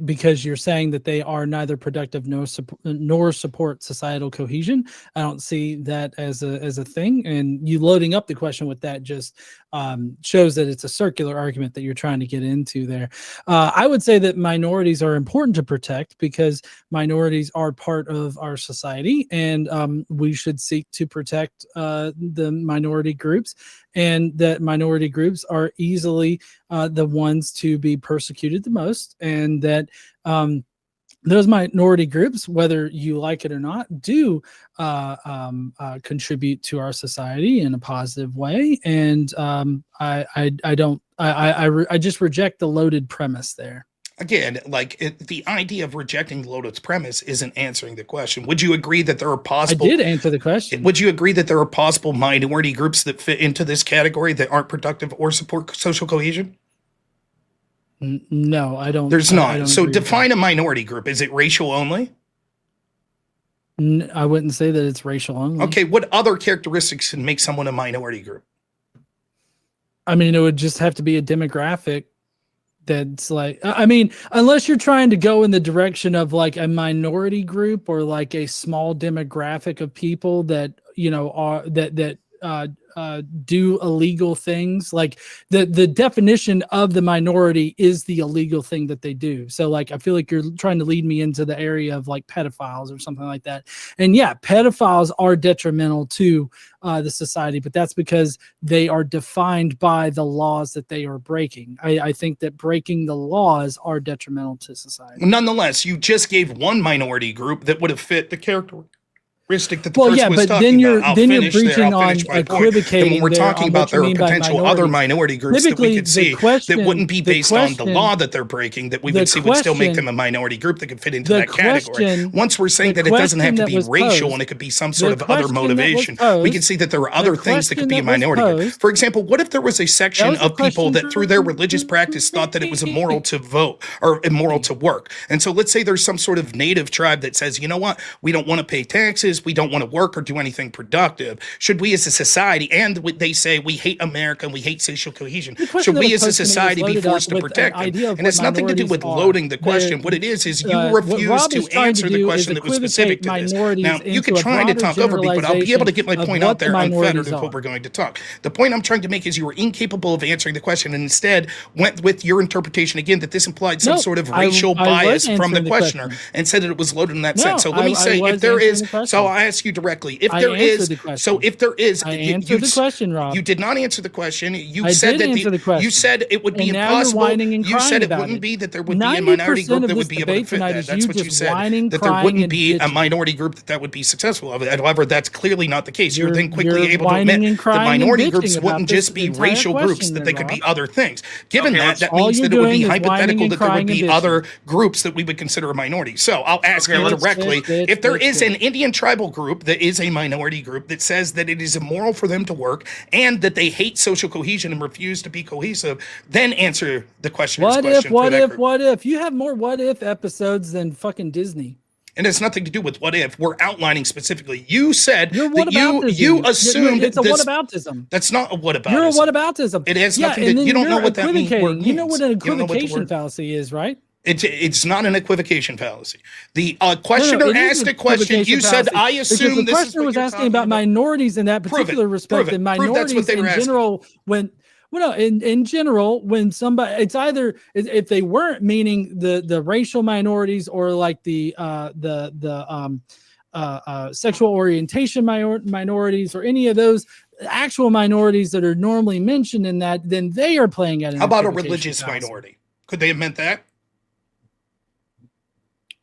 Because you're saying that they are neither productive nor support societal cohesion. I don't see that as a thing. And you loading up the question with that just shows that it's a circular argument that you're trying to get into there. I would say that minorities are important to protect because minorities are part of our society, and we should seek to protect the minority groups, and that minority groups are easily the ones to be persecuted the most, and that those minority groups, whether you like it or not, do contribute to our society in a positive way. And I just reject the loaded premise there. again, the idea of rejecting Lodo's premise isn't answering the question. Would you agree that there are possible? I did answer the question. Would you agree that there are possible minority groups that fit into this category that aren't productive or support social cohesion? No, I don't. There's I not. don't So agree with define a minority group. Is it racial only? that. I wouldn't say that it's racial only. Okay, what other characteristics can make someone a minority group? I mean, it would just have to be a demographic that's like, I mean, unless you're trying to go in the direction of like a minority group or like a small demographic of people that, you know, are that do illegal things. Like the definition of the minority is the illegal thing that they do. So like, I feel like you're trying to lead me into the area of like pedophiles or something like that. And yeah, pedophiles are detrimental to the society, but that's because they are defined by the laws that they are breaking. I think that breaking the laws are detrimental to society. Nonetheless, you just gave one minority group that would have fit the characteristic that the Well, person yeah, was but talking then you're about. then you're Finish there. breaching I'll on finish my point. And equivocating when we're there talking on about what you there are mean by potential other minorities. minority groups that we Typically, could the see question- that wouldn't be the based on the question- law that they're breaking, that we the would see would still make question- them a minority group that could fit into the that category. question- Once we're saying the that it doesn't have to question be that was racial posed- and it could be some sort the of other question that was motivation, we posed- can see that there are other things that could question be a that was minority group. posed- For example, what if there was a section was the of people question. that through their religious practice thought that it was immoral to vote or immoral to work? And so let's say there's some sort of native tribe that says, you know what, we don't want to pay taxes, we don't want to work or do anything productive. Should we as a society, and they say we hate America and we hate social cohesion, question should that we was as a posed to me was society be loaded forced up to with an protect them? idea of And it's what nothing to do with minorities loading the are. question. What it is you what refuse Rob to is trying answer to the do question is that was specific to equivocate this. minorities Now, you into can a try to broader talk over me, but I'll be able to get my generalization point of out what the there unfettered minorities if are. we're going to talk. The point I'm trying to make is you were incapable of answering the question and instead went with your interpretation again that this implied some No, sort of I racial was bias from the answering the questioner question. and said that it was loaded in that No, sense. So let me I say, was if there answering is, the question. so I'll ask you directly. If I there is, answered the question. so if there is, I answered the question, Rob. You did not answer the question. You I said did that answer the question. you said it would be And now you're impossible. whining and You said crying it about wouldn't it. be that there would be a minority 90% group of that this would be able to debate fit tonight that. is That's you what you just said. whining, That there crying, wouldn't and be a bitching. minority group that would be successful. However, that's clearly not the case. You're then quickly You're able to whining admit and that crying and minority bitching groups about wouldn't this just be entire racial groups, question that then, they could be Rob. other things. Given Okay, that all means you're that it would be doing is whining hypothetical and that there would crying and be bitching. other groups that we would consider a minority. So I'll ask you let's- directly, if there is bitch. an Indian tribal group that is a minority group that says that it is immoral for them to work and that they hate social cohesion and refuse to be cohesive, then answer the questioner's What question if, for what that if, group. what if? You have more what if episodes than fucking Disney. And it's nothing to do with what if. We're outlining specifically. You said You're that you assumed it's a this. whataboutism. That's not a whataboutism. You're a whataboutism. It has yeah, nothing and to. then You don't you're know what that word equivocating. means. You know what an You don't know what the equivocation word- fallacy is, right? It's not an equivocation fallacy. The questioner it is asked an a question. equivocation You said, fallacy, "I because assume the this is questioner what was you're asking talking about minorities in that Prove it. particular respect, and Prove that's what minorities they were in asking. general. In general, when somebody, it's either if they weren't meaning the racial minorities or like the sexual orientation minorities or any of those actual minorities that are normally mentioned in that, then they are playing at an How about a equivocation religious fallacy. minority? Could they have meant that?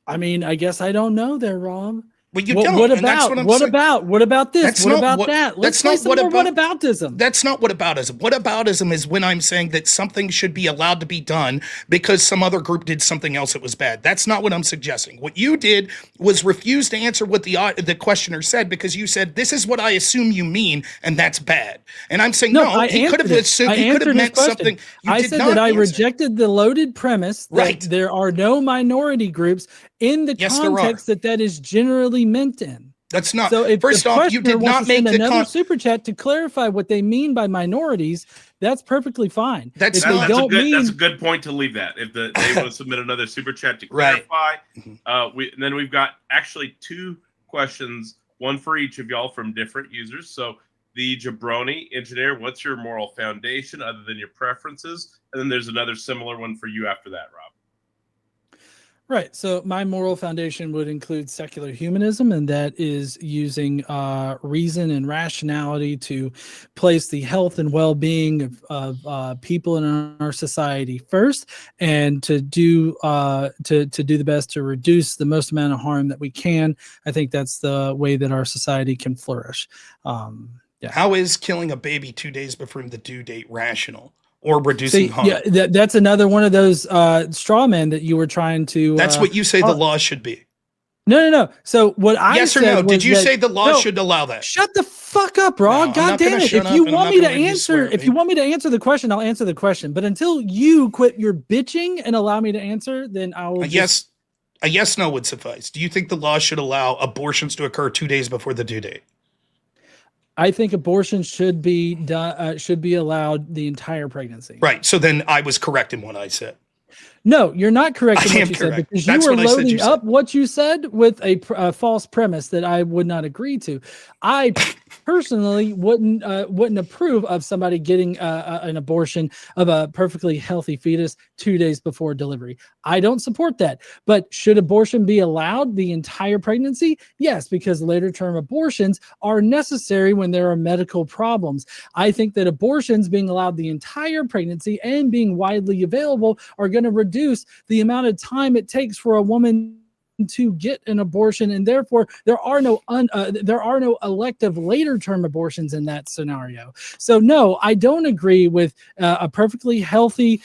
I mean, I guess I don't know there, Rob. Well, you What, don't. what and that's about? what I'm What saying. about? What about this? That's What not about what- that? Let's that's play not some what more about- whataboutism. That's not whataboutism. Whataboutism is when I'm saying that something should be allowed to be done because some other group did something else that was bad. That's not what I'm suggesting. What you did was refuse to answer what the questioner said because you said, "This is what I assume you mean," and that's bad. And I'm saying, no, I he could have answered it. assumed. I He could have answered his meant question. something. You I did said not that I answer. rejected the loaded premise that Right. there are no minority groups in the Yes, there are. context that is generally meant in. That's not. So if First the off, you questioner did wants not to make send the another super chat to clarify what they mean by minorities, that's perfectly fine. That's if not- they That's don't mean, that's a good point to leave that. If they want to submit another super chat to Right. clarify, then we've got actually two questions, one for each of y'all from different users. So the Jabroni engineer, what's your moral foundation other than your preferences? And then there's another similar one for you after that, Rob. right. So my moral foundation would include secular humanism, and that is using reason and rationality to place the health and well-being of people in our society first, and to do the best to reduce the most amount of harm that we can. I think that's the way that our society can flourish. Yeah. How is killing a baby 2 days before the due date rational or reducing harm? Yeah, that's another one of those straw men that you were trying to. That's what you say the law should be. No. So what I Yes or said no? Did was you that- say the law No, should allow that? Shut the fuck up, Rod. No, I'm God not damn gonna it. shut If up, you and I'm want not me to gonna let you swear answer, at if me. you want me to answer the question, I'll answer the question. But until you quit your bitching and allow me to answer, then I will. A yes, no would suffice. Do you think the law should allow abortions to occur 2 days before the due date? I think abortion should be done. Should be allowed the entire pregnancy. Right. So then I was correct in what I said. No, you're not correct in I what am you correct. said, because That's you were what I said loading you said. up what you said with a false premise that I would not agree to. I personally wouldn't approve of somebody getting an abortion of a perfectly healthy fetus 2 days before delivery. I don't support that. But should abortion be allowed the entire pregnancy? Yes, because later term abortions are necessary when there are medical problems. I think that abortions being allowed the entire pregnancy and being widely available are going to reduce the amount of time it takes for a woman to get an abortion, and therefore there are no elective later term abortions in that scenario. So no, I don't agree with a perfectly healthy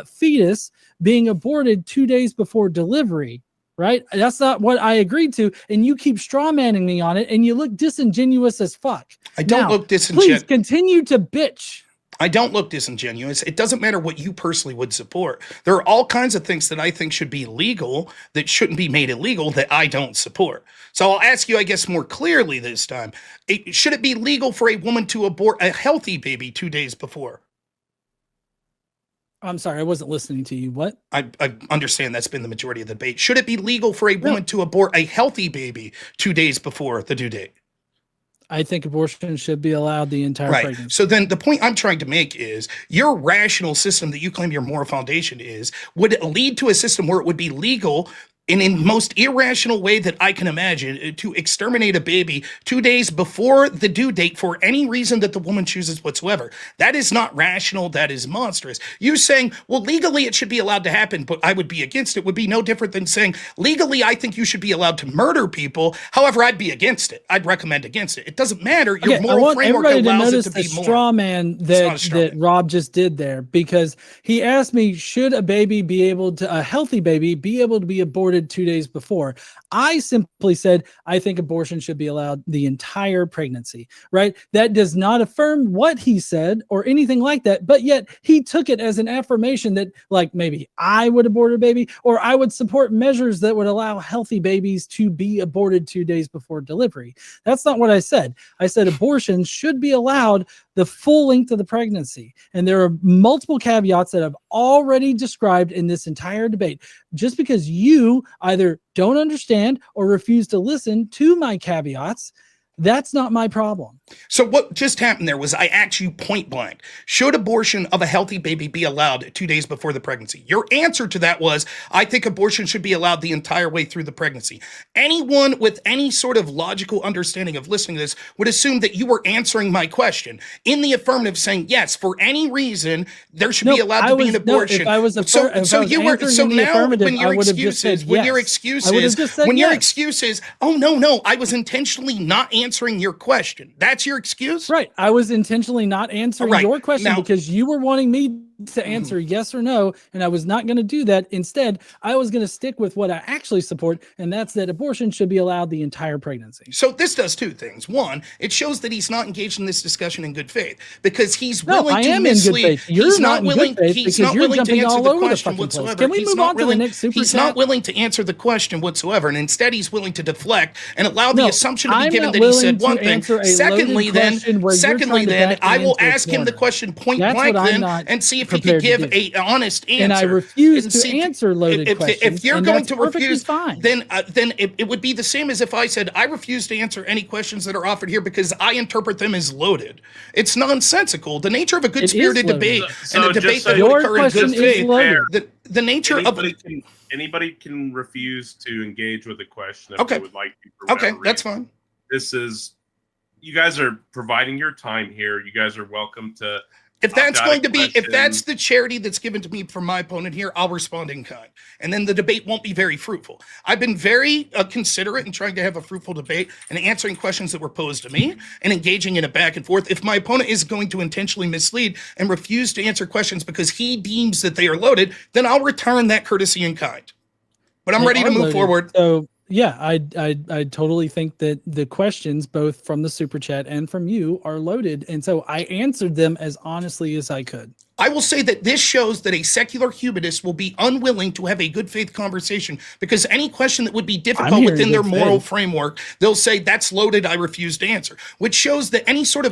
fetus being aborted 2 days before delivery. Right? That's not what I agreed to, and you keep straw manning me on it, and you look disingenuous as fuck. I don't Now, look disingenuous. Please continue to bitch. I don't look disingenuous. It doesn't matter what you personally would support. There are all kinds of things that I think should be legal that shouldn't be made illegal that I don't support. So I'll ask you, I guess, more clearly this time. Should it be legal for a woman to abort a healthy baby 2 days before? I'm sorry, I wasn't listening to you. What? I understand that's been the majority of the debate. Should it be legal for a woman to abort a healthy baby 2 days before the due date? I think abortion should be allowed the entire Right. pregnancy. So then the point I'm trying to make is your rational system that you claim your moral foundation would lead to a system where it would be legal in most irrational way that I can imagine, to exterminate a baby 2 days before the due date for any reason that the woman chooses whatsoever. That is not rational. That is monstrous. You saying, well, legally it should be allowed to happen, but I would be against it, would be no different than saying, legally I think you should be allowed to murder people. However, I'd be against it. I'd recommend against it. It doesn't matter. Your moral framework allows it to be more. Straw man that Rob just did there, because he asked me, should a healthy baby be able to be aborted 2 days before? I simply said, I think abortion should be allowed the entire pregnancy, right? That does not affirm what he said or anything like that, but yet he took it as an affirmation that, like, maybe I would abort a baby, or I would support measures that would allow healthy babies to be aborted 2 days before delivery. That's not what I said. I said abortion should be allowed the full length of the pregnancy. And there are multiple caveats that I've already described in this entire debate. Just because you either don't understand or refuse to listen to my caveats, that's not my problem. So what just happened there was I asked you point blank, should abortion of a healthy baby be allowed 2 days before the pregnancy? Your answer to that was, I think abortion should be allowed the entire way through the pregnancy. Anyone with any sort of logical understanding of listening to this would assume that you were answering my question in the affirmative, saying, yes, for any reason, there should be allowed to be an abortion. When your excuse is, oh, no, I was intentionally not answering your question. That's your excuse? Right. I was intentionally not answering your question because you were wanting me to answer yes or no, and I was not going to do that. Instead, I was going to stick with what I actually support, and that's that abortion should be allowed the entire pregnancy. So this does two things. One, it shows that he's not engaged in this discussion in good faith, because he's willing to mislead. He's not willing to answer the question whatsoever. Can we move on to the next super chat? He's not willing to answer the question whatsoever, and instead he's willing to deflect and allow the assumption to be given that he said one thing. Secondly, then I will ask him the question point blank then and see if he could give an honest answer. And I refuse to answer loaded questions. If you're going to refuse, then it would be the same as if I said, I refuse to answer any questions that are offered here because I interpret them as loaded. It's nonsensical. The nature of a good-spirited debate and a debate that would occur in good faith, the nature of anybody can refuse to engage with a question if they would like to. Okay, that's fine. You guys are providing your time here. You guys are welcome to. If that's the charity that's given to me from my opponent here, I'll respond in kind. And then the debate won't be very fruitful. I've been very considerate in trying to have a fruitful debate and answering questions that were posed to me and engaging in a back and forth. If my opponent is going to intentionally mislead and refuse to answer questions because he deems that they are loaded, then I'll return that courtesy in kind. But I'm ready to move forward. So yeah, I totally think that the questions, both from the super chat and from you, are loaded. And so I answered them as honestly as I could. I will say that this shows that a secular humanist will be unwilling to have a good faith conversation, because any question that would be difficult within their moral framework, they'll say that's loaded, I refuse to answer, which shows that any sort of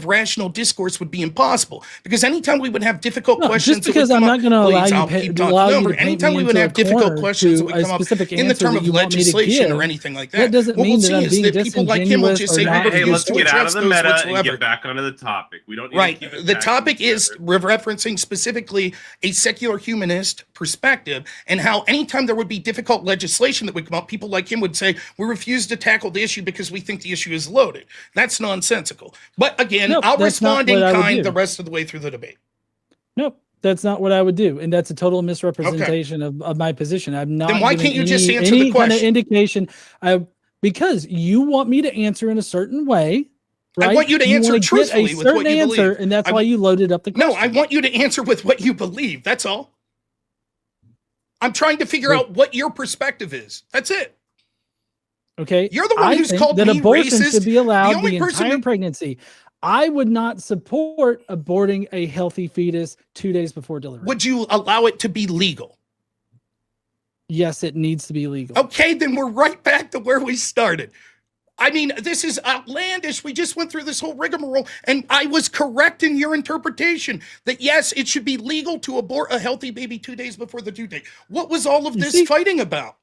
rational discourse would be impossible, because anytime we would have difficult questions, just because I'm not going to allow you to anytime we would have difficult questions that would come up in the term of legislation or anything like that, doesn't mean that I'm being people like him will just say, hey, let's get out of the meta and get back onto the topic. We don't need to keep the topic is referencing specifically a secular humanist perspective, and how anytime there would be difficult legislation that would come up, people like him would say, we refuse to tackle the issue because we think the issue is loaded. That's nonsensical. But again, I'll respond in kind the rest of the way through the debate. Nope. That's not what I would do, and that's a total misrepresentation of my position. I'm not. Then why can't you just answer the question? Kind of indication, because you want me to answer in a certain way. Right? I want you to answer truthfully with what you believe. And that's why you loaded up the question. No, I want you to answer with what you believe. That's all. I'm trying to figure out what your perspective is. That's it. Okay. You're the one who's called me abortion racist. Should be allowed the entire pregnancy. I would not support aborting a healthy fetus 2 days before delivery. Would you allow it to be legal? Yes, it needs to be legal. Okay, then we're right back to where we started. I mean, this is outlandish. We just went through this whole rigmarole, and I was correct in your interpretation that, yes, it should be legal to abort a healthy baby 2 days before the due date. What was all of this fighting about?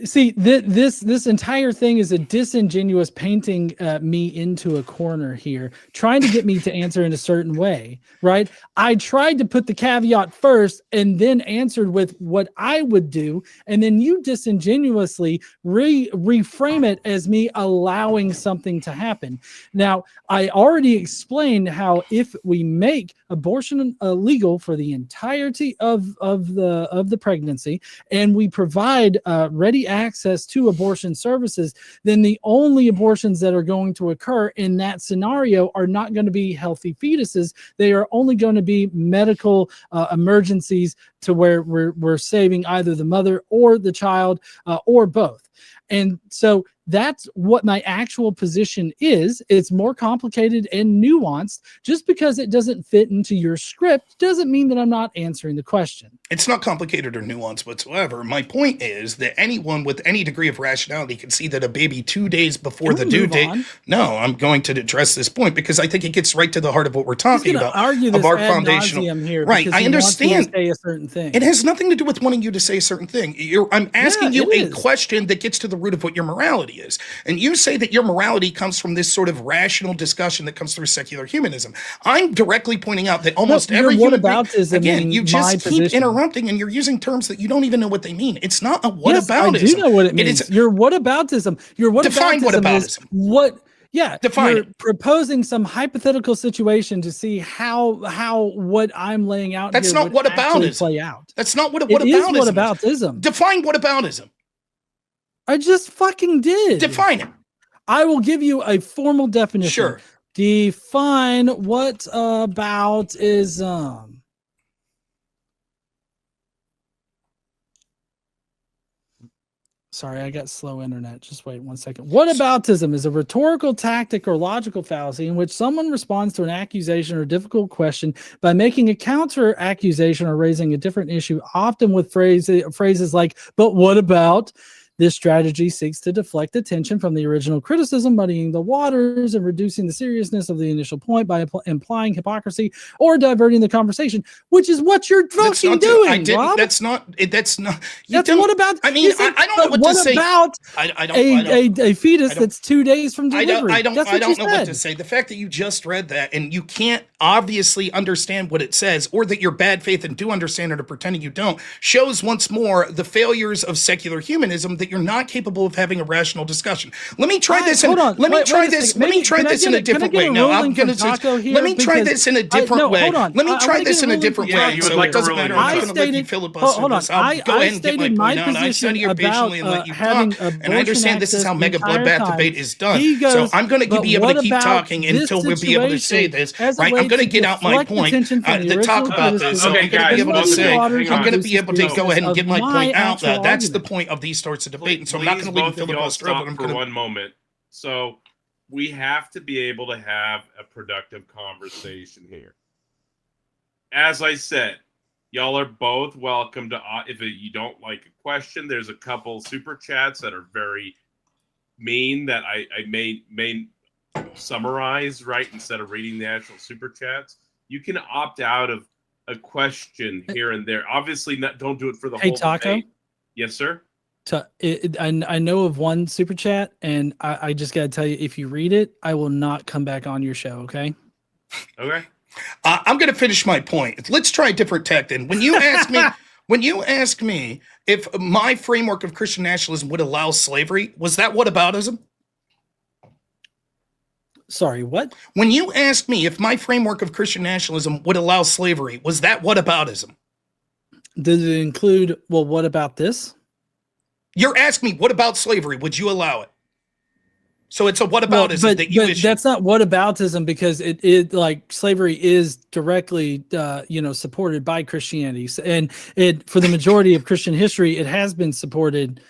See, this entire thing is a disingenuous painting me into a corner here, trying to get me to answer in a certain way, right? I tried to put the caveat first and then answered with what I would do, and then you disingenuously reframe it as me allowing something to happen. Now, I already explained how if we make abortion illegal for the entirety of the pregnancy, and we provide ready access to abortion services, then the only abortions that are going to occur in that scenario are not going to be healthy fetuses. They are only going to be medical emergencies to where we're saving either the mother or the child or both. And so that's what my actual position is. It's more complicated and nuanced. Just because it doesn't fit into your script doesn't mean that I'm not answering the question. It's not complicated or nuanced whatsoever. My point is that anyone with any degree of rationality can see that a baby 2 days before the due date. No, I'm going to address this point because I think it gets right to the heart of what we're talking about. Argue this of our ad foundational nauseum here, right. I understand. Say a certain thing. It has nothing to do with wanting you to say a certain thing. I'm asking you a question that gets to the root of what your morality is. And you say that your morality comes from this sort of rational discussion that comes through secular humanism. I'm directly pointing out that almost every human being, again, you just keep interrupting and you're using terms that you don't even know what they mean. It's not a whataboutism. I do know what it means. It is your whataboutism. Your whataboutism. Define whataboutism. What? Yeah, define it. Proposing some hypothetical situation to see how what I'm laying out. That's here not whataboutism. Play out. That's not what whataboutism is. Whataboutism. Define whataboutism. I just fucking did. Define it. I will give you a formal definition. Sure. Define whataboutism. Sorry, I got slow internet. Just wait 1 second. Whataboutism is a rhetorical tactic or logical fallacy in which someone responds to an accusation or difficult question by making a counter accusation or raising a different issue, often with phrases like, but what about? This strategy seeks to deflect attention from the original criticism, muddying the waters and reducing the seriousness of the initial point by implying hypocrisy or diverting the conversation, which is what you're fucking doing, Rob. That's not. That's what about? I mean, I don't know what to say. About a fetus that's 2 days from delivery? I don't know what to say. The fact that you just read that and you can't obviously understand what it says, or that you're bad faith and do understand it or pretending you don't, shows once more the failures of secular humanism, that you're not capable of having a rational discussion. Let me try this. Let me try this in a different way. No, I'm going to. Let me try this in a different way. Let me try this in a different way. So it doesn't matter. I'm going to let you filibuster this. I'll go ahead and get my point out. I sat here patiently and let you talk. And I understand this is how mega bloodbath debate is done. So I'm going to be able to keep talking until we'll be able to say this. Right? I'm going to get out my point to talk about this. So I'm going to be able to say. I'm going to be able to go ahead and get my point out. That's the point of these sorts of debate, and so I'm not going to leave filibuster open for one moment. So we have to be able to have a productive conversation here. As I said, y'all are both welcome to. If you don't like a question, there's a couple super chats that are very mean that I may summarize right instead of reading the actual super chats. You can opt out of a question here and there. Obviously, don't do it for the whole Taco? debate. Yes, sir. I know of one super chat, and I just got to tell you, if you read it, I will not come back on your show, okay? Okay. I'm going to finish my point. Let's try a different tack then. When you ask me if my framework of Christian nationalism would allow slavery, was that whataboutism? Sorry, what? When you asked me if my framework of Christian nationalism would allow slavery, was that whataboutism? Does it include, well, what about this? You're asking me, what about slavery? Would you allow it? So it's a whataboutism that you issue. That's not whataboutism, because it like slavery is directly supported by Christianity, and it for the majority of Christian history it has been supported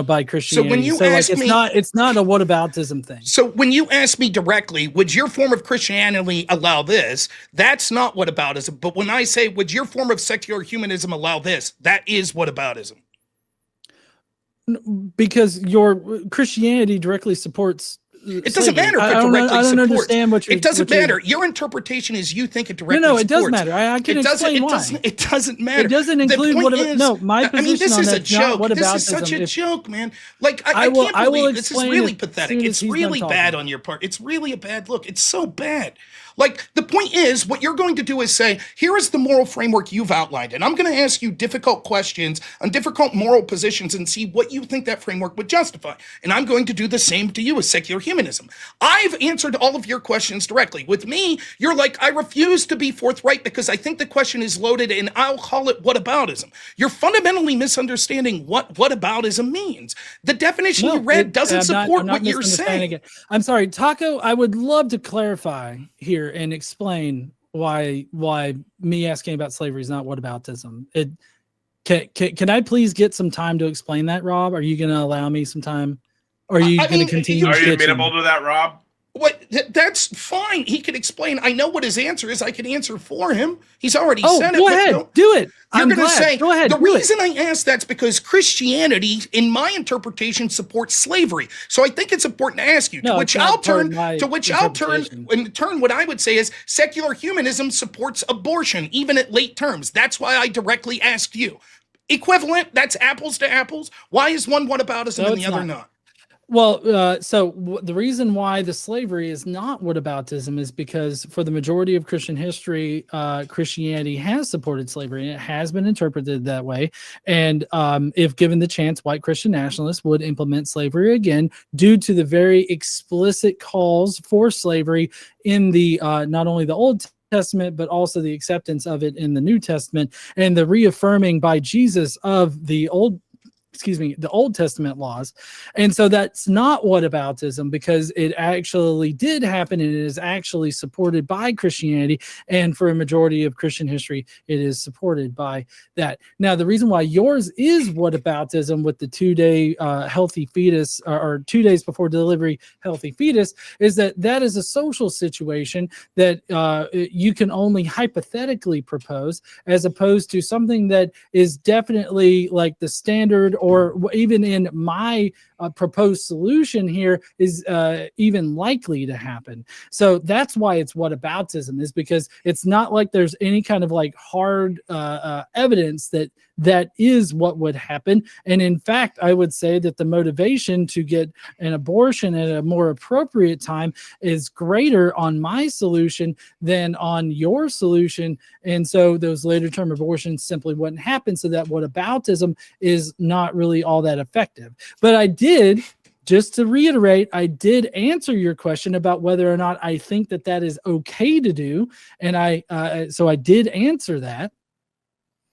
by Christianity. So when you ask me, it's not a whataboutism thing. So when you ask me directly, would your form of Christianity allow this? That's not whataboutism. But when I say, would your form of secular humanism allow this? That is whataboutism. Because your Christianity directly supports It doesn't matter if it directly supports. I don't understand what you're. It doesn't matter. Your interpretation is you think it directly No, supports. it does matter. I can explain why. It doesn't matter. It doesn't include what about. No, my position I mean, this on is that a joke. what This about is such a joke, man. Like, I can't believe this is really pathetic. It's really bad on your part. It's really a bad look. It's so bad. Like, the point is, what you're going to do is say, here is the moral framework you've outlined, and I'm going to ask you difficult questions on difficult moral positions and see what you think that framework would justify. And I'm going to do the same to you with secular humanism. I've answered all of your questions directly. With me, you're like, I refuse to be forthright because I think the question is loaded, and I'll call it whataboutism. You're fundamentally misunderstanding what whataboutism means. The definition you read doesn't support what you're saying. I'm sorry, Taco, I would love to clarify here and explain why me asking about slavery is not whataboutism. Can I please get some time to explain that, Rob? Are you going to allow me some time? Or are you going to continue? Are you amenable to that, Rob? What? That's fine. He can explain. I know what his answer is. I can answer for him. He's already said it. Go ahead. Do it. You're going to say, go ahead. The reason I asked that's because Christianity, in my interpretation, supports slavery. So I think it's important to ask you, to which I'll turn, in turn, what I would say is secular humanism supports abortion, even at late terms. That's why I directly asked you. Equivalent, that's apples to apples. Why is one whataboutism and the other not? Well, the reason why the slavery is not whataboutism is because for the majority of Christian history, Christianity has supported slavery, and it has been interpreted that way. And if given the chance, white Christian nationalists would implement slavery again due to the very explicit calls for slavery in the not only the Old Testament, but also the acceptance of it in the New Testament and the reaffirming by Jesus of the Old Testament laws. And so that's not whataboutism, because it actually did happen and it is actually supported by Christianity. And for a majority of Christian history, it is supported by that. Now, the reason why yours is whataboutism with the 2-day healthy fetus or 2 days before delivery healthy fetus is that is a social situation that you can only hypothetically propose, as opposed to something that is definitely like the standard, or even in my proposed solution here is even likely to happen. So that's why it's whataboutism, is because it's not like there's any kind of like hard evidence that is what would happen. And in fact, I would say that the motivation to get an abortion at a more appropriate time is greater on my solution than on your solution. And so those later term abortions simply wouldn't happen. So that whataboutism is not really all that effective. But I did, just to reiterate, I did answer your question about whether or not I think that is okay to do. And so I did answer that.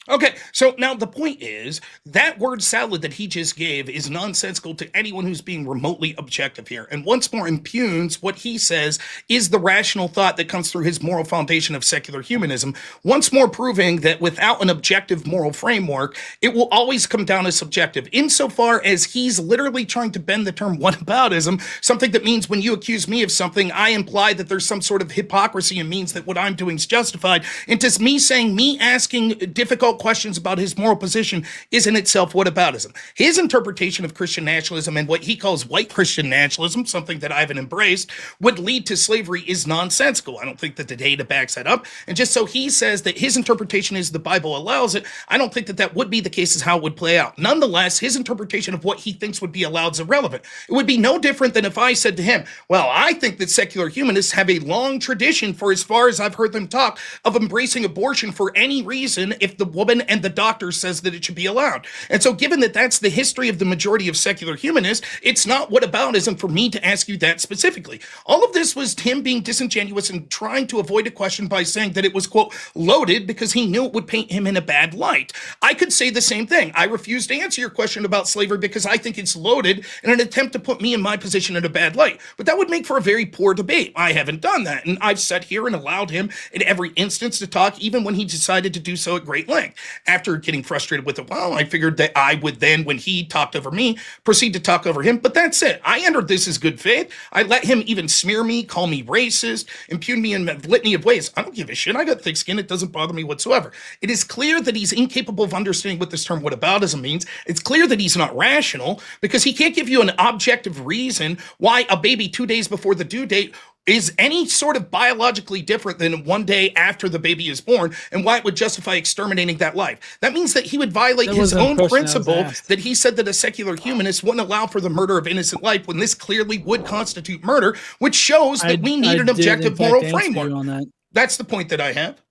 Okay, so now the point is that word salad that he just gave is nonsensical to anyone who's being remotely objective here, and once more impugns what he says is the rational thought that comes through his moral foundation of secular humanism, once more proving that without an objective moral framework, it will always come down as subjective, insofar as he's literally trying to bend the term whataboutism, something that means when you accuse me of something, I imply that there's some sort of hypocrisy and means that what I'm doing is justified, into me asking difficult questions about his moral position is in itself whataboutism. His interpretation of Christian nationalism and what he calls white Christian nationalism, something that I haven't embraced, would lead to slavery is nonsensical. I don't think that the data backs that up. And just so he says that his interpretation is the Bible allows it, I don't think that would be the case as how it would play out. Nonetheless, his interpretation of what he thinks would be allowed is irrelevant. It would be no different than if I said to him, well, I think that secular humanists have a long tradition, for as far as I've heard them talk, of embracing abortion for any reason if the woman and the doctor says that it should be allowed. And so given that that's the history of the majority of secular humanists, it's not whataboutism for me to ask you that specifically. All of this was him being disingenuous and trying to avoid a question by saying that it was, quote, loaded because he knew it would paint him in a bad light. I could say the same thing. I refuse to answer your question about slavery because I think it's loaded in an attempt to put me in my position in a bad light. But that would make for a very poor debate. I haven't done that. And I've sat here and allowed him in every instance to talk, even when he decided to do so at great length. length. After getting frustrated with it, well, I figured that I would then, when he talked over me, proceed to talk over him. But that's it. I entered this as good faith. I let him even smear me, call me racist, impugn me in a litany of ways. I don't give a shit. I got thick skin. It doesn't bother me whatsoever. It is clear that he's incapable of understanding what this term whataboutism means. It's clear that he's not rational because he can't give you an objective reason why a baby 2 days before the due date is any sort of biologically different than 1 day after the baby is born, and why it would justify exterminating that life. That means that he would violate his own principle that he said that a secular humanist wouldn't allow for the murder of innocent life when this clearly would constitute murder, which shows that we need an objective moral framework. On that. That's the point that I have.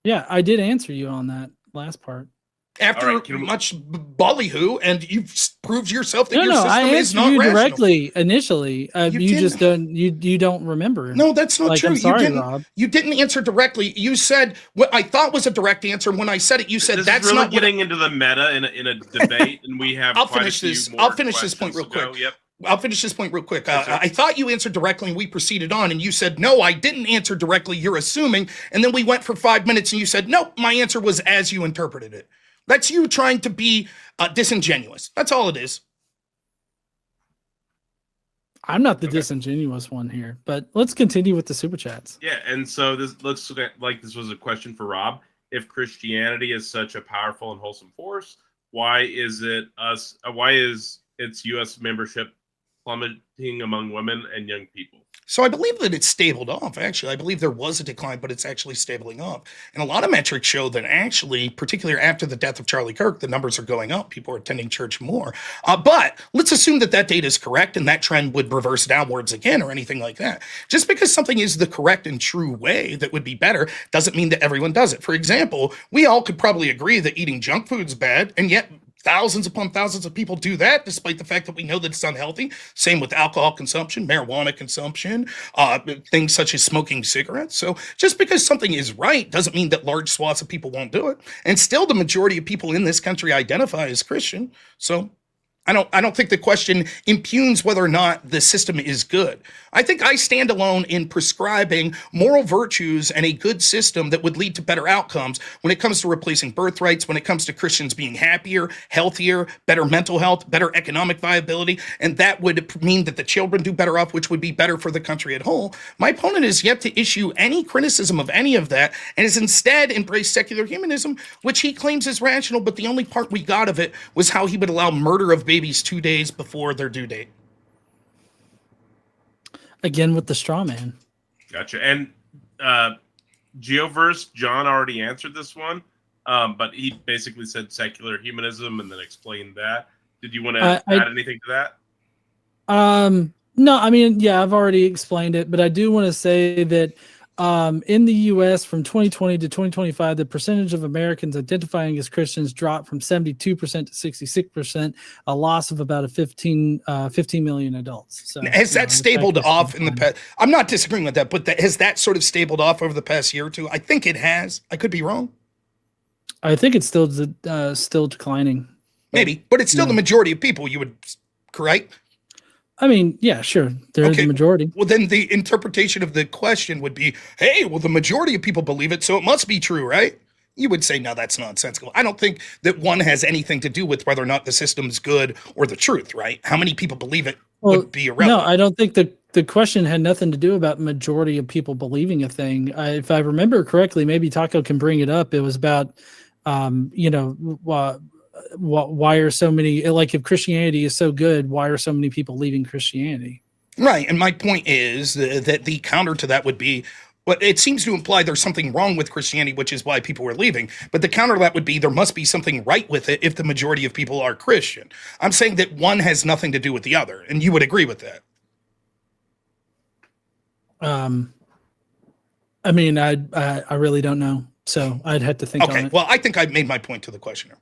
Yeah, I did answer you on that last part. After much ballyhoo, and you've proved yourself that your system I is not you rational. Directly initially. You just don't you don't remember. No, that's not true. I'm sorry, Rob. You didn't answer directly. You said what I thought was a direct answer. When I said it, you said that's really not getting into the meta in a debate, and we have. I'll finish this. I'll finish this point real quick. Yep. I'll finish this point real quick. I thought you answered directly and we proceeded on, and you said, no, I didn't answer directly. You're assuming. And then we went for 5 minutes and you said, nope, my answer was as you interpreted it. That's you trying to be disingenuous. That's all it is. I'm not the disingenuous one here, but let's continue with the super chats. Yeah, and so this looks like this was a question for Rob. If Christianity is such a powerful and wholesome force, why is its U.S. membership plummeting among women and young people? So I believe that it's stabled off, actually. I believe there was a decline, but it's actually stabling off. And a lot of metrics show that actually, particularly after the death of Charlie Kirk, the numbers are going up. People are attending church more. But let's assume that that data is correct and that trend would reverse downwards again or anything like that. Just because something is the correct and true way that would be better doesn't mean that everyone does it. For example, we all could probably agree that eating junk food is bad, and yet thousands upon thousands of people do that, despite the fact that we know that it's unhealthy. Same with alcohol consumption, marijuana consumption, things such as smoking cigarettes. So just because something is right doesn't mean that large swaths of people won't do it. And still the majority of people in this country identify as Christian. So I don't think the question impugns whether or not the system is good. I think I stand alone in prescribing moral virtues and a good system that would lead to better outcomes when it comes to replacing birthrights, when it comes to Christians being happier, healthier, better mental health, better economic viability, and that would mean that the children do better off, which would be better for the country at whole. My opponent is yet to issue any criticism of any of that and has instead embraced secular humanism, which he claims is rational, but the only part we got of it was how he would allow murder of babies 2 days before their due date. Again with the straw man. Gotcha. And Geoverse, John already answered this one, but he basically said secular humanism and then explained that. Did you want to add anything to that? No, I mean, yeah, I've already explained it, but I do want to say that in the U.S. from 2020 to 2025, the percentage of Americans identifying as Christians dropped from 72% to 66%, a loss of about 15 million adults. So, has that stabled off in the past? I'm not disagreeing with that, but has that sort of stabled off over the past year or two? I think it has. I could be wrong. I think it's still declining. Maybe, but it's still the majority of people, you would, correct? I mean, yeah, sure. They're the majority. Well, then the interpretation of the question would be, hey, well, the majority of people believe it, so it must be true, right? You would say, no, that's nonsensical. I don't think that one has anything to do with whether or not the system's good or the truth, right? How many people believe it would be irrelevant. No, I don't think the question had nothing to do about majority of people believing a thing. If I remember correctly, maybe Taco can bring it up. It was about, why are so many, like, if Christianity is so good, why are so many people leaving Christianity? Right. And my point is that the counter to that would be, well, it seems to imply there's something wrong with Christianity, which is why people are leaving. But the counter to that would be there must be something right with it if the majority of people are Christian. I'm saying that one has nothing to do with the other, and you would agree with that. I mean, I really don't know. So I'd have to think on it. Okay, well, I think I made my point to the questioner.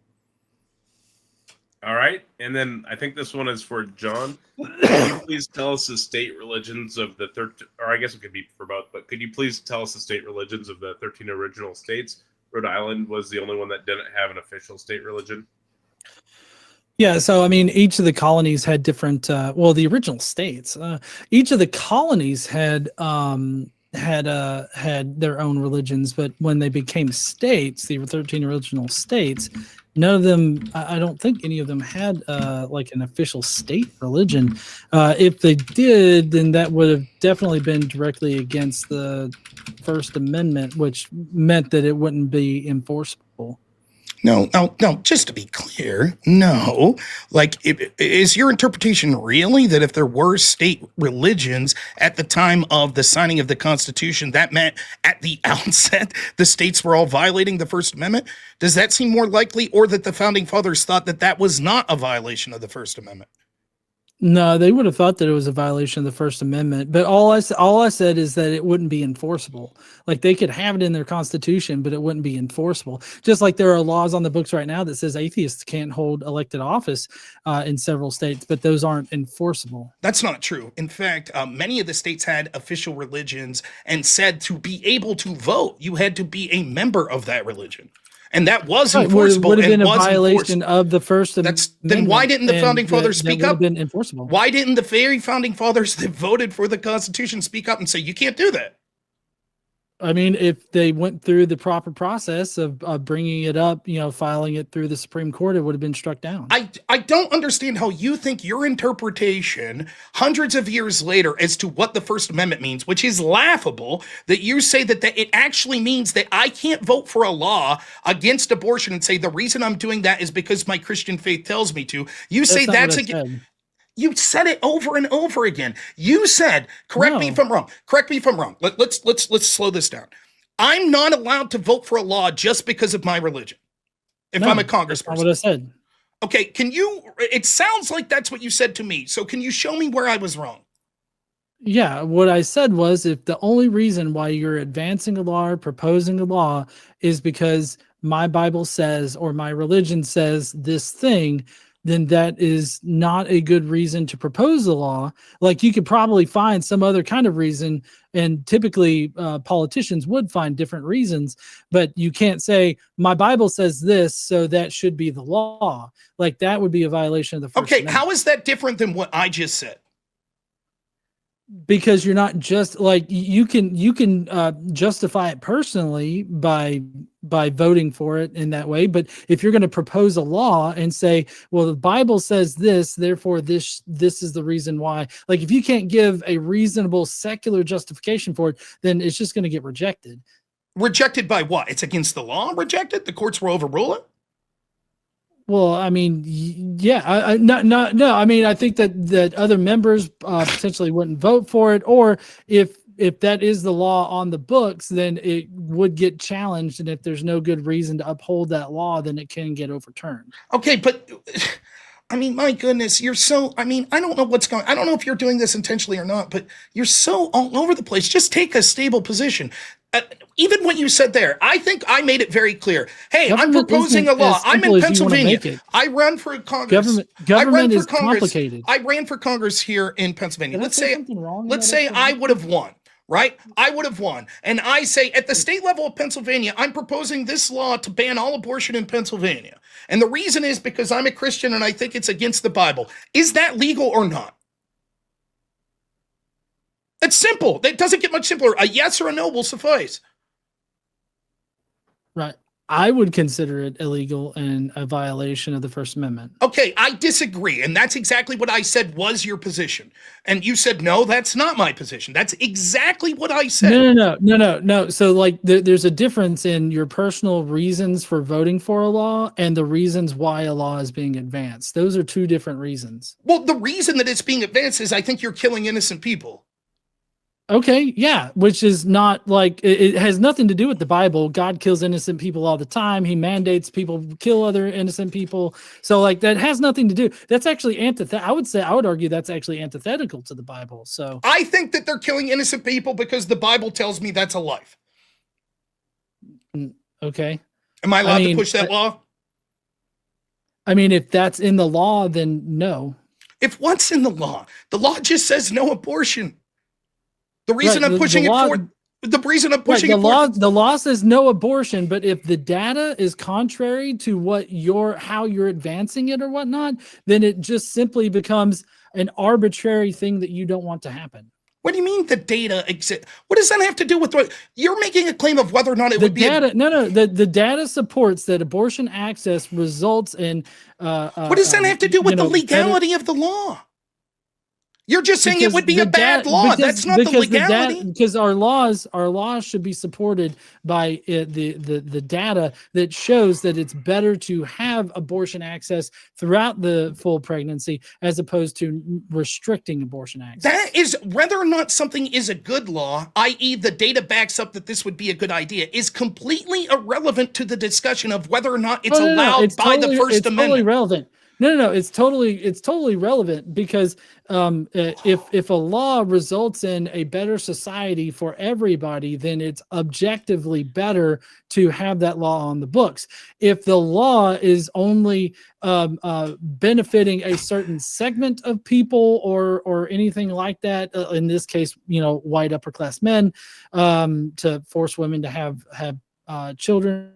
All right, and then I think this one is for John. Can you please tell us the state religions of the 13, or I guess it could be for both, but could you please tell us the state religions of the 13 original states? Rhode Island was the only one that didn't have an official state religion. Yeah, so I mean, each of the colonies had different, the original states, each of the colonies had had their own religions, but when they became states, the 13 original states, none of them, I don't think any of them had like an official state religion. If they did, then that would have definitely been directly against the First Amendment, which meant that it wouldn't be enforceable. No, just to be clear, no. Like, is your interpretation really that if there were state religions at the time of the signing of the Constitution, that meant at the outset the states were all violating the First Amendment? Does that seem more likely, or that the Founding Fathers thought that that was not a violation of the First Amendment? No, they would have thought that it was a violation of the First Amendment, but all I said is that it wouldn't be enforceable. Like, they could have it in their constitution, but it wouldn't be enforceable. Just like there are laws on the books right now that says atheists can't hold elected office in several states, but those aren't enforceable. That's not true. In fact, many of the states had official religions and said to be able to vote, you had to be a member of that religion. And that was enforceable. Would have been and a was violation of the First Amendment. Then why didn't the Founding Fathers speak up? Been enforceable. Why didn't the very Founding Fathers that voted for the Constitution speak up and say, you can't do that? I mean, if they went through the proper process of bringing it up, filing it through the Supreme Court, it would have been struck down. I don't understand how you think your interpretation hundreds of years later as to what the First Amendment means, which is laughable, that you say that it actually means that I can't vote for a law against abortion and say the reason I'm doing that is because my Christian faith tells me to. You say that's again. You said it over and over again. You said, correct me if I'm wrong. Correct me if I'm wrong. Let's slow this down. I'm not allowed to vote for a law just because of my religion. If I'm a congressperson. That's not what I said. Okay, it sounds like that's what you said to me. So can you show me where I was wrong? Yeah, what I said was, if the only reason why you're advancing a law or proposing a law is because my Bible says or my religion says this thing, then that is not a good reason to propose a law. Like, you could probably find some other kind of reason, and typically politicians would find different reasons, but you can't say, my Bible says this, so that should be the law. Like, that would be a violation of the First Amendment. How is that different than what I just said? Because you're not just like, you can justify it personally by voting for it in that way. But if you're going to propose a law and say, well, the Bible says this, therefore this is the reason why, like, if you can't give a reasonable secular justification for it, then it's just going to get rejected. Rejected by what? It's against the law? Rejected? The courts will overrule it? Well, I mean, yeah, no. I mean, I think that other members potentially wouldn't vote for it, or if that is the law on the books, then it would get challenged, and if there's no good reason to uphold that law, then it can get overturned. Okay, but I mean, my goodness, I don't know what's going on. I don't know if you're doing this intentionally or not, but you're so all over the place. Just take a stable position. Even what you said there, I think I made it very clear. Hey, I'm proposing a law. I'm in Pennsylvania. I run for Congress. Government is complicated. I ran for Congress here in Pennsylvania. Let's say I would have won. Right? I would have won. And I say, at the state level of Pennsylvania, I'm proposing this law to ban all abortion in Pennsylvania. And the reason is because I'm a Christian and I think it's against the Bible. Is that legal or not? It's simple. It doesn't get much simpler. A yes or a no will suffice. Right. I would consider it illegal and a violation of the First Amendment. Okay, I disagree. And that's exactly what I said was your position. And you said, no, that's not my position. That's exactly what I said. No. So, like, there's a difference in your personal reasons for voting for a law and the reasons why a law is being advanced. Those are two different reasons. Well, the reason that it's being advanced is I think you're killing innocent people. Okay, yeah, which is not like, it has nothing to do with the Bible. God kills innocent people all the time. He mandates people kill other innocent people. So, like, that has nothing to do. That's actually I would argue that's actually antithetical to the Bible. So I think that they're killing innocent people because the Bible tells me that's a life. Okay. Am I allowed to push that law? I mean, if that's in the law, then no. If what's in the law? The law just says no abortion. The reason I'm pushing it forward, the law says no abortion, but if the data is contrary to how you're advancing it or whatnot, then it just simply becomes an arbitrary thing that you don't want to happen. What do you mean the data exists? What does that have to do with what you're making a claim of whether or not it The would be? data, the data supports that abortion access results in. What does that have to do with the legality of the law? You're just saying it would be a bad law. That's not the legality. Because our laws should be supported by the data that shows that it's better to have abortion access throughout the full pregnancy as opposed to restricting abortion access. That is whether or not something is a good law, i.e. the data backs up that this would be a good idea, is completely irrelevant to the discussion of whether or not it's allowed by the First Amendment. Totally relevant. No. It's totally relevant because if a law results in a better society for everybody, then it's objectively better to have that law on the books. If the law is only benefiting a certain segment of people or anything like that, in this case, white upper class men, to force women to have children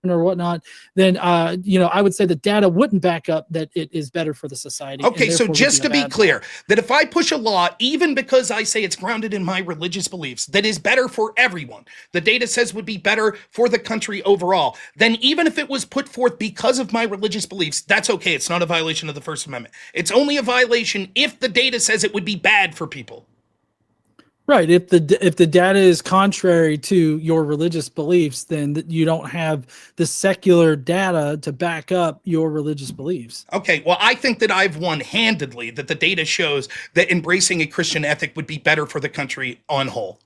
or whatnot, then I would say the data wouldn't back up that it is better for the society. Okay, so just to be clear, that if I push a law, even because I say it's grounded in my religious beliefs, that is better for everyone, the data says would be better for the country overall, then even if it was put forth because of my religious beliefs, that's okay. It's not a violation of the First Amendment. It's only a violation if the data says it would be bad for people. Right. If the data is contrary to your religious beliefs, then you don't have the secular data to back up your religious beliefs. Okay. Well, I think that I've won handedly that the data shows that embracing a Christian ethic would be better for the country on whole.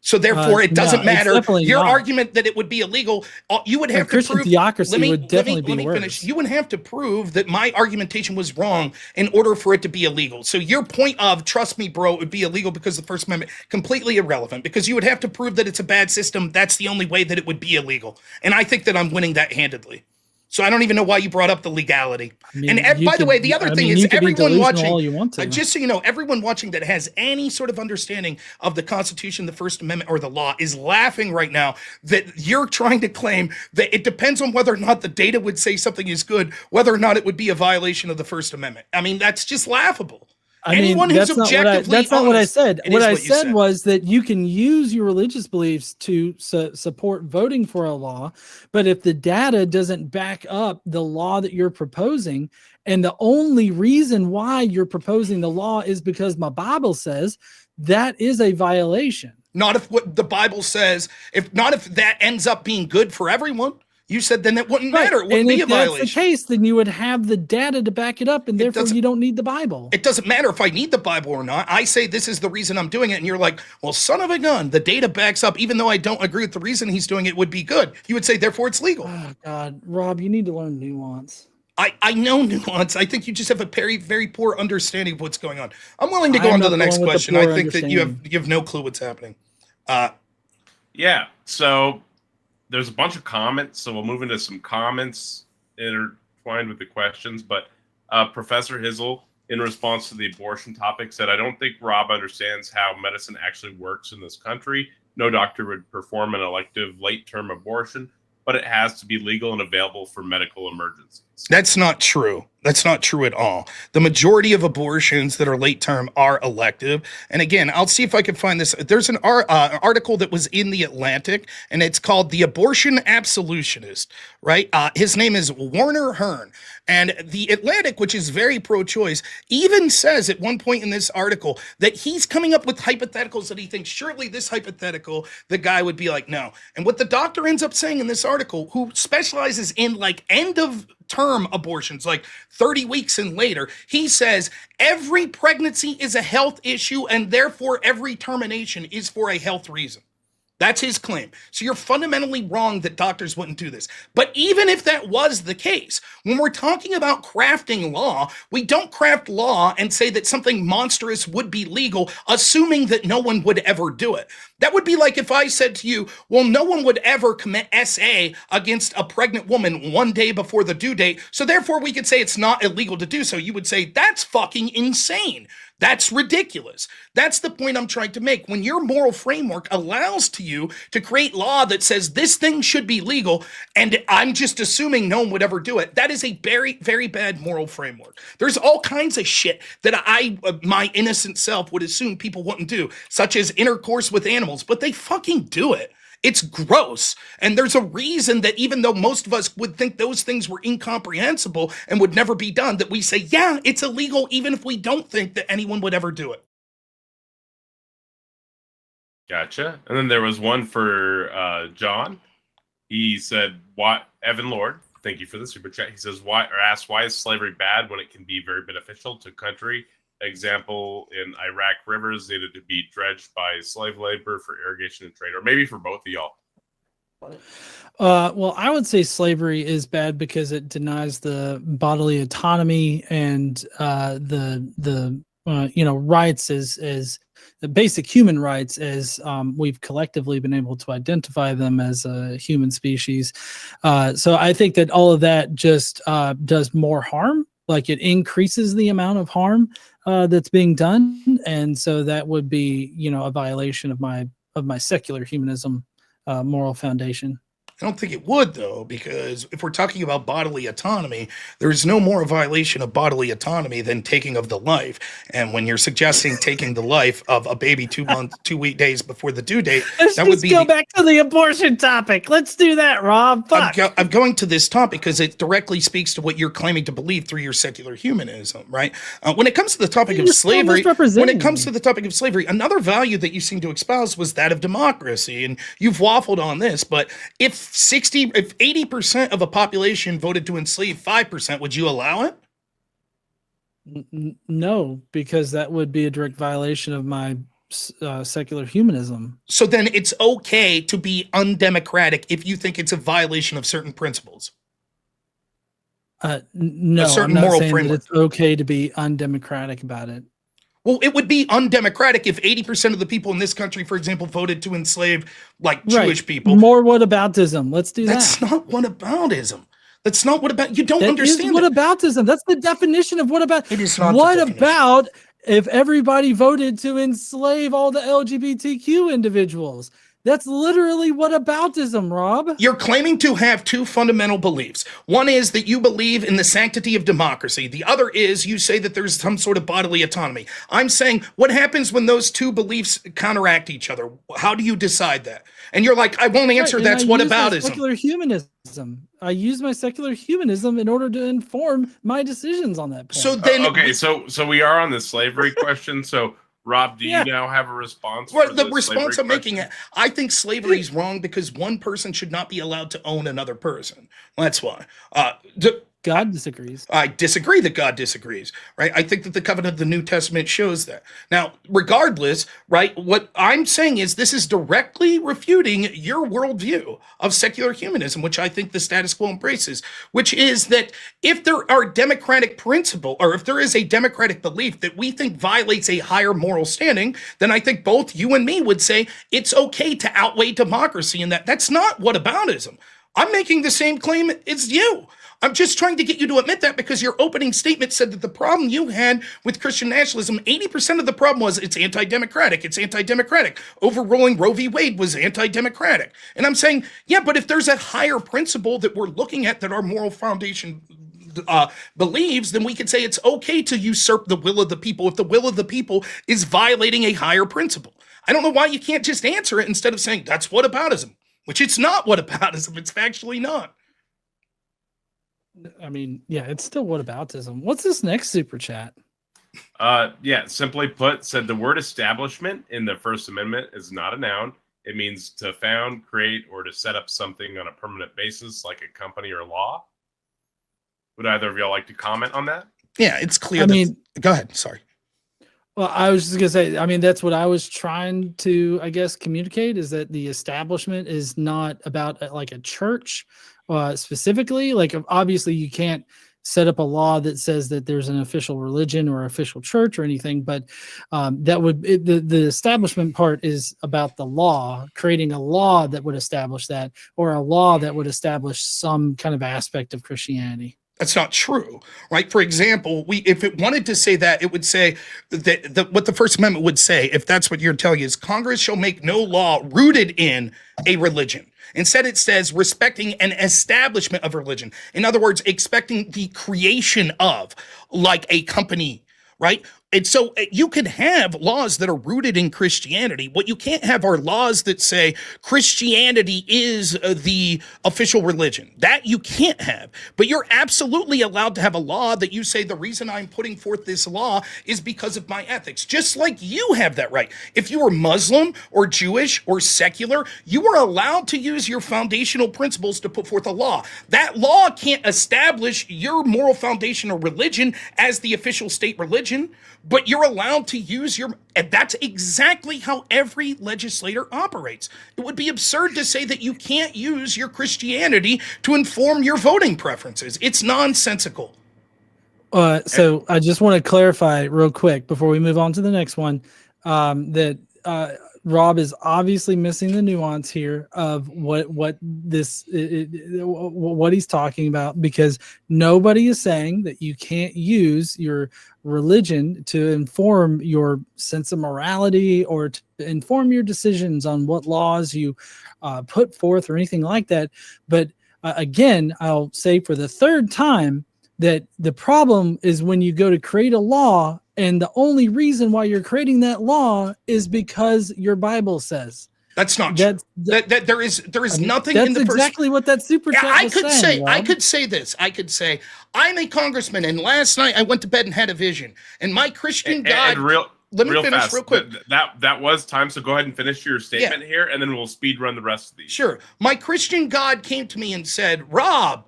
So therefore, it doesn't matter. Your argument that it would be illegal, you would have to prove. Theocracy would definitely be worse. Finish. You would have to prove that my argumentation was wrong in order for it to be illegal. So your point of, trust me, bro, it would be illegal because of the First Amendment, completely irrelevant, because you would have to prove that it's a bad system. That's the only way that it would be illegal. And I think that I'm winning that handedly. So I don't even know why you brought up the legality. And by the way, the other thing is everyone watching, just so you know, everyone watching that has any sort of understanding of the Constitution, the First Amendment, or the law is laughing right now that you're trying to claim that it depends on whether or not the data would say something is good, whether or not it would be a violation of the First Amendment. I mean, that's just laughable. Anyone who's objectively that's not what I said. What I said was that you can use your religious beliefs to support voting for a law, but if the data doesn't back up the law that you're proposing, and the only reason why you're proposing the law is because my Bible says, that is a violation. Not if what the Bible says, if that ends up being good for everyone. You said then it wouldn't matter. It wouldn't be a violation. If that's the case, then you would have the data to back it up, and therefore you don't need the Bible. It doesn't matter if I need the Bible or not. I say this is the reason I'm doing it, and you're like, well, son of a gun, the data backs up, even though I don't agree with the reason he's doing it would be good. You would say, therefore, it's legal. Oh, God. Rob, you need to learn nuance. I know nuance. I think you just have a very, very poor understanding of what's going on. I'm willing to go on to the next question. I think that you have no clue what's happening. Yeah, so there's a bunch of comments, so we'll move into some comments intertwined with the questions. But Professor Hizzle, in response to the abortion topic, said, I don't think Rob understands how medicine actually works in this country. No doctor would perform an elective late-term abortion, but it has to be legal and available for medical emergencies. That's not true. That's not true at all. The majority of abortions that are late term are elective. And again, I'll see if I can find this. There's an article that was in The Atlantic, and it's called The Abortion Absolutionist, right? His name is Werner Hearn. And The Atlantic, which is very pro-choice, even says at one point in this article that he's coming up with hypotheticals that he thinks surely this hypothetical, the guy would be like, no. And what the doctor ends up saying in this article, who specializes in like end of term abortions, like 30 weeks and later, he says every pregnancy is a health issue and therefore every termination is for a health reason. That's his claim. So you're fundamentally wrong that doctors wouldn't do this. But even if that was the case, when we're talking about crafting law, we don't craft law and say that something monstrous would be legal, assuming that no one would ever do it. That would be like if I said to you, well, no one would ever commit SA against a pregnant woman one day before the due date, so therefore we could say it's not illegal to do so. You would say, that's fucking insane. That's ridiculous. That's the point I'm trying to make. When your moral framework allows to you to create law that says this thing should be legal, and I'm just assuming no one would ever do it, that is a very, very bad moral framework. There's all kinds of shit that my innocent self would assume people wouldn't do, such as intercourse with animals, but they fucking do it. It's gross. And there's a reason that even though most of us would think those things were incomprehensible and would never be done, that we say, yeah, it's illegal, even if we don't think that anyone would ever do it. Gotcha. And then there was one for John. He said, "What, Evan Lord? Thank you for the super chat." He says, asked why is slavery bad when it can be very beneficial to country? Example, in Iraq, rivers needed to be dredged by slave labor for irrigation and trade, or maybe for both of y'all. Well, I would say slavery is bad because it denies the bodily autonomy and the rights as the basic human rights as we've collectively been able to identify them as a human species. So I think that all of that just does more harm. Like it increases the amount of harm that's being done, and so that would be, a violation of my secular humanism moral foundation. I don't think it would, though, because if we're talking about bodily autonomy, there's no more violation of bodily autonomy than taking of the life. And when you're suggesting taking the life of a baby 2 days before the due date, that would be go back to the abortion topic. Let's do that, Rob. Fuck. I'm going to this topic because it directly speaks to what you're claiming to believe through your secular humanism, right? When it comes to the topic of slavery, another value that you seem to espouse was that of democracy, and you've waffled on this, but if 80% of a population voted to enslave 5%, would you allow it? No, because that would be a direct violation of my secular humanism. So then it's okay to be undemocratic if you think it's a violation of certain principles. No, a certain I'm not moral saying framework. That it's okay to be undemocratic about it. Well, it would be undemocratic if 80% of the people in this country, for example, voted to enslave Jewish people. More whataboutism. Let's do That's that. not whataboutism. That's not what about. You don't That understand. Is whataboutism. That's the definition of what about. It is not. What about if everybody voted to enslave all the LGBTQ individuals? That's literally whataboutism, Rob. You're claiming to have two fundamental beliefs. One is that you believe in the sanctity of democracy. The other is you say that there's some sort of bodily autonomy. I'm saying, what happens when those two beliefs counteract each other? How do you decide that? And you're like, I won't answer. That's whataboutism. Secular humanism. I use my secular humanism in order to inform my decisions on that point. So then, okay, so we are on the slavery question. So, Rob, do you now have a response? Well, the response I'm making, I think slavery is wrong because one person should not be allowed to own another person. That's why. God disagrees. I disagree that God disagrees, right? I think that the covenant of the New Testament shows that. Now, regardless, right, what I'm saying is this is directly refuting your worldview of secular humanism, which I think the status quo embraces, which is that if there are democratic principle, or if there is a democratic belief that we think violates a higher moral standing, then I think both you and me would say it's okay to outweigh democracy in that. That's not whataboutism. I'm making the same claim as you. I'm just trying to get you to admit that because your opening statement said that the problem you had with Christian nationalism, 80% of the problem was it's anti-democratic. It's anti-democratic. Overruling Roe v. Wade was anti-democratic. And I'm saying, yeah, but if there's a higher principle that we're looking at that our moral foundation believes, then we could say it's okay to usurp the will of the people if the will of the people is violating a higher principle. I don't know why you can't just answer it instead of saying that's whataboutism, which it's not whataboutism. It's factually not. I mean, yeah, it's still whataboutism. What's this next super chat? Simply put, said the word establishment in the First Amendment is not a noun. It means to found, create, or to set up something on a permanent basis, like a company or law. Would either of y'all like to comment on that? Yeah, it's clear. Go ahead. Sorry. Well, I was just going to say, I mean, that's what I was trying to, I guess, communicate is that the establishment is not about like a church specifically. Like, obviously, you can't set up a law that says that there's an official religion or official church or anything, but the establishment part is about the law, creating a law that would establish that, or a law that would establish some kind of aspect of Christianity. That's not true, right? For example, if it wanted to say that, it would say that what the First Amendment would say, if that's what you're telling, is Congress shall make no law rooted in a religion. Instead, it says respecting an establishment of religion. In other words, expecting the creation of, like a company, right? And so you could have laws that are rooted in Christianity. What you can't have are laws that say Christianity is the official religion. That you can't have. But you're absolutely allowed to have a law that you say the reason I'm putting forth this law is because of my ethics. Just like you have that right. If you were Muslim or Jewish or secular, you are allowed to use your foundational principles to put forth a law. That law can't establish your moral foundation or religion as the official state religion, but you're allowed to use and that's exactly how every legislator operates. It would be absurd to say that you can't use your Christianity to inform your voting preferences. It's nonsensical. So I just want to clarify real quick before we move on to the next one, that Rob is obviously missing the nuance here of what he's talking about, because nobody is saying that you can't use your religion to inform your sense of morality or to inform your decisions on what laws you put forth or anything like that. But again, I'll say for the third time that the problem is when you go to create a law, and the only reason why you're creating that law is because your Bible says. That's not true. That there is nothing in the That's exactly what that super chat was saying. I could say this. I could say I'm a congressman, and last night I went to bed and had a vision, and my Christian God. Let me finish real quick. That was time. So go ahead and finish your statement here, and then we'll speed run the rest of these. Sure. My Christian God came to me and said, "Rob,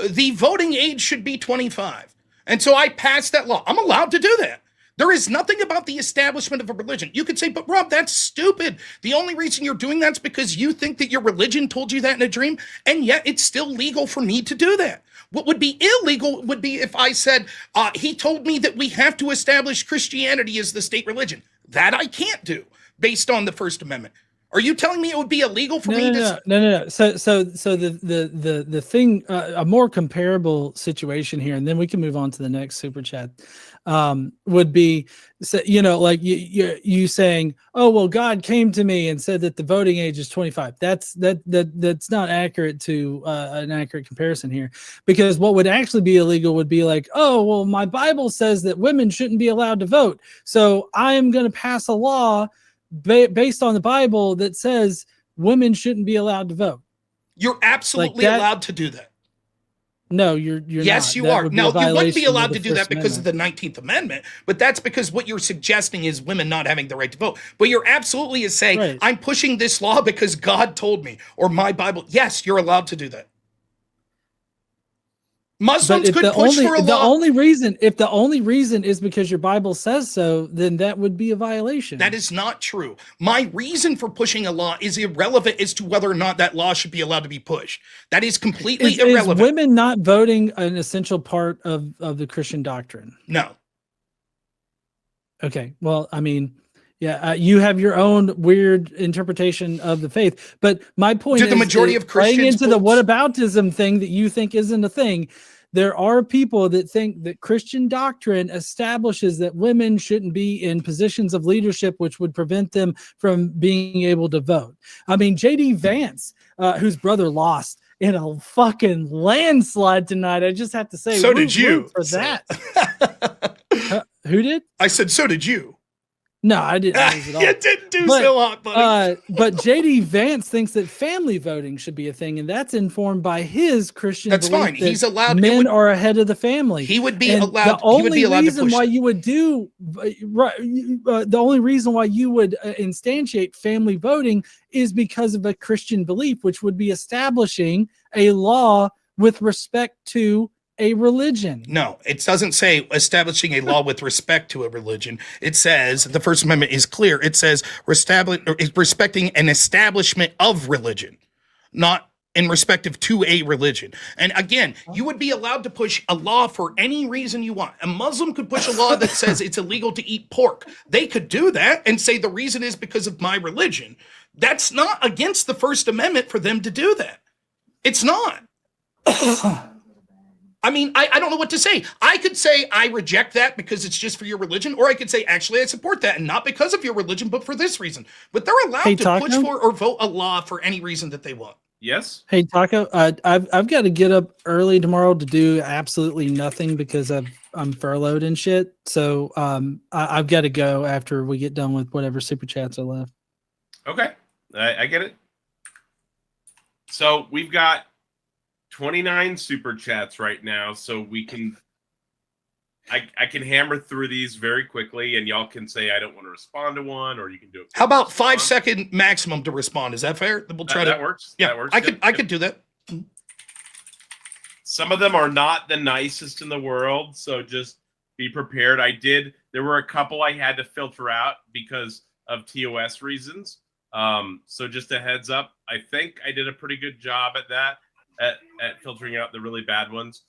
the voting age should be 25," and so I passed that law. I'm allowed to do that. There is nothing about the establishment of a religion. You could say, but Rob, that's stupid. The only reason you're doing that's because you think that your religion told you that in a dream, and yet it's still legal for me to do that. What would be illegal would be if I said, he told me that we have to establish Christianity as the state religion. That I can't do based on the First Amendment. Are you telling me it would be illegal for me to? No. So the thing, a more comparable situation here, and then we can move on to the next super chat, would be, like you saying, oh, well, God came to me and said that the voting age is 25. That's not accurate to an accurate comparison here, because what would actually be illegal would be like, oh, well, my Bible says that women shouldn't be allowed to vote, so I am going to pass a law based on the Bible that says women shouldn't be allowed to vote. You're absolutely allowed to do that. No, you're yes, not. You are. No, you wouldn't be allowed to do that because of the 19th Amendment, but that's because what you're suggesting is women not having the right to vote. But you're absolutely saying, right, I'm pushing this law because God told me, or my Bible. Yes, you're allowed to do that. Muslims could push for a law. If the only reason is because your Bible says so, then that would be a violation. That is not true. My reason for pushing a law is irrelevant as to whether or not that law should be allowed to be pushed. That is completely irrelevant. Is women not voting an essential part of the Christian doctrine? No. Okay. Well, I mean, yeah, you have your own weird interpretation of the faith, but my point is, the majority of Christians playing into the whataboutism thing that you think isn't a thing. There are people that think that Christian doctrine establishes that women shouldn't be in positions of leadership, which would prevent them from being able to vote. I mean, J.D. Vance, whose brother lost in a fucking landslide tonight. I just have to say, so did you for that? Who did? I said, so did you. No, I didn't lose at all. You didn't do so hot, buddy. But J.D. Vance thinks that family voting should be a thing, and that's informed by his Christian belief. That's fine. He's allowed. Men are ahead of the family. He would be allowed. The only reason why you would instantiate family voting is because of a Christian belief, which would be establishing a law with respect to a religion. No, it doesn't say establishing a law with respect to a religion. It says, the First Amendment is clear. It says respecting an establishment of religion, not in respective to a religion. And again, you would be allowed to push a law for any reason you want. A Muslim could push a law that says it's illegal to eat pork. They could do that and say the reason is because of my religion. That's not against the First Amendment for them to do that. It's not. I mean, I don't know what to say. I could say I reject that because it's just for your religion, or I could say, actually, I support that, and not because of your religion, but for this reason. But they're allowed to push for or vote a law for any reason that they want. Yes. Hey, Taco, I've got to get up early tomorrow to do absolutely nothing because I'm furloughed and shit. So I've got to go after we get done with whatever super chats are left. Okay, I get it. So we've got 29 super chats right now, so we can. I can hammer through these very quickly, and y'all can say I don't want to respond to one, or you can do it. How about 5-second maximum to respond? Is that fair? We'll try that works. Yeah, that works. I could do that. Some of them are not the nicest in the world, so just be prepared. There were a couple I had to filter out because of TOS reasons. So just a heads up. I think I did a pretty good job at that, at filtering out the really bad ones.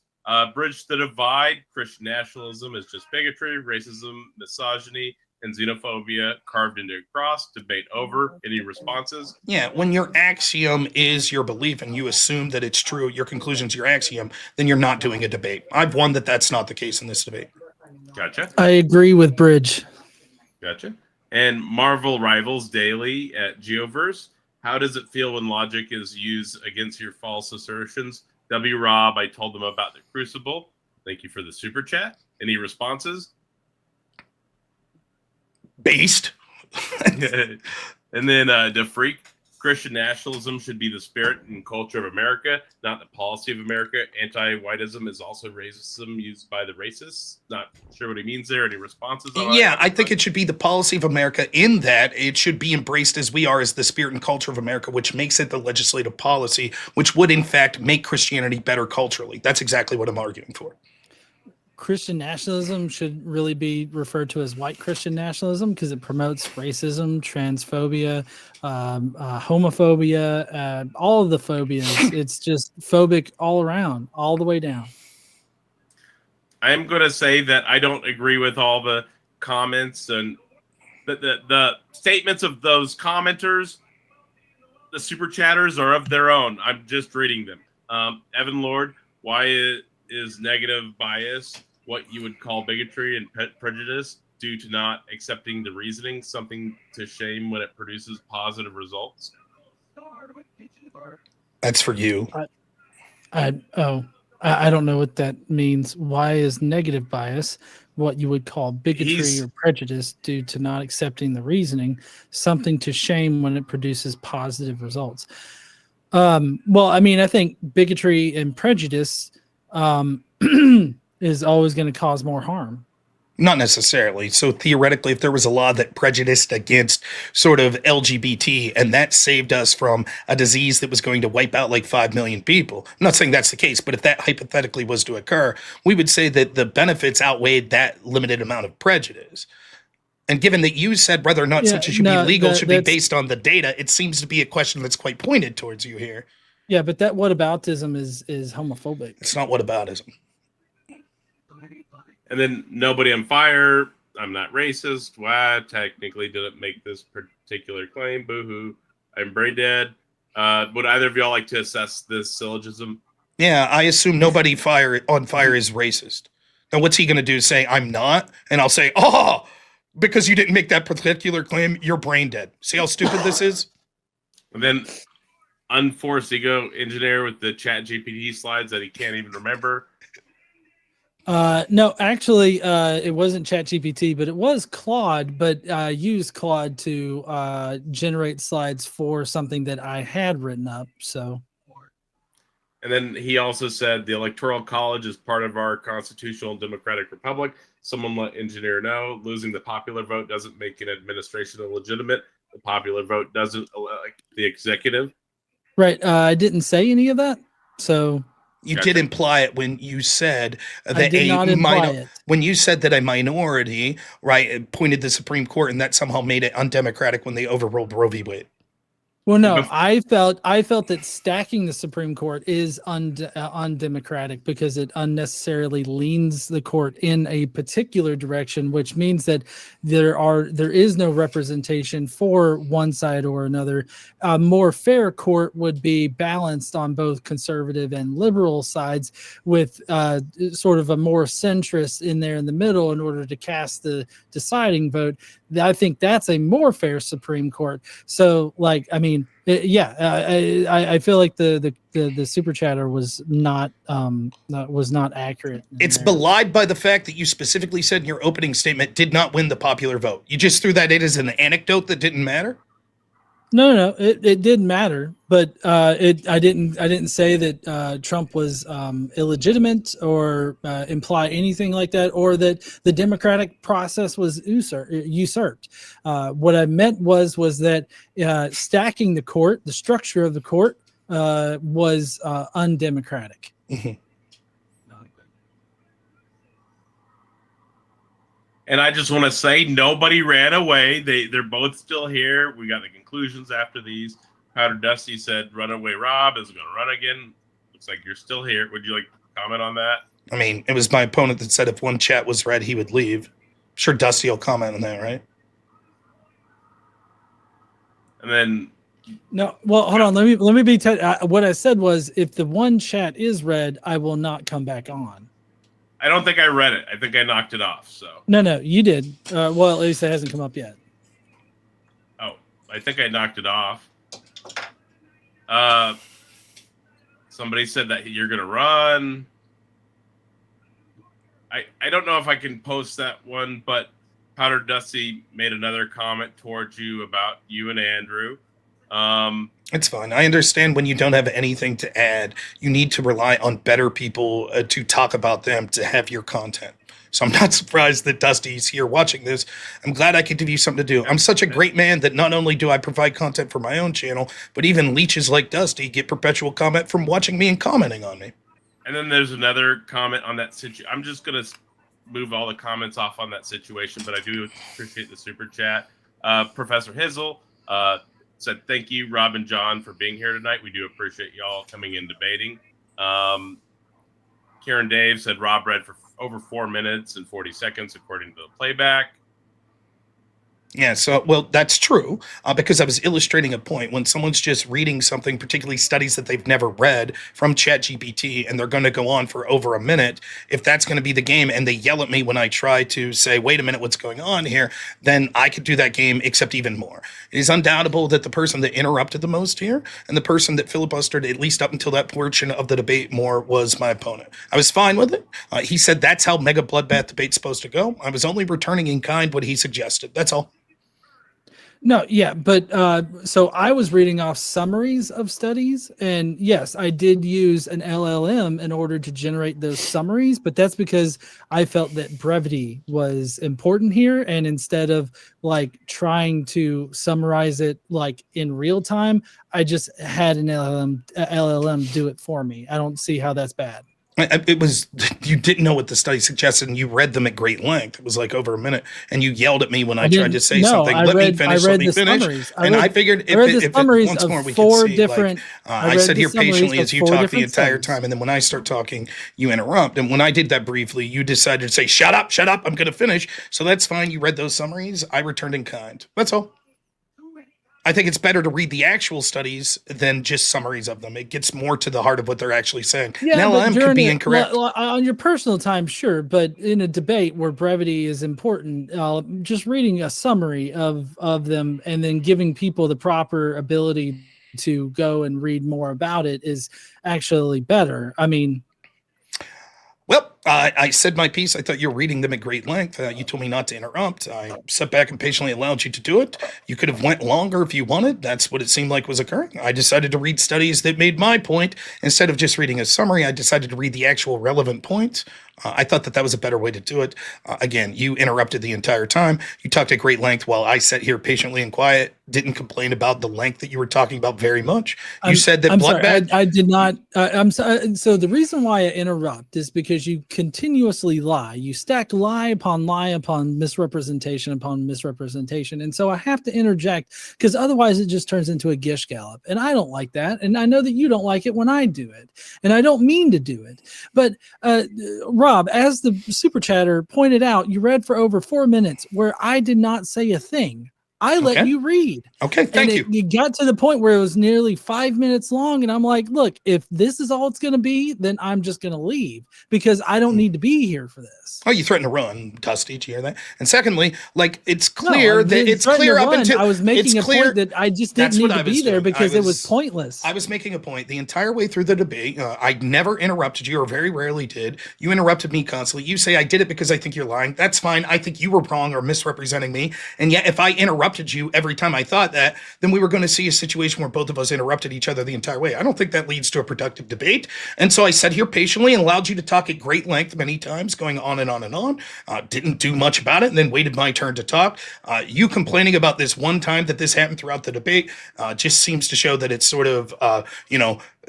Bridge the divide. Christian nationalism is just bigotry, racism, misogyny, and xenophobia carved into a cross. Debate over. Any responses? Yeah, when your axiom is your belief and you assume that it's true, your conclusion's your axiom, then you're not doing a debate. I've won that's not the case in this debate. Gotcha. I agree with Bridge. Gotcha. And Marvel Rivals Daily at Geoverse. How does it feel when logic is used against your false assertions? W. Rob, I told them about the Crucible. Thank you for the super chat. Any responses? Based. And then the Freak. Christian nationalism should be the spirit and culture of America, not the policy of America. Anti-whiteism is also racism used by the racists. Not sure what he means there. Any responses? Yeah, I think it should be the policy of America in that it should be embraced as we are as the spirit and culture of America, which makes it the legislative policy, which would in fact make Christianity better culturally. That's exactly what I'm arguing for. Christian nationalism should really be referred to as white Christian nationalism because it promotes racism, transphobia, homophobia, all of the phobias. It's just phobic all around, all the way down. I am going to say that I don't agree with all the comments and the statements of those commenters. The super chatters are of their own. I'm just reading them. Evan Lord, why is negative bias what you would call bigotry and prejudice due to not accepting the reasoning something to shame when it produces positive results? That's for you. I don't know what that means. Why is negative bias what you would call bigotry or prejudice due to not accepting the reasoning something to shame when it produces positive results? Well, I mean, I think bigotry and prejudice is always going to cause more harm. Not necessarily. So theoretically, if there was a law that prejudiced against sort of LGBT and that saved us from a disease that was going to wipe out like 5 million people, I'm not saying that's the case, but if that hypothetically was to occur, we would say that the benefits outweighed that limited amount of prejudice. And given that you said whether or not such should be legal should be based on the data, it seems to be a question that's quite pointed towards you here. Yeah, but that whataboutism is homophobic. It's not whataboutism. And then nobody on fire. I'm not racist. Why? Technically didn't make this particular claim. Boo-hoo. I'm brain dead. Would either of y'all like to assess this syllogism? Yeah, I assume nobody on fire is racist. Now, what's he going to do? Say, I'm not? And I'll say, oh, because you didn't make that particular claim, you're brain dead. See how stupid this is? And then unforced ego engineer with the chat GPT slides that he can't even remember. No, actually, it wasn't ChatGPT, but it was Claude, but I used Claude to generate slides for something that I had written up. So, and then he also said the Electoral College is part of our constitutional and democratic republic. Someone let engineer know losing the popular vote doesn't make an administration illegitimate. The popular vote doesn't elect the executive. Right. I didn't say any of that. So. You did imply it when you said that when you said that a minority, right, pointed the Supreme Court and that somehow made it undemocratic when they overruled Roe v. Wade. Well, no, I felt that stacking the Supreme Court is undemocratic because it unnecessarily leans the court in a particular direction, which means that there is no representation for one side or another. A more fair court would be balanced on both conservative and liberal sides, with sort of a more centrist in there in the middle in order to cast the deciding vote. I think that's a more fair Supreme Court. So, like, I mean, I feel like the super chatter was not accurate. It's belied by the fact that you specifically said in your opening statement did not win the popular vote. You just threw that in as an anecdote that didn't matter. No, it did matter, but I didn't say that Trump was illegitimate or imply anything like that, or that the democratic process was usurped. What I meant was that stacking the court, the structure of the court, was undemocratic. Mm-hmm. And I just want to say nobody ran away. They're both still here. We got the conclusions after these. Powder Dusty said, "Runaway Rob is going to run again." Looks like you're still here. Would you like to comment on that? I mean, it was my opponent that said if one chat was read, he would leave. I'm sure Dusty will comment on that, right? And then, no, well, hold on. Let me be. What I said was, if the one chat is read, I will not come back on. I don't think I read it. I think I knocked it off. So no, you did. Well, at least it hasn't come up yet. Oh, I think I knocked it off. Somebody said that you're gonna run. I don't know if I can post that one, but Powder Dusty made another comment towards you about you and Andrew. It's fine. I understand when you don't have anything to add, you need to rely on better people to talk about them to have your content. So I'm not surprised that Dusty's here watching this. I'm glad I could give you something to do. I'm such a great man that not only do I provide content for my own channel, but even leeches like Dusty get perpetual comment from watching me and commenting on me. And then there's another comment on that situation. I'm just going to move all the comments off on that situation, but I do appreciate the super chat. Professor Hizzle said, "Thank you, Rob and John, for being here tonight. We do appreciate y'all coming in debating." Karen Dave said, "Rob read for over 4 minutes and 40 seconds, according to the playback." Yeah, so, well, that's true, because I was illustrating a point. When someone's just reading something, particularly studies that they've never read from ChatGPT, and they're going to go on for over a minute, if that's going to be the game, and they yell at me when I try to say, wait a minute, what's going on here, then I could do that game, except even more. It is undoubtable that the person that interrupted the most here, and the person that filibustered, at least up until that portion of the debate more, was my opponent. I was fine with it. He said that's how Mega Bloodbath debate's supposed to go. I was only returning in kind what he suggested. That's all. No, yeah, but so I was reading off summaries of studies, and yes, I did use an LLM in order to generate those summaries, but that's because I felt that brevity was important here, and instead of like trying to summarize it like in real time, I just had an LLM do it for me. I don't see how that's bad. It was, you didn't know what the study suggested, and you read them at great length. It was like over a minute, and you yelled at me when I tried to say something. Let me finish. I figured if once more we could see, like, I sit here patiently as you talk the entire time, and then when I start talking, you interrupt. And when I did that briefly, you decided to say, shut up, I'm going to finish. So that's fine. You read those summaries. I returned in kind. That's all. I think it's better to read the actual studies than just summaries of them. It gets more to the heart of what they're actually saying. Yeah, an LLM could be incorrect. On your personal time, sure, but in a debate where brevity is important, just reading a summary of them and then giving people the proper ability to go and read more about it is actually better. I mean... Well, I said my piece. I thought you were reading them at great length. You told me not to interrupt. I sat back and patiently allowed you to do it. You could have went longer if you wanted. That's what it seemed like was occurring. I decided to read studies that made my point. Instead of just reading a summary, I decided to read the actual relevant points. I thought that was a better way to do it. Again, you interrupted the entire time. You talked at great length while I sat here patiently and quiet. didn't complain about the length that you were talking about very much. You said that I'm sorry, bloodbath. I did not. I'm sorry. So the reason why I interrupt is because you continuously lie. You stack lie upon misrepresentation upon misrepresentation, and so I have to interject because otherwise it just turns into a gish gallop, and I don't like that, and I know that you don't like it when I do it, and I don't mean to do it. But Rob, as the super chatter pointed out, you read for over 4 minutes where I did not say a thing. I let you read. Okay, thank you. It got to the point where it was nearly 5 minutes long, and I'm like, look, if this is all it's going to be, then I'm just going to leave because I don't need to be here for this. Oh, you threatened to run, Dusty. Did you hear that? And secondly, like it's clear that it's clear up until I was making a point that I just didn't need to be there because it was pointless. I was making a point the entire way through the debate. I never interrupted you, or very rarely did. You interrupted me constantly. You say I did it because I think you're lying. That's fine. I think you were wrong or misrepresenting me. And yet, if I interrupted you every time I thought that, then we were going to see a situation where both of us interrupted each other the entire way. I don't think that leads to a productive debate. And so I sat here patiently and allowed you to talk at great length many times, going on and on and on. Didn't do much about it, and then waited my turn to talk. You complaining about this one time that this happened throughout the debate just seems to show that it's sort of,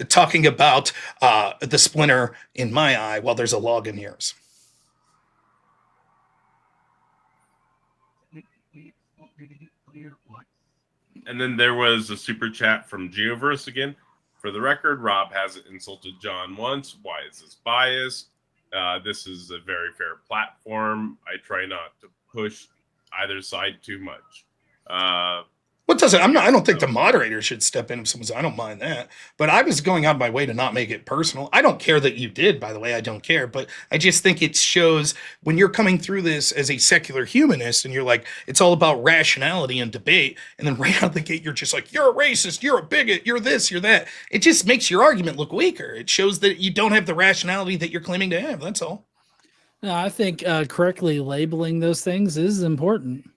talking about the splinter in my eye while there's a log in yours. And then there was a super chat from Geoverse again. For the record, Rob hasn't insulted John once. Why is this biased? This is a very fair platform. I try not to push either side too much. What does it? I don't think the moderator should step in if someone's. I don't mind that, but I was going out of my way to not make it personal. I don't care that you did, by the way. I don't care, but I just think it shows when you're coming through this as a secular humanist and you're like, it's all about rationality and debate, and then right out of the gate you're just like, you're a racist, you're a bigot, you're this, you're that. It just makes your argument look weaker. It shows that you don't have the rationality that you're claiming to have. That's all. No, I think correctly labeling those things is important.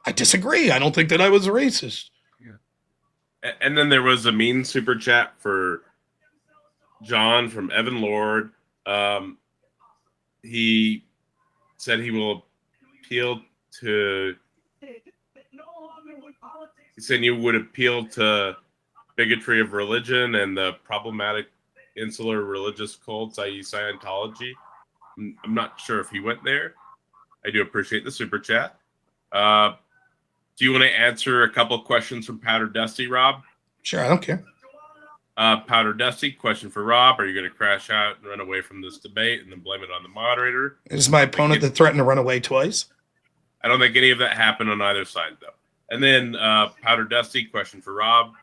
I disagree. I don't think that I was a racist. And then there was a mean super chat for John from Evan Lord. He said he will appeal to. He said you would appeal to bigotry of religion and the problematic insular religious cults, i.e., Scientology. I'm not sure if he went there. I do appreciate the super chat. Do you want to answer a couple of questions from Powder Dusty, Rob? Sure, I don't care. Powder Dusty, question for Rob. Are you going to crash out and run away from this debate and then blame it on the moderator? Is my opponent that threatened to run away twice? I don't think any of that happened on either side, though. And then Powder Dusty, question for Rob.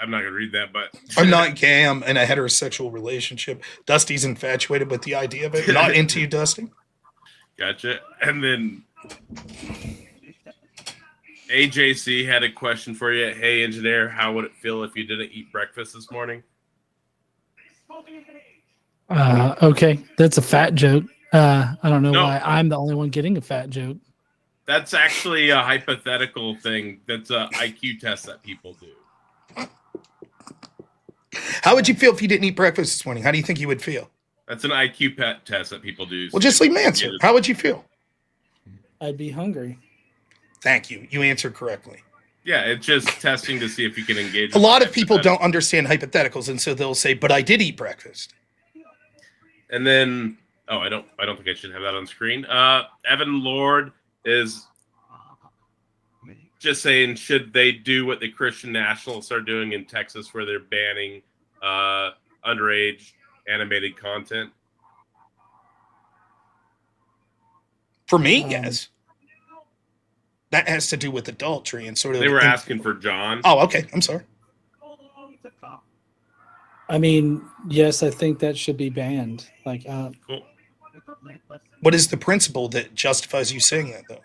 I'm not going to read that, but... I'm not gay. I'm in a heterosexual relationship. Dusty's infatuated with the idea of it. Not into you, Dusty. Gotcha. And then... AJC had a question for you. Hey, engineer, how would it feel if you didn't eat breakfast this morning? Okay, that's a fat joke. I don't know why I'm the only one getting a fat joke. That's actually a hypothetical thing. That's an IQ test that people do. How would you feel if you didn't eat breakfast this morning? How do you think you would feel? That's an IQ pet test that people do. Well, just leave an answer. How would you feel? I'd be hungry. Thank you. You answered correctly. Yeah, it's just testing to see if you can engage. A lot of people don't understand hypotheticals, and so they'll say, but I did eat breakfast. And then, I don't think I should have that on screen. Evan Lord is just saying, should they do what the Christian Nationalists are doing in Texas, where they're banning underage animated content? For me, yes. That has to do with adultery and sort of... They were asking for John. Oh, okay. I'm sorry. I mean, yes, I think that should be banned. Like, Cool. What is the principle that justifies you saying that, though?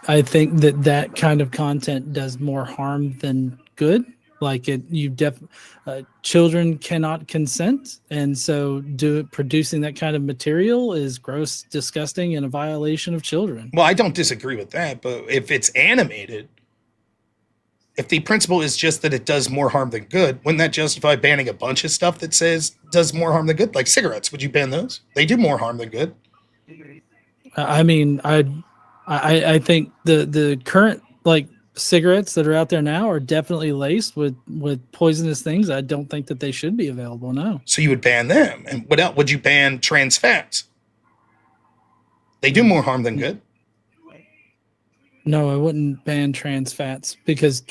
I think that kind of content does more harm than good. Like children cannot consent, and so producing that kind of material is gross, disgusting, and a violation of children. Well, I don't disagree with that, but if it's animated, if the principle is just that it does more harm than good, wouldn't that justify banning a bunch of stuff that says does more harm than good? Like cigarettes, would you ban those? They do more harm than good. I mean, I think the current like cigarettes that are out there now are definitely laced with poisonous things. I don't think that they should be available. No. So you would ban them. And what else? Would you ban trans fats? They do more harm than good. No, I wouldn't ban trans fats because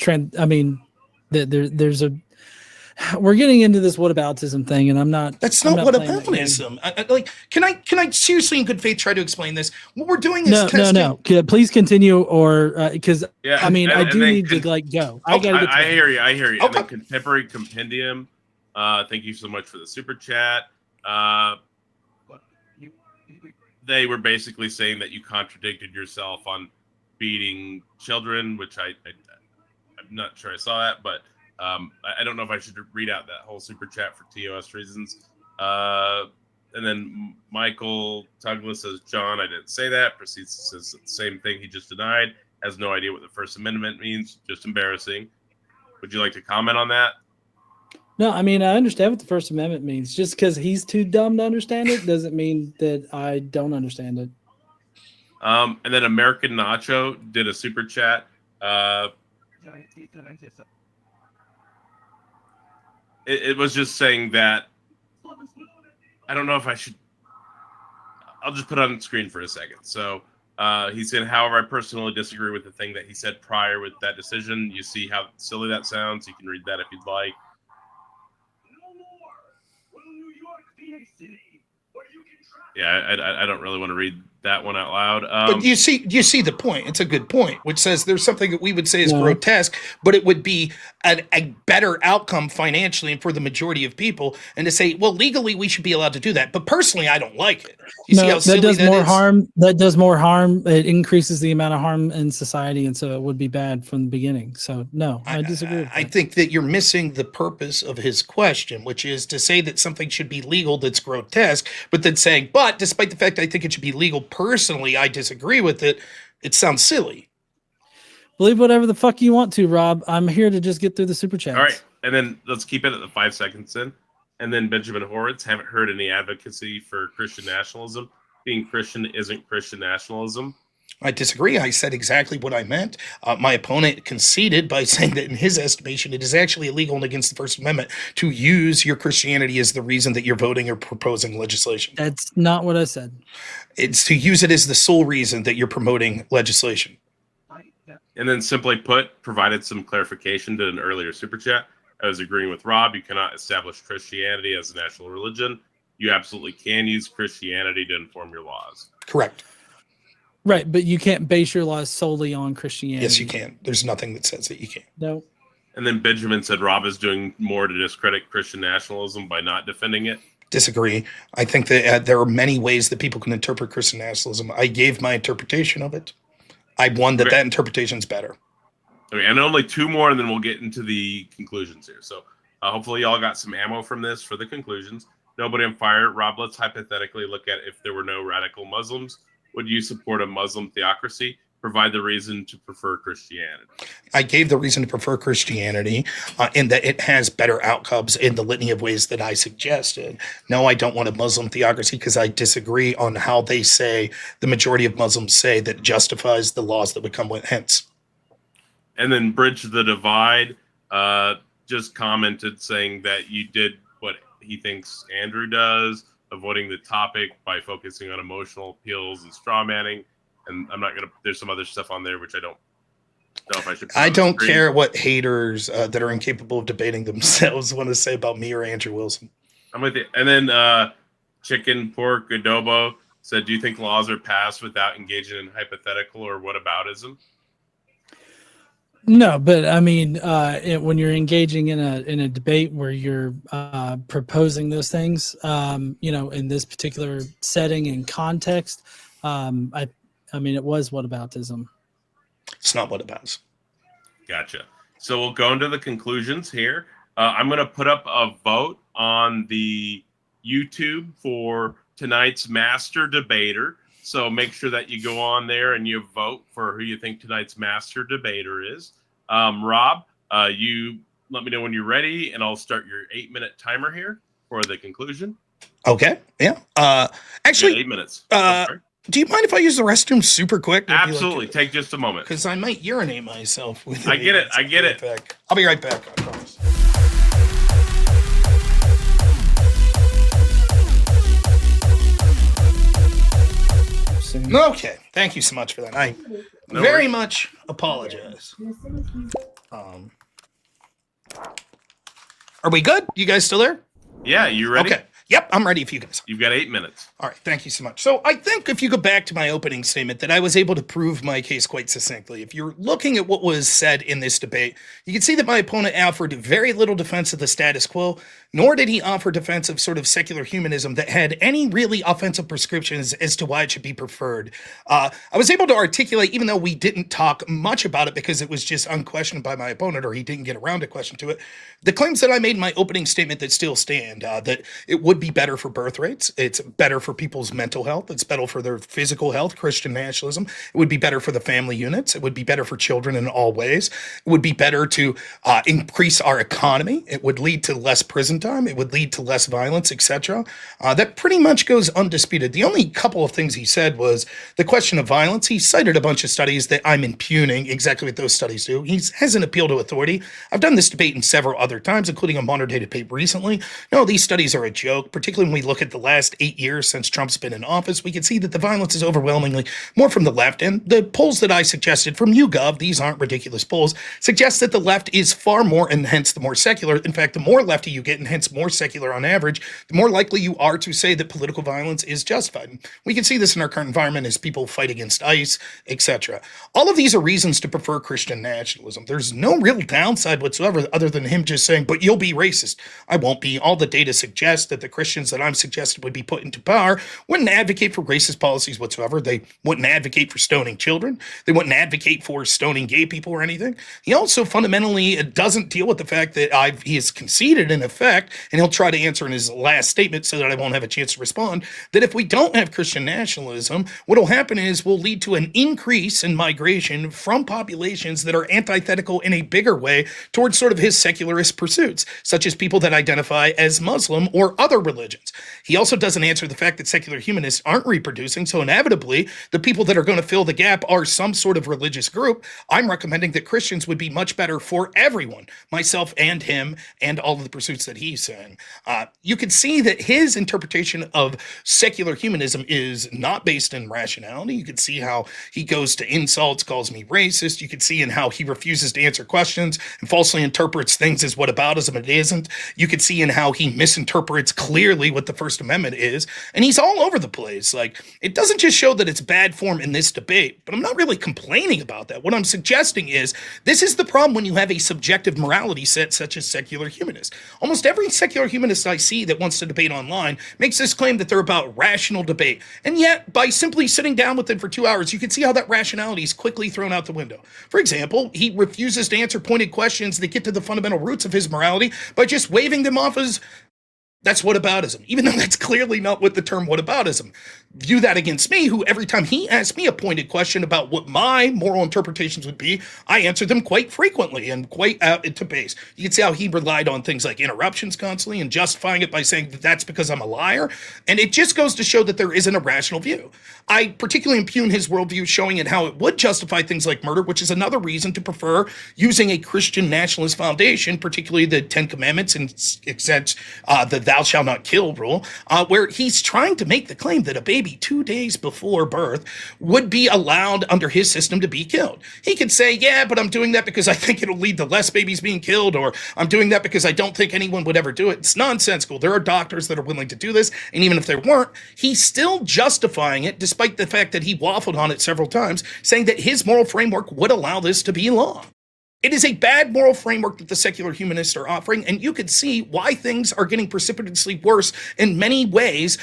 there's a we're getting into this whataboutism thing, and I'm not. That's I'm not whataboutism. Like, can I seriously, in good faith, try to explain this? What we're doing is testing. No. Please continue, or because I do need to like go. I hear you. Okay. And then Contemporary Compendium. Thank you so much for the super chat. They were basically saying that you contradicted yourself on beating children, which I'm not sure I saw that, but I don't know if I should read out that whole super chat for TOS reasons. And then Michael Tugla says, John, I didn't say that. Proceeds says the same thing he just denied. Has no idea what the First Amendment means. Just embarrassing. Would you like to comment on that? No, I mean, I understand what the First Amendment means. Just because he's too dumb to understand it doesn't mean that I don't understand it. And then American Nacho did a super chat. It was just saying that I don't know if I should. I'll just put it on screen for a second. So he said, however, I personally disagree with the thing that he said prior with that decision. You see how silly that sounds. You can read that if you'd like. Yeah, I don't really want to read that one out loud. But you see the point. It's a good point, which says there's something that we would say is grotesque, but it would be a better outcome financially and for the majority of people. And to say, well, legally we should be allowed to do that, but personally, I don't like it. You see how silly that does more is? harm. That does more harm. It increases the amount of harm in society, and so it would be bad from the beginning. So no, I disagree. I think that you're missing the purpose of his question, which is to say that something should be legal that's grotesque, but then saying, but despite the fact I think it should be legal personally, I disagree with it. It sounds silly. Believe whatever the fuck you want to, Rob. I'm here to just get through the super chats. All right, and then let's keep it at the 5 seconds in. And then Benjamin Horowitz, haven't heard any advocacy for Christian nationalism. Being Christian isn't Christian nationalism. I disagree. I said exactly what I meant. My opponent conceded by saying that in his estimation, it is actually illegal and against the First Amendment to use your Christianity as the reason that you're voting or proposing legislation. That's not what I said. It's to use it as the sole reason that you're promoting legislation. And then simply put, provided some clarification to an earlier super chat. I was agreeing with Rob. You cannot establish Christianity as a national religion. You absolutely can use Christianity to inform your laws. Correct. Right, but you can't base your laws solely on Christianity. Yes, you can. There's nothing that says that you can't. No. And then Benjamin said Rob is doing more to discredit Christian nationalism by not defending it. Disagree. I think that there are many ways that people can interpret Christian nationalism. I gave my interpretation of it. I won that that interpretation is better. Okay, and only 2 more, and then we'll get into the conclusions here. So hopefully y'all got some ammo from this for the conclusions. Nobody on fire. Rob, let's hypothetically look at if there were no radical Muslims. Would you support a Muslim theocracy? Provide the reason to prefer Christianity. I gave the reason to prefer Christianity in that it has better outcomes in the litany of ways that I suggested. No, I don't want a Muslim theocracy because I disagree on how they say, the majority of Muslims say, that justifies the laws that would come with hence. And then Bridge the Divide just commented saying that you did what he thinks Andrew does, avoiding the topic by focusing on emotional appeals and straw manning. And I'm not going to, there's some other stuff on there, which I don't know if I should. I don't care what haters that are incapable of debating themselves want to say about me or Andrew Wilson. I'm with you. And then Chicken Pork Adobo said, do you think laws are passed without engaging in hypothetical or whataboutism? No, but I mean, when you're engaging in a debate where you're proposing those things, in this particular setting and context, I mean, it was whataboutism. It's not whataboutism. Gotcha. So we'll go into the conclusions here. I'm going to put up a vote on the YouTube for tonight's master debater. So make sure that you go on there and you vote for who you think tonight's master debater is. Rob, you let me know when you're ready, and I'll start your 8-minute timer here for the conclusion. Okay. Yeah. Actually, 8 minutes. Do you mind if I use the restroom super quick? Absolutely. Take just a moment. Because I might urinate myself with I get it. I get it. Back. I'll be right back. I promise. Okay. Thank you so much for that. I very much apologize. Are we good? You guys still there? Yeah, you ready? Okay. Yep, I'm ready if you guys. You've got 8 minutes. All right, thank you so much. So I think if you go back to my opening statement that I was able to prove my case quite succinctly. If you're looking at what was said in this debate, you can see that my opponent offered very little defense of the status quo, nor did he offer defense of sort of secular humanism that had any really offensive prescriptions as to why it should be preferred. I was able to articulate, even though we didn't talk much about it because it was just unquestioned by my opponent or he didn't get around to question to it, the claims that I made in my opening statement that still stand, that it would be better for birth rates, it's better for people's mental health, it's better for their physical health, Christian nationalism, it would be better for the family units, it would be better for children in all ways, it would be better to increase our economy, it would lead to less prison time, it would lead to less violence, etc. That pretty much goes undisputed. The only couple of things he said was the question of violence. He cited a bunch of studies that I'm impugning exactly what those studies do. He has an appeal to authority. I've done this debate in several other times, including a modern day debate recently. No, these studies are a joke, particularly when we look at the last 8 years since Trump's been in office. We can see that the violence is overwhelmingly more from the left, and the polls that I suggested from YouGov, these aren't ridiculous polls, suggest that the left is far more, and hence the more secular. In fact, the more lefty you get, and hence more secular on average, the more likely you are to say that political violence is justified. We can see this in our current environment as people fight against ICE, etc. All of these are reasons to prefer Christian nationalism. There's no real downside whatsoever other than him just saying, but you'll be racist. I won't be. All the data suggests that the Christians that I'm suggesting would be put into power wouldn't advocate for racist policies whatsoever. They wouldn't advocate for stoning children. They wouldn't advocate for stoning gay people or anything. He also fundamentally doesn't deal with the fact that he has conceded in effect, and he'll try to answer in his last statement so that I won't have a chance to respond, that if we don't have Christian nationalism, what'll happen is we'll lead to an increase in migration from populations that are antithetical in a bigger way towards sort of his secularist pursuits, such as people that identify as Muslim or other religions. He also doesn't answer the fact that secular humanists aren't reproducing, so inevitably the people that are going to fill the gap are some sort of religious group. I'm recommending that Christians would be much better for everyone, myself and him, and all of the pursuits that he's saying. You can see that his interpretation of secular humanism is not based in rationality. You can see how he goes to insults, calls me racist. You can see in how he refuses to answer questions and falsely interprets things as whataboutism it isn't. You can see in how he misinterprets clearly what the First Amendment is. And he's all over the place. Like, it doesn't just show that it's bad form in this debate, but I'm not really complaining about that. What I'm suggesting is this is the problem when you have a subjective morality set such as secular humanists. Almost every secular humanist I see that wants to debate online makes this claim that they're about rational debate. And yet, by simply sitting down with them for 2 hours, you can see how that rationality is quickly thrown out the window. For example, he refuses to answer pointed questions that get to the fundamental roots of his morality by just waving them off as that's whataboutism, even though that's clearly not what the term whataboutism. View that against me, who every time he asked me a pointed question about what my moral interpretations would be, I answered them quite frequently and quite out into base. You can see how he relied on things like interruptions constantly and justifying it by saying that that's because I'm a liar. And it just goes to show that there isn't a rational view. I particularly impugn his worldview, showing it how it would justify things like murder, which is another reason to prefer using a Christian nationalist foundation, particularly the Ten Commandments and the thou shalt not kill rule, where he's trying to make the claim that a baby 2 days before birth would be allowed under his system to be killed. He could say, yeah, but I'm doing that because I think it'll lead to less babies being killed, or I'm doing that because I don't think anyone would ever do it. It's nonsensical. There are doctors that are willing to do this, and even if there weren't, he's still justifying it, despite the fact that he waffled on it several times, saying that his moral framework would allow this to be law. It is a bad moral framework that the secular humanists are offering, and you can see why things are getting precipitously worse in many ways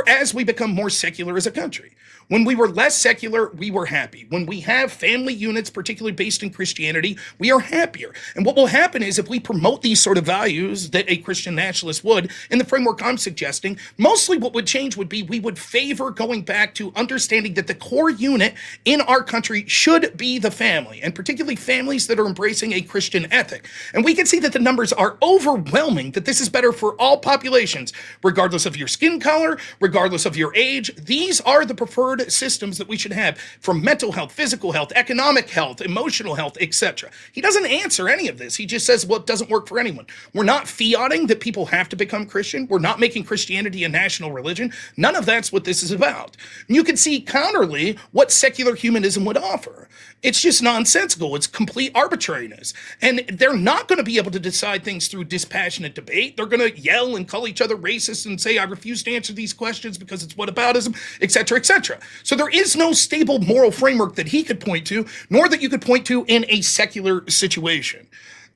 as we become more secular as a country. When we were less secular, we were happy. When we have family units, particularly based in Christianity, we are happier. And what will happen is if we promote these sort of values that a Christian nationalist would, in the framework I'm suggesting, mostly what would change would be we would favor going back to understanding that the core unit in our country should be the family, and particularly families that are embracing a Christian ethic. And we can see that the numbers are overwhelming, that this is better for all populations, regardless of your skin color, regardless of your age. These are the preferred tiered systems that we should have, from mental health, physical health, economic health, emotional health, etc. He doesn't answer any of this. He just says, well, it doesn't work for anyone. We're not fiating that people have to become Christian. We're not making Christianity a national religion. None of that's what this is about. And you can see counterly what secular humanism would offer. It's just nonsensical. It's complete arbitrariness. And they're not going to be able to decide things through dispassionate debate. They're going to yell and call each other racist and say, I refuse to answer these questions because it's whataboutism, etc., etc. So there is no stable moral framework that he could point to, nor that you could point to in a secular situation.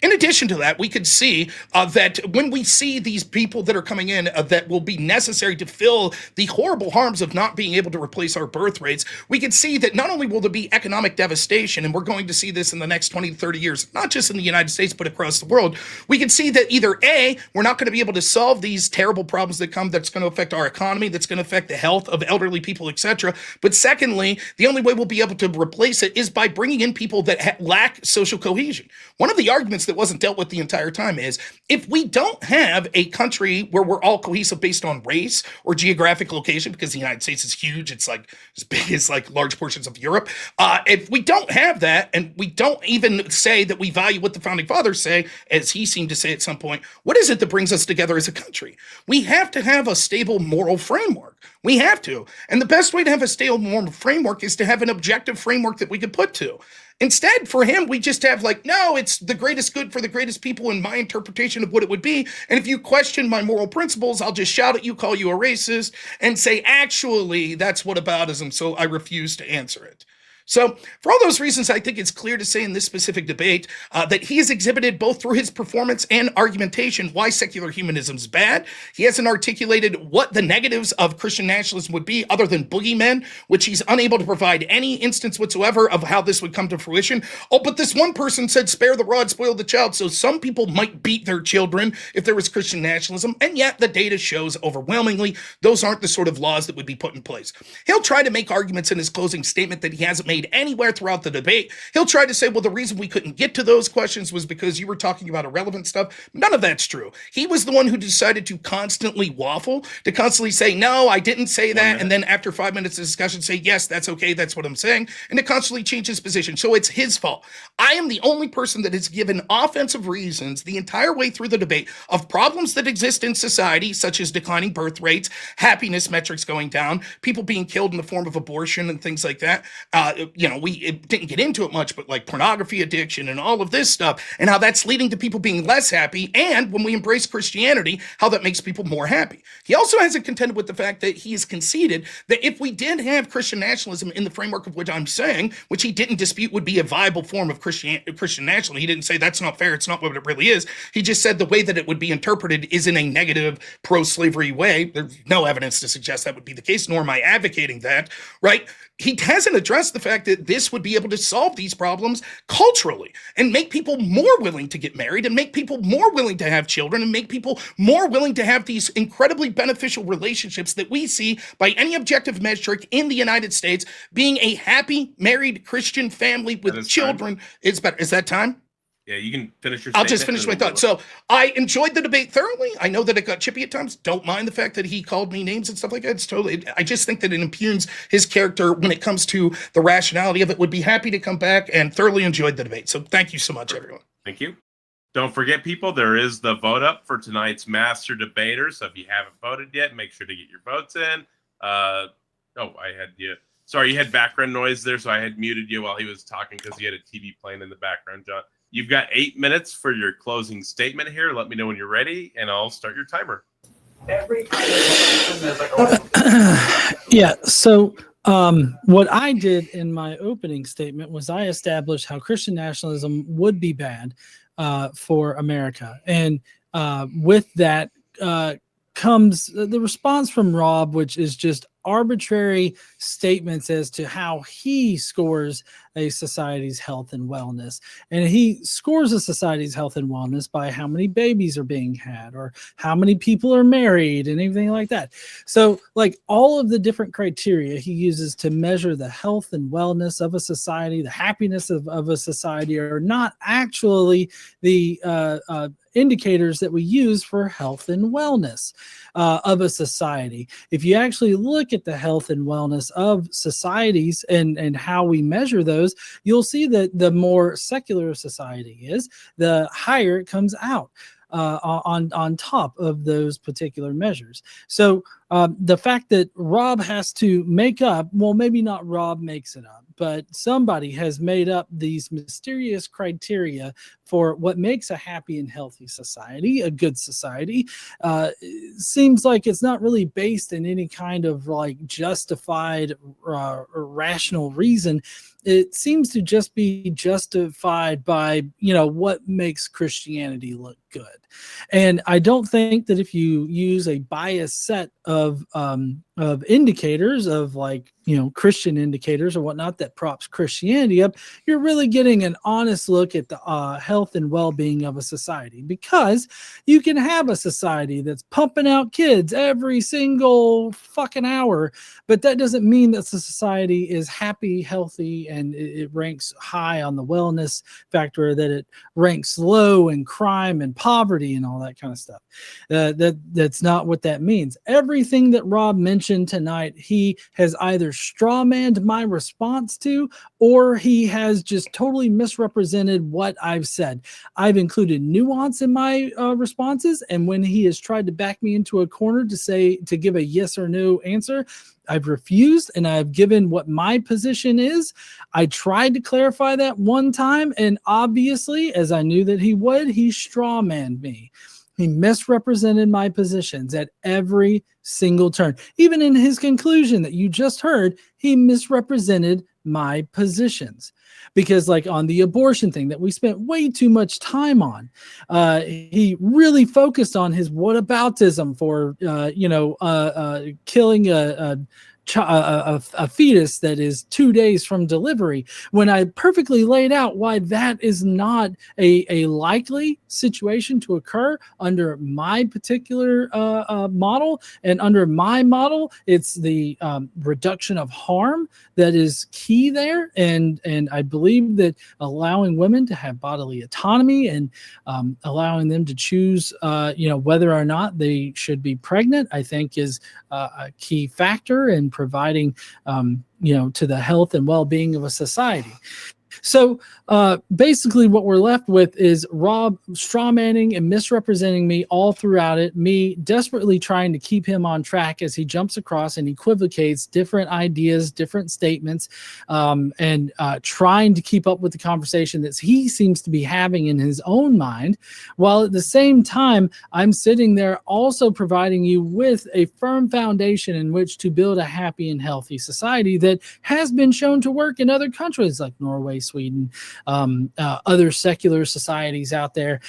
In addition to that, we could see that when we see these people that are coming in that will be necessary to fill the horrible harms of not being able to replace our birth rates, we can see that not only will there be economic devastation, and we're going to see this in the next 20 to 30 years, not just in the United States, but across the world, we can see that either A, we're not going to be able to solve these terrible problems that come that's going to affect our economy, that's going to affect the health of elderly people, etc. But secondly, the only way we'll be able to replace it is by bringing in people that lack social cohesion. One of the arguments that wasn't dealt with the entire time is if we don't have a country where we're all cohesive based on race or geographic location, because the United States is huge, it's like as big as like large portions of Europe. If we don't have that, and we don't even say that we value what the founding fathers say, as he seemed to say at some point, what is it that brings us together as a country? We have to have a stable moral framework. We have to. And the best way to have a stable moral framework is to have an objective framework that we could put to. Instead, for him, we just have like, no, it's the greatest good for the greatest people in my interpretation of what it would be. And if you question my moral principles, I'll just shout at you, call you a racist, and say, actually, that's whataboutism, so I refuse to answer it. So for all those reasons, I think it's clear to say in this specific debate that he has exhibited both through his performance and argumentation why secular humanism is bad. He hasn't articulated what the negatives of Christian nationalism would be other than boogeymen, which he's unable to provide any instance whatsoever of how this would come to fruition. Oh, but this one person said, spare the rod, spoil the child. So some people might beat their children if there was Christian nationalism. And yet the data shows overwhelmingly those aren't the sort of laws that would be put in place. He'll try to make arguments in his closing statement that he hasn't made anywhere throughout the debate. He'll try to say, well, the reason we couldn't get to those questions was because you were talking about irrelevant stuff. None of that's true. He was the one who decided to constantly waffle, to constantly say, no, I didn't say that. And then after 5 minutes of discussion, say, yes, that's okay. That's what I'm saying. And to constantly change his position. So it's his fault. I am the only person that has given offensive reasons the entire way through the debate of problems that exist in society, such as declining birth rates, happiness metrics going down, people being killed in the form of abortion and things like that. We didn't get into it much, but like pornography addiction and all of this stuff, and how that's leading to people being less happy. And when we embrace Christianity, how that makes people more happy. He also hasn't contended with the fact that he has conceded that if we did have Christian nationalism in the framework of which I'm saying, which he didn't dispute would be a viable form of Christian nationalism, he didn't say that's not fair, it's not what it really is. He just said the way that it would be interpreted is in a negative pro-slavery way. There's no evidence to suggest that would be the case, nor am I advocating that, right? He hasn't addressed the fact that this would be able to solve these problems culturally and make people more willing to get married and make people more willing to have children and make people more willing to have these incredibly beneficial relationships that we see by any objective metric in the United States. Being a happy, married Christian family with children is better. Is that time? Yeah, you can finish your I'll just finish my thought. So I enjoyed the debate thoroughly. I know that it got chippy at times. Don't mind the fact that he called me names and stuff like that. It's totally, I just think that it impugns his character when it comes to the rationality of it. Would be happy to come back, and thoroughly enjoyed the debate. So thank you so much, everyone. Thank you. Don't forget, people, there is the vote up for tonight's master debater. So if you haven't voted yet, make sure to get your votes in. You had background noise there, so I had muted you while he was talking because he had a TV playing in the background, John. You've got 8 minutes for your closing statement here. Let me know when you're ready, and I'll start your timer. Yeah, so what I did in my opening statement was I established how Christian nationalism would be bad for America. And with that comes the response from Rob, which is just arbitrary statements as to how he scores a society's health and wellness. And he scores a society's health and wellness by how many babies are being had or how many people are married and anything like that. So like all of the different criteria he uses to measure the health and wellness of a society, the happiness of a society, are not actually the indicators that we use for health and wellness of a society. If you actually look look at the health and wellness of societies and how we measure those, you'll see that the more secular a society is, the higher it comes out on top of those particular measures. So the fact that Rob has to make up, well, maybe not Rob makes it up, but somebody has made up these mysterious criteria for what makes a happy and healthy society, a good society. Seems like it's not really based in any kind of like justified or rational reason. It seems to just be justified by, what makes Christianity look good. And I don't think that if you use a biased set of indicators of like, Christian indicators or whatnot that props Christianity up, you're really getting an honest look at the health and well-being of a society, because you can have a society that's pumping out kids every single fucking hour, but that doesn't mean that the society is happy, healthy, and it ranks high on the wellness factor, that it ranks low in crime and poverty and all that kind of stuff. That's not what that means. Everything that Rob mentioned tonight, he has either strawmanned my response to, or he has just totally misrepresented what I've said. I've included nuance in my responses, and when he has tried to back me into a corner to give a yes or no answer, I've refused, and I've given what my position is. I tried to clarify that one time, and obviously, as I knew that he would, he strawmanned me. He misrepresented my positions at every single turn. Even in his conclusion that you just heard, he misrepresented my positions. Because like on the abortion thing that we spent way too much time on, he really focused on his whataboutism for, killing a fetus that is 2 days from delivery, when I perfectly laid out why that is not a likely situation to occur under my particular model. And under my model, it's the reduction of harm that is key there. And I believe that allowing women to have bodily autonomy and allowing them to choose, whether or not they should be pregnant, I think is a key factor in providing, to the health and well-being of a society. So basically what we're left with is Rob strawmanning and misrepresenting me all throughout it, me desperately trying to keep him on track as he jumps across and equivocates different ideas, different statements, and trying to keep up with the conversation that he seems to be having in his own mind, while at the same time, I'm sitting there also providing you with a firm foundation in which to build a happy and healthy society that has been shown to work in other countries like Norway, Sweden, other secular societies out there.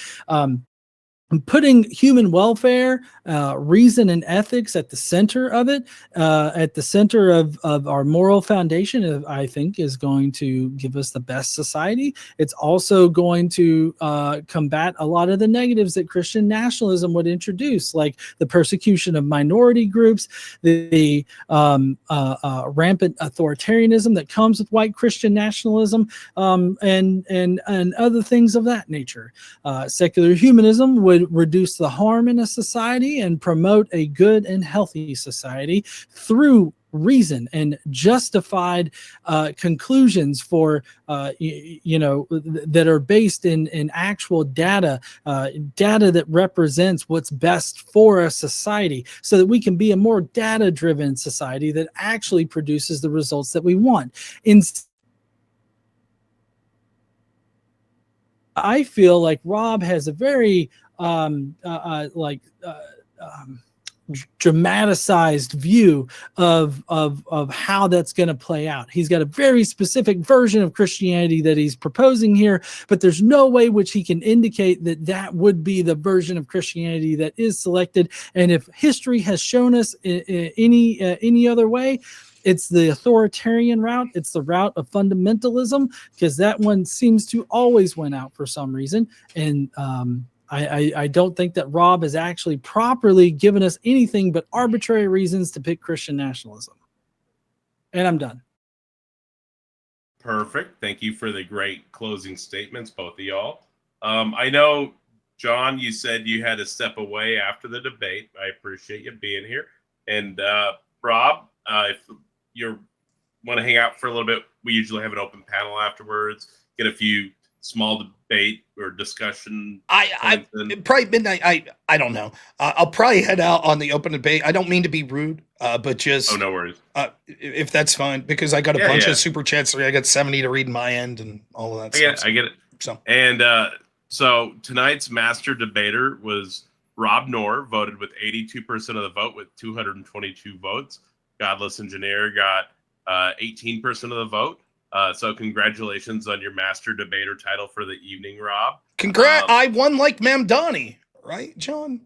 Putting human welfare, reason, and ethics at the center of it, at the center of our moral foundation, I think is going to give us the best society. It's also going to combat a lot of the negatives that Christian nationalism would introduce, like the persecution of minority groups, the rampant authoritarianism that comes with white Christian nationalism, and other things of that nature. Secular humanism would reduce the harm in a society and promote a good and healthy society through reason and justified conclusions for that are based in actual data that represents what's best for a society, so that we can be a more data-driven society that actually produces the results that we want. I feel like Rob has a very dramatized view of how that's going to play out. He's got a very specific version of Christianity that he's proposing here, but there's no way which he can indicate that that would be the version of Christianity that is selected. And if history has shown us any other way, it's the authoritarian route. It's the route of fundamentalism, because that one seems to always win out for some reason. And I don't think that Rob has actually properly given us anything but arbitrary reasons to pick Christian nationalism. And I'm done. Perfect. Thank you for the great closing statements, both of y'all. I know, John, you said you had to step away after the debate. I appreciate you being here. And Rob, if you want to hang out for a little bit, we usually have an open panel afterwards. Get a few small debate or discussion. I probably midnight. I don't know. I'll probably head out on the open debate. I don't mean to be rude, but just no worries. If that's fine, because I got a bunch of super chats. I got 70 to read in my end and all of that stuff. I get it. So tonight's master debater was Rob Noer, voted with 82% of the vote with 222 votes. Godless Engineer got 18% of the vote. So congratulations on your master debater title for the evening, Rob. Congrats. I won like Mamdani, right, John?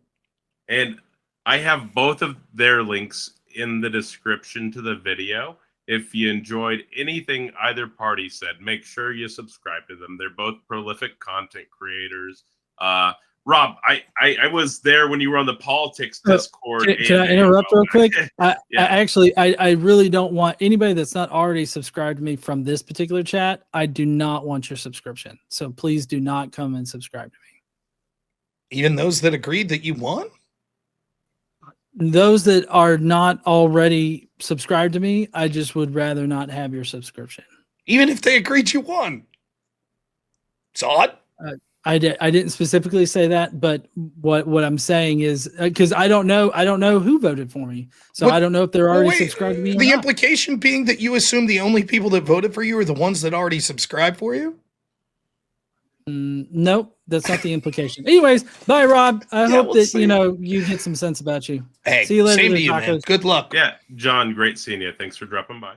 And I have both of their links in the description to the video. If you enjoyed anything either party said, make sure you subscribe to them. They're both prolific content creators. Rob, I was there when you were on the politics Discord. Can I interrupt real quick? I really don't want anybody that's not already subscribed to me from this particular chat. I do not want your subscription. So please do not come and subscribe to me. Even those that agreed that you won? Those that are not already subscribed to me, I just would rather not have your subscription. Even if they agreed you won. It's odd. I didn't specifically say that, but what I'm saying is because I don't know who voted for me, so I don't know if they're already subscribed to me. The implication being that you assume the only people that voted for you are the ones that already subscribed for you. Nope, that's not the implication. Anyways, bye, Rob. I hope that you get some sense about you. Hey, see you later. Same to you, man. Good luck. Yeah, John, great seeing you. Thanks for dropping by.